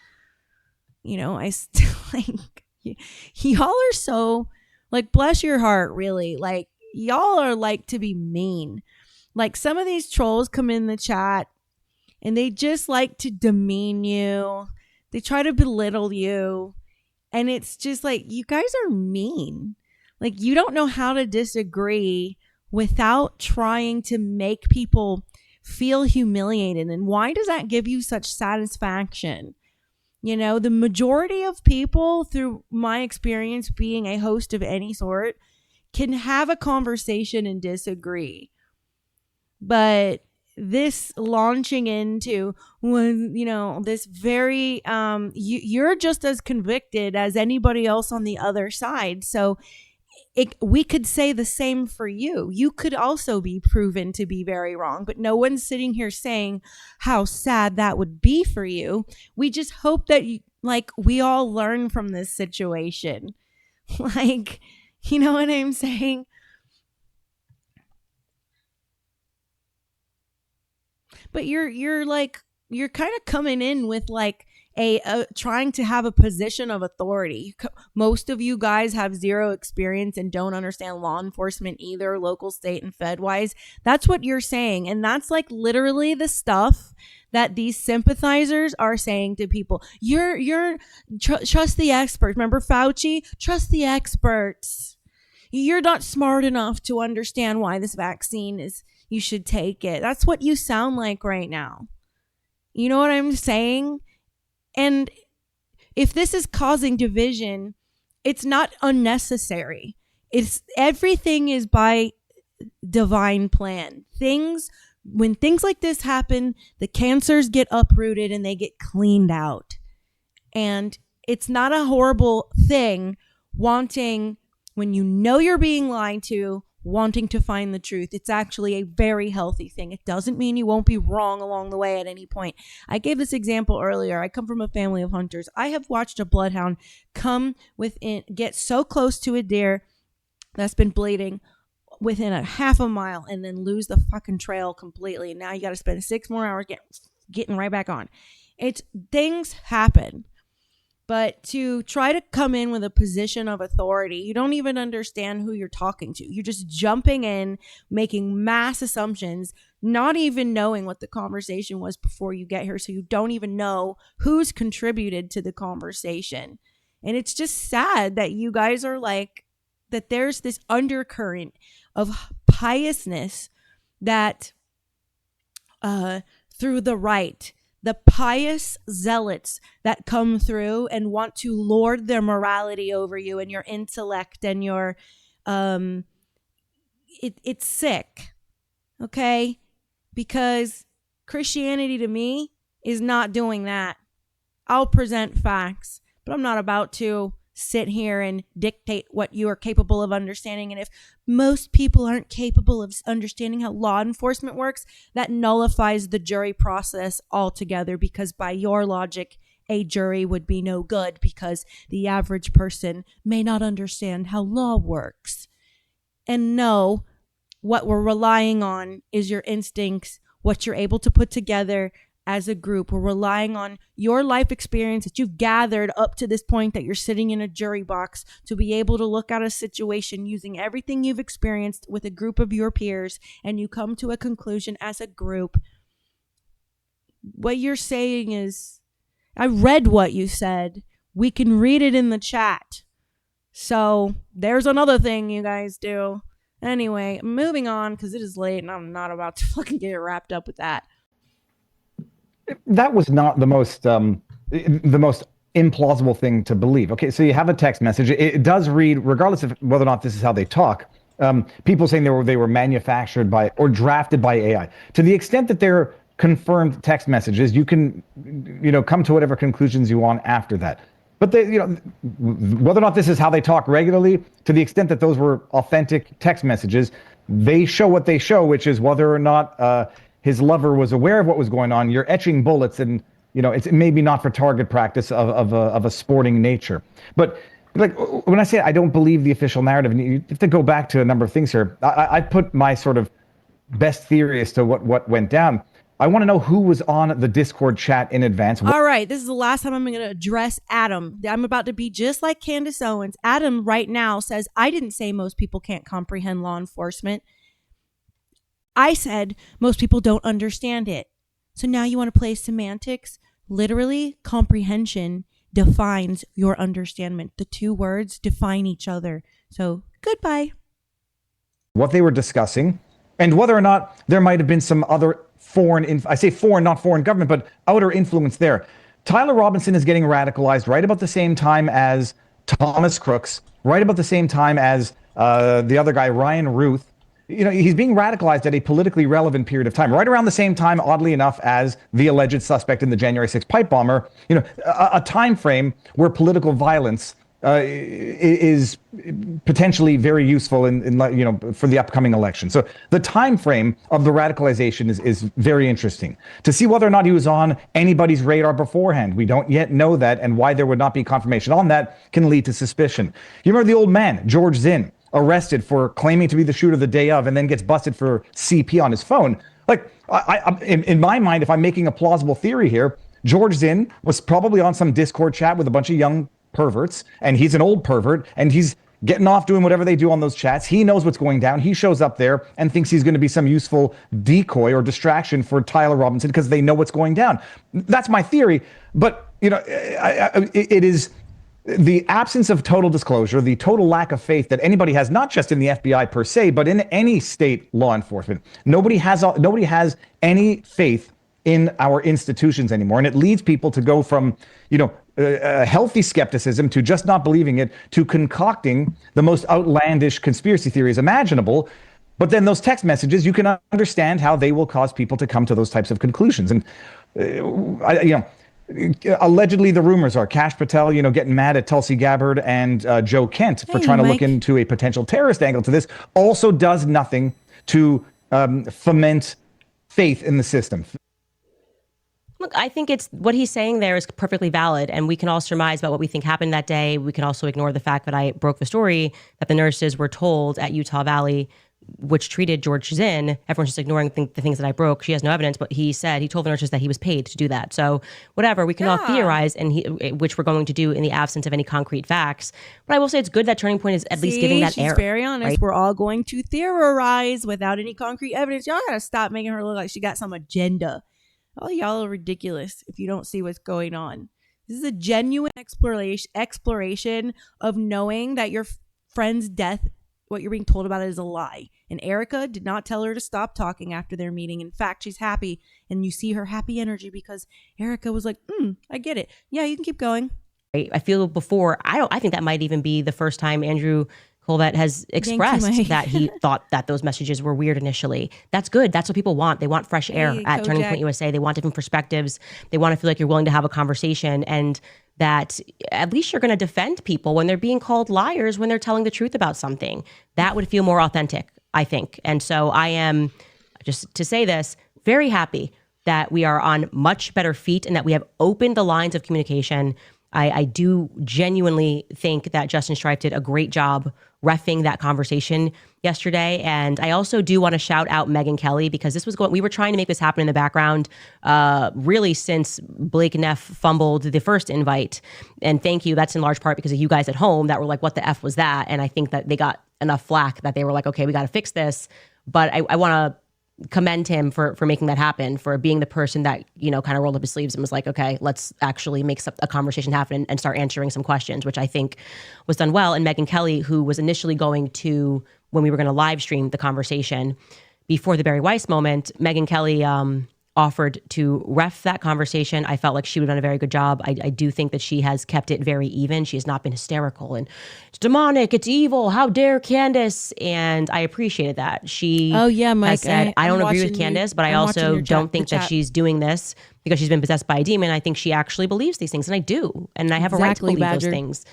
I still, y'all are so, bless your heart, really. Y'all are to be mean. Some of these trolls come in the chat, and they just like to demean you. They try to belittle you. And it's just you guys are mean. You don't know how to disagree without trying to make people feel humiliated. And why does that give you such satisfaction? The majority of people, through my experience being a host of any sort, can have a conversation and disagree. But this launching into this very you're just as convicted as anybody else on the other side. So we could say the same for you. You could also be proven to be very wrong, but no one's sitting here saying how sad that would be for you. We just hope that we all learn from this situation. You know what I'm saying? But you're kind of coming in with a trying to have a position of authority. Most of you guys have zero experience and don't understand law enforcement either, local, state, and Fed wise. That's what you're saying. And that's literally the stuff that these sympathizers are saying to people. Trust the experts. Remember Fauci? Trust the experts. You're not smart enough to understand why this vaccine you should take it. That's what you sound like right now. You know what I'm saying? And if this is causing division, it's not unnecessary. Everything is by divine plan. When things like this happen, the cancers get uprooted and they get cleaned out. And it's not a horrible thing wanting, when you're being lied to, wanting to find the truth. It's actually a very healthy thing. It doesn't mean you won't be wrong along the way at any point. I gave this example earlier. I come from a family of hunters. I have watched a bloodhound get so close to a deer that's been bleeding within a half a mile and then lose the fucking trail completely. And now you got to spend 6 more hours getting right back on. Things happen. But to try to come in with a position of authority, you don't even understand who you're talking to. You're just jumping in, making mass assumptions, not even knowing what the conversation was before you get here. So you don't even know who's contributed to the conversation. And it's just sad that you guys are that there's this undercurrent of piousness that through the right, the pious zealots that come through and want to lord their morality over you and your intellect and your it's sick. Okay? Because Christianity to me is not doing that. I'll present facts, but I'm not about to sit here and dictate what you are capable of understanding. And if most people aren't capable of understanding how law enforcement works, that nullifies the jury process altogether, because by your logic, a jury would be no good because the average person may not understand how law works. And no, what we're relying on is your instincts, what you're able to put together as a group. We're relying on your life experience that you've gathered up to this point that you're sitting in a jury box to be able to look at a situation using everything you've experienced with a group of your peers, and you come to a conclusion as a group. What you're saying is, I read what you said. We can read it in the chat. So there's another thing you guys do. Anyway, moving on because it is late and I'm not about to fucking get wrapped up with that. That was not the most implausible thing to believe. Okay, so you have a text message. It does read, regardless of whether or not this is how they talk. People saying they were manufactured by or drafted by AI. To the extent that they're confirmed text messages, you can, come to whatever conclusions you want after that. But whether or not this is how they talk regularly, to the extent that those were authentic text messages, they show what they show, which is whether or not his lover was aware of what was going on. You're etching bullets, and it's maybe not for target practice of a sporting nature. But like when I say I don't believe the official narrative, and you have to go back to a number of things here. I put my sort of best theory as to what went down. I want to know who was on the Discord chat in advance. All right, this is the last time I'm going to address Adam. I'm about to be just like Candace Owens. Adam right now says, I didn't say most people can't comprehend law enforcement. I said most people don't understand it. So now you want to play semantics? Literally, comprehension defines your understanding. The two words define each other. So goodbye. What they were discussing, and whether or not there might have been some other I say foreign, not foreign government, but outer influence there. Tyler Robinson is getting radicalized right about the same time as Thomas Crooks, right about the same time as the other guy, Ryan Ruth. He's being radicalized at a politically relevant period of time, right around the same time, oddly enough, as the alleged suspect in the January 6th pipe bomber. A time frame where political violence is potentially very useful in for the upcoming election. So the time frame of the radicalization is very interesting. To see whether or not he was on anybody's radar beforehand, we don't yet know that, and why there would not be confirmation on that can lead to suspicion. You remember the old man, George Zinn, arrested for claiming to be the shooter the day of, and then gets busted for CP on his phone. Like, in my mind, if I'm making a plausible theory here, George Zinn was probably on some Discord chat with a bunch of young perverts, and he's an old pervert, and he's getting off doing whatever they do on those chats. He knows what's going down. He shows up there and thinks he's going to be some useful decoy or distraction for Tyler Robinson because they know what's going down. That's my theory. But it is the absence of total disclosure, the total lack of faith that anybody has, not just in the FBI per se, but in any state law enforcement. Nobody has any faith in our institutions anymore, and it leads people to go from healthy skepticism to just not believing it, to concocting the most outlandish conspiracy theories imaginable. But then those text messages, you can understand how they will cause people to come to those types of conclusions. And allegedly, the rumors are Kash Patel, getting mad at Tulsi Gabbard and Joe Kent for trying to look into a potential terrorist angle to this, also does nothing to foment faith in the system. Look, I think it's what he's saying there is perfectly valid, and we can all surmise about what we think happened that day. We can also ignore the fact that I broke the story that the nurses were told at Utah Valley, which treated George Zinn. Everyone's just ignoring the things that I broke. She has no evidence, but he told the nurses that he was paid to do that. So whatever, we can all theorize, which we're going to do in the absence of any concrete facts. But I will say it's good that Turning Point is at least giving that air. She's very honest. Right? We're all going to theorize without any concrete evidence. Y'all gotta stop making her look like she got some agenda. All y'all are ridiculous if you don't see what's going on. This is a genuine exploration of knowing that your friend's death, what you're being told about it, is a lie. And Erika did not tell her to stop talking after their meeting. In fact, she's happy, and you see her happy energy because Erika was like, I get it. Yeah, you can keep going. I feel before, I think that might even be the first time Andrew Colvett has expressed that he thought that those messages were weird initially. That's good. That's what people want. They want fresh air at Turning Point USA. They want different perspectives. They want to feel like you're willing to have a conversation, and that at least you're going to defend people when they're being called liars when they're telling the truth about something. That would feel more authentic, I think. And so I am, just to say this, very happy that we are on much better feet and that we have opened the lines of communication. I do genuinely think that Justin Strife did a great job reffing that conversation yesterday. And I also do want to shout out Megyn Kelly, because we were trying to make this happen in the background really since Blake Neff fumbled the first invite. And thank you. That's in large part because of you guys at home that were like, what the F was that? And I think that they got enough flack that they were like, okay, we got to fix this. But I want to commend him for making that happen, for being the person that, kind of rolled up his sleeves and was like, okay, let's actually make a conversation happen and start answering some questions, which I think was done well. And Megyn Kelly, who was initially going to, when we were going to live stream the conversation before the Barry Weiss moment, Megyn Kelly offered to ref that conversation. I felt like she would have done a very good job. I do think that she has kept it very even. She has not been hysterical and it's demonic, it's evil, how dare Candace? And I appreciated that. She Mike, has said, I don't agree with Candace, but I also don't think that she's doing this because she's been possessed by a demon. I think she actually believes these things, and I do. And I have a right to believe those things.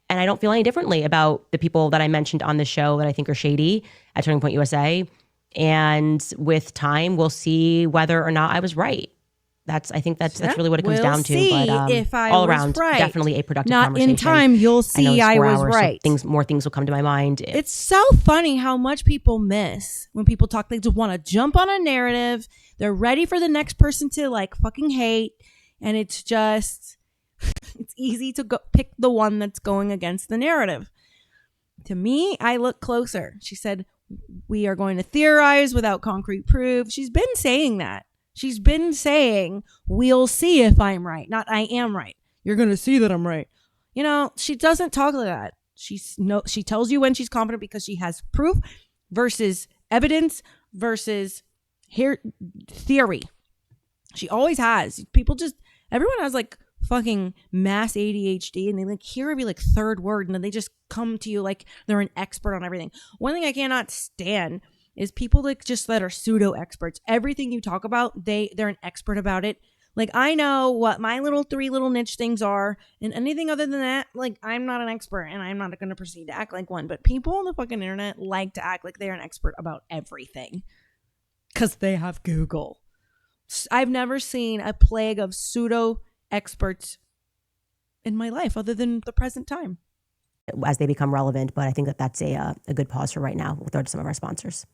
And I don't feel any differently about the people that I mentioned on the show that I think are shady at Turning Point USA. And with time, we'll see whether or not I was right. I think that's really what it comes down to. But if I all was around, right. Definitely a productive Not conversation. in time, you'll see I was hours, right. So more things will come to my mind. It's so funny how much people miss when people talk. They just want to jump on a narrative. They're ready for the next person to like fucking hate, and it's just it's easy to go pick the one that's going against the narrative. To me, I look closer. She said, we are going to theorize without concrete proof. She's been saying that. She's been saying, we'll see if I'm right. Not I am right. You're going to see that I'm right. She doesn't talk like that. She tells you when she's confident because she has proof versus evidence versus theory. She always has. Everyone has like fucking mass ADHD, and they like hear every like third word, and then they just come to you like they're an expert on everything. One thing I cannot stand is people that are pseudo experts. Everything you talk about, they're an expert about it. Like, I know what my three little niche things are, and anything other than that, like, I'm not an expert, and I'm not going to proceed to act like one. But people on the fucking internet like to act like they're an expert about everything because they have Google. I've never seen a plague of pseudo experts in my life other than the present time. As they become relevant, but I think that's a good pause for right now. We'll throw to some of our sponsors.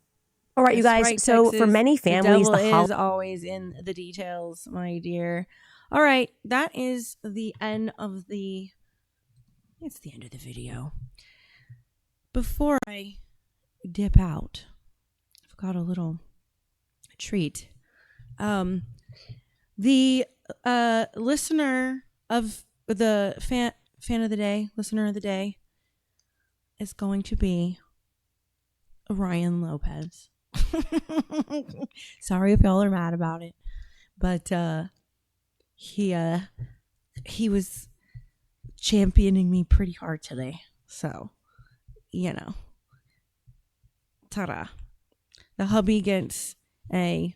All right, you guys. Right, so Texas, for many families, the devil is always in the details, my dear. All right, that is the end of it's the end of the video. Before I dip out, I've got a little treat. The listener of the fan of the day, listener of the day, is going to be Ryan Lopez. Sorry if y'all are mad about it, but he was championing me pretty hard today. So, ta-da. The hubby gets a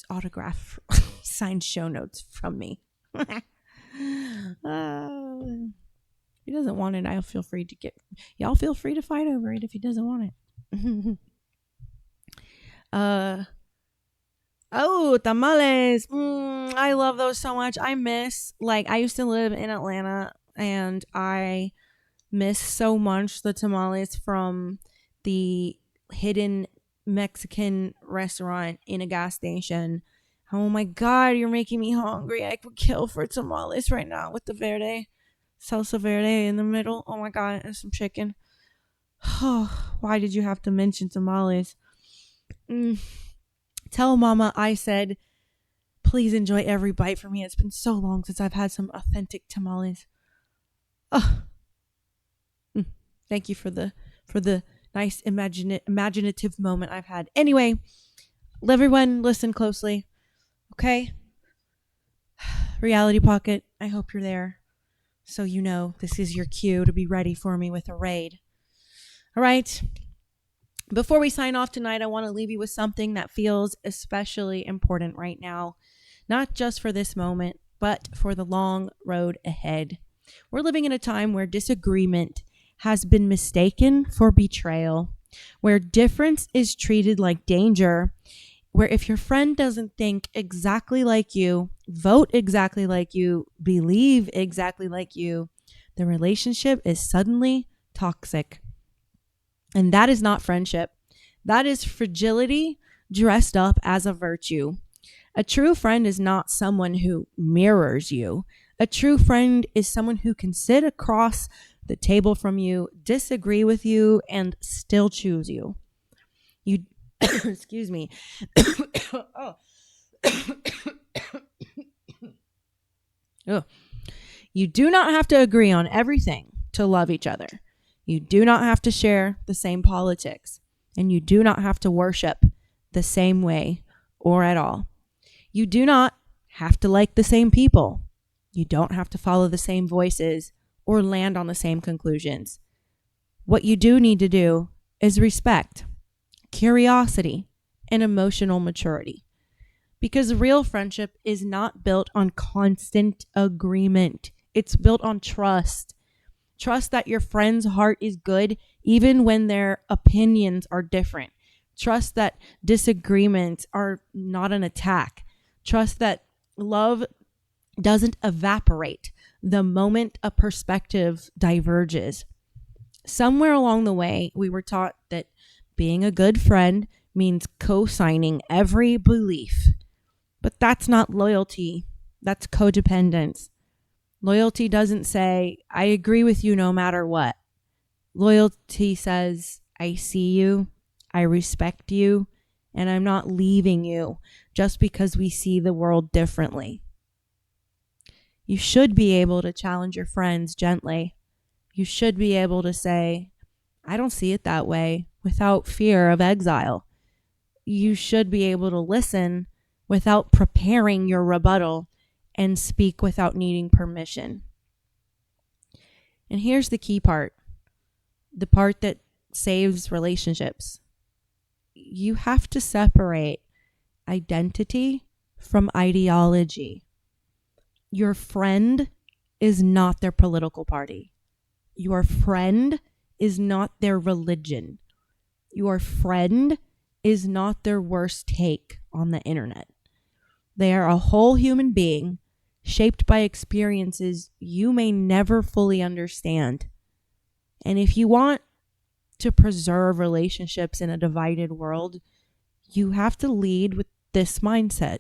autograph signed show notes from me. He doesn't want it. Y'all feel free to fight over it if he doesn't want it. Tamales. I love those so much. I used to live in Atlanta, and I miss so much the tamales from the hidden Mexican restaurant in a gas station. Oh my God, you're making me hungry. I could kill for tamales right now with the salsa verde in the middle. Oh my God, and some chicken. Oh, why did you have to mention tamales? Tell Mama I said, please enjoy every bite for me. It's been so long since I've had some authentic tamales. Oh. Thank you for the nice imaginative moment I've had. Anyway, everyone listen closely. Okay? Reality Pocket, I hope you're there. So this is your cue to be ready for me with a raid. All right. Before we sign off tonight, I want to leave you with something that feels especially important right now. Not just for this moment, but for the long road ahead. We're living in a time where disagreement has been mistaken for betrayal, where difference is treated like danger, where if your friend doesn't think exactly like you, vote exactly like you, believe exactly like you, the relationship is suddenly toxic. And that is not friendship. That is fragility dressed up as a virtue. A true friend is not someone who mirrors you. A true friend is someone who can sit across the table from you, disagree with you, and still choose you. You, excuse me. Oh. Oh. You do not have to agree on everything to love each other. You do not have to share the same politics, and you do not have to worship the same way or at all. You do not have to like the same people. You don't have to follow the same voices or land on the same conclusions. What you do need to do is respect, curiosity, and emotional maturity. Because real friendship is not built on constant agreement. It's built on trust. Trust that your friend's heart is good even when their opinions are different. Trust that disagreements are not an attack. Trust that love doesn't evaporate the moment a perspective diverges. Somewhere along the way, we were taught that being a good friend means co-signing every belief. But that's not loyalty. That's codependence. Loyalty doesn't say, I agree with you no matter what. Loyalty says, I see you, I respect you, and I'm not leaving you just because we see the world differently. You should be able to challenge your friends gently. You should be able to say, I don't see it that way, without fear of exile. You should be able to listen without preparing your rebuttal and speak without needing permission. And here's the key part, the part that saves relationships. You have to separate identity from ideology. Your friend is not their political party. Your friend is not their religion. Your friend is not their worst take on the internet. They are a whole human being shaped by experiences you may never fully understand. And if you want to preserve relationships in a divided world, you have to lead with this mindset.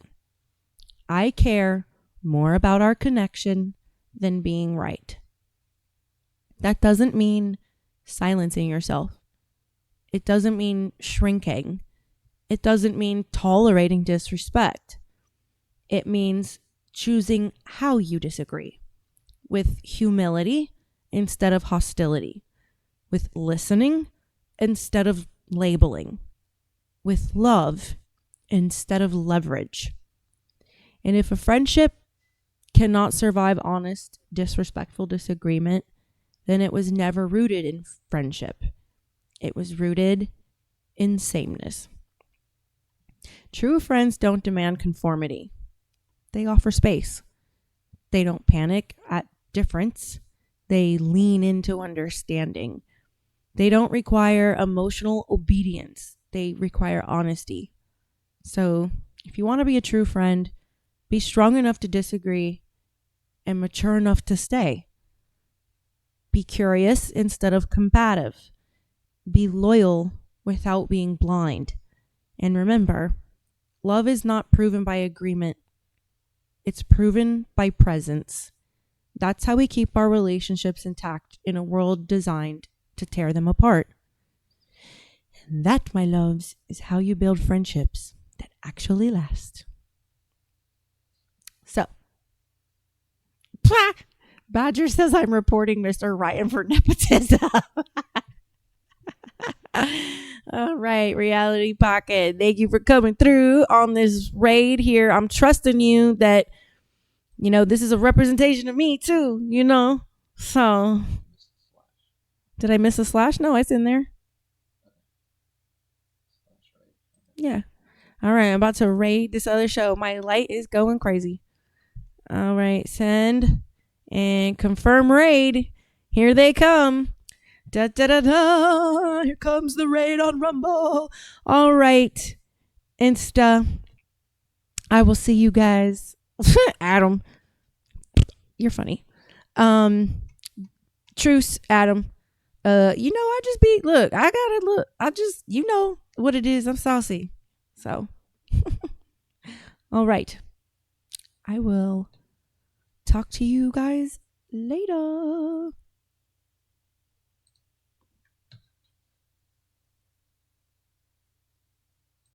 I care more about our connection than being right. That doesn't mean silencing yourself. It doesn't mean shrinking. It doesn't mean tolerating disrespect. It means choosing how you disagree, with humility instead of hostility, with listening instead of labeling, with love instead of leverage. And if a friendship cannot survive honest, disrespectful disagreement, then it was never rooted in friendship. It was rooted in sameness. True friends don't demand conformity. They offer space. They don't panic at difference. They lean into understanding. They don't require emotional obedience. They require honesty. So if you want to be a true friend, be strong enough to disagree and mature enough to stay. Be curious instead of combative. Be loyal without being blind. And remember, love is not proven by agreement. It's proven by presence. That's how we keep our relationships intact in a world designed to tear them apart. And that, my loves, is how you build friendships that actually last. So, Badger says I'm reporting Mr. Ryan for nepotism. All right, Reality Pocket. Thank you for coming through on this raid here. I'm trusting you that, this is a representation of me too, So, did I miss a slash? No, it's in there. Yeah. All right, I'm about to raid this other show. My light is going crazy. All right, send and confirm raid. Here they come. Da da da da. Here comes the raid on Rumble. All right. Insta. I will see you guys. Adam, you're funny. Truce, Adam. I just be look. I gotta look. I just what it is. I'm saucy. So, all right. I will talk to you guys later.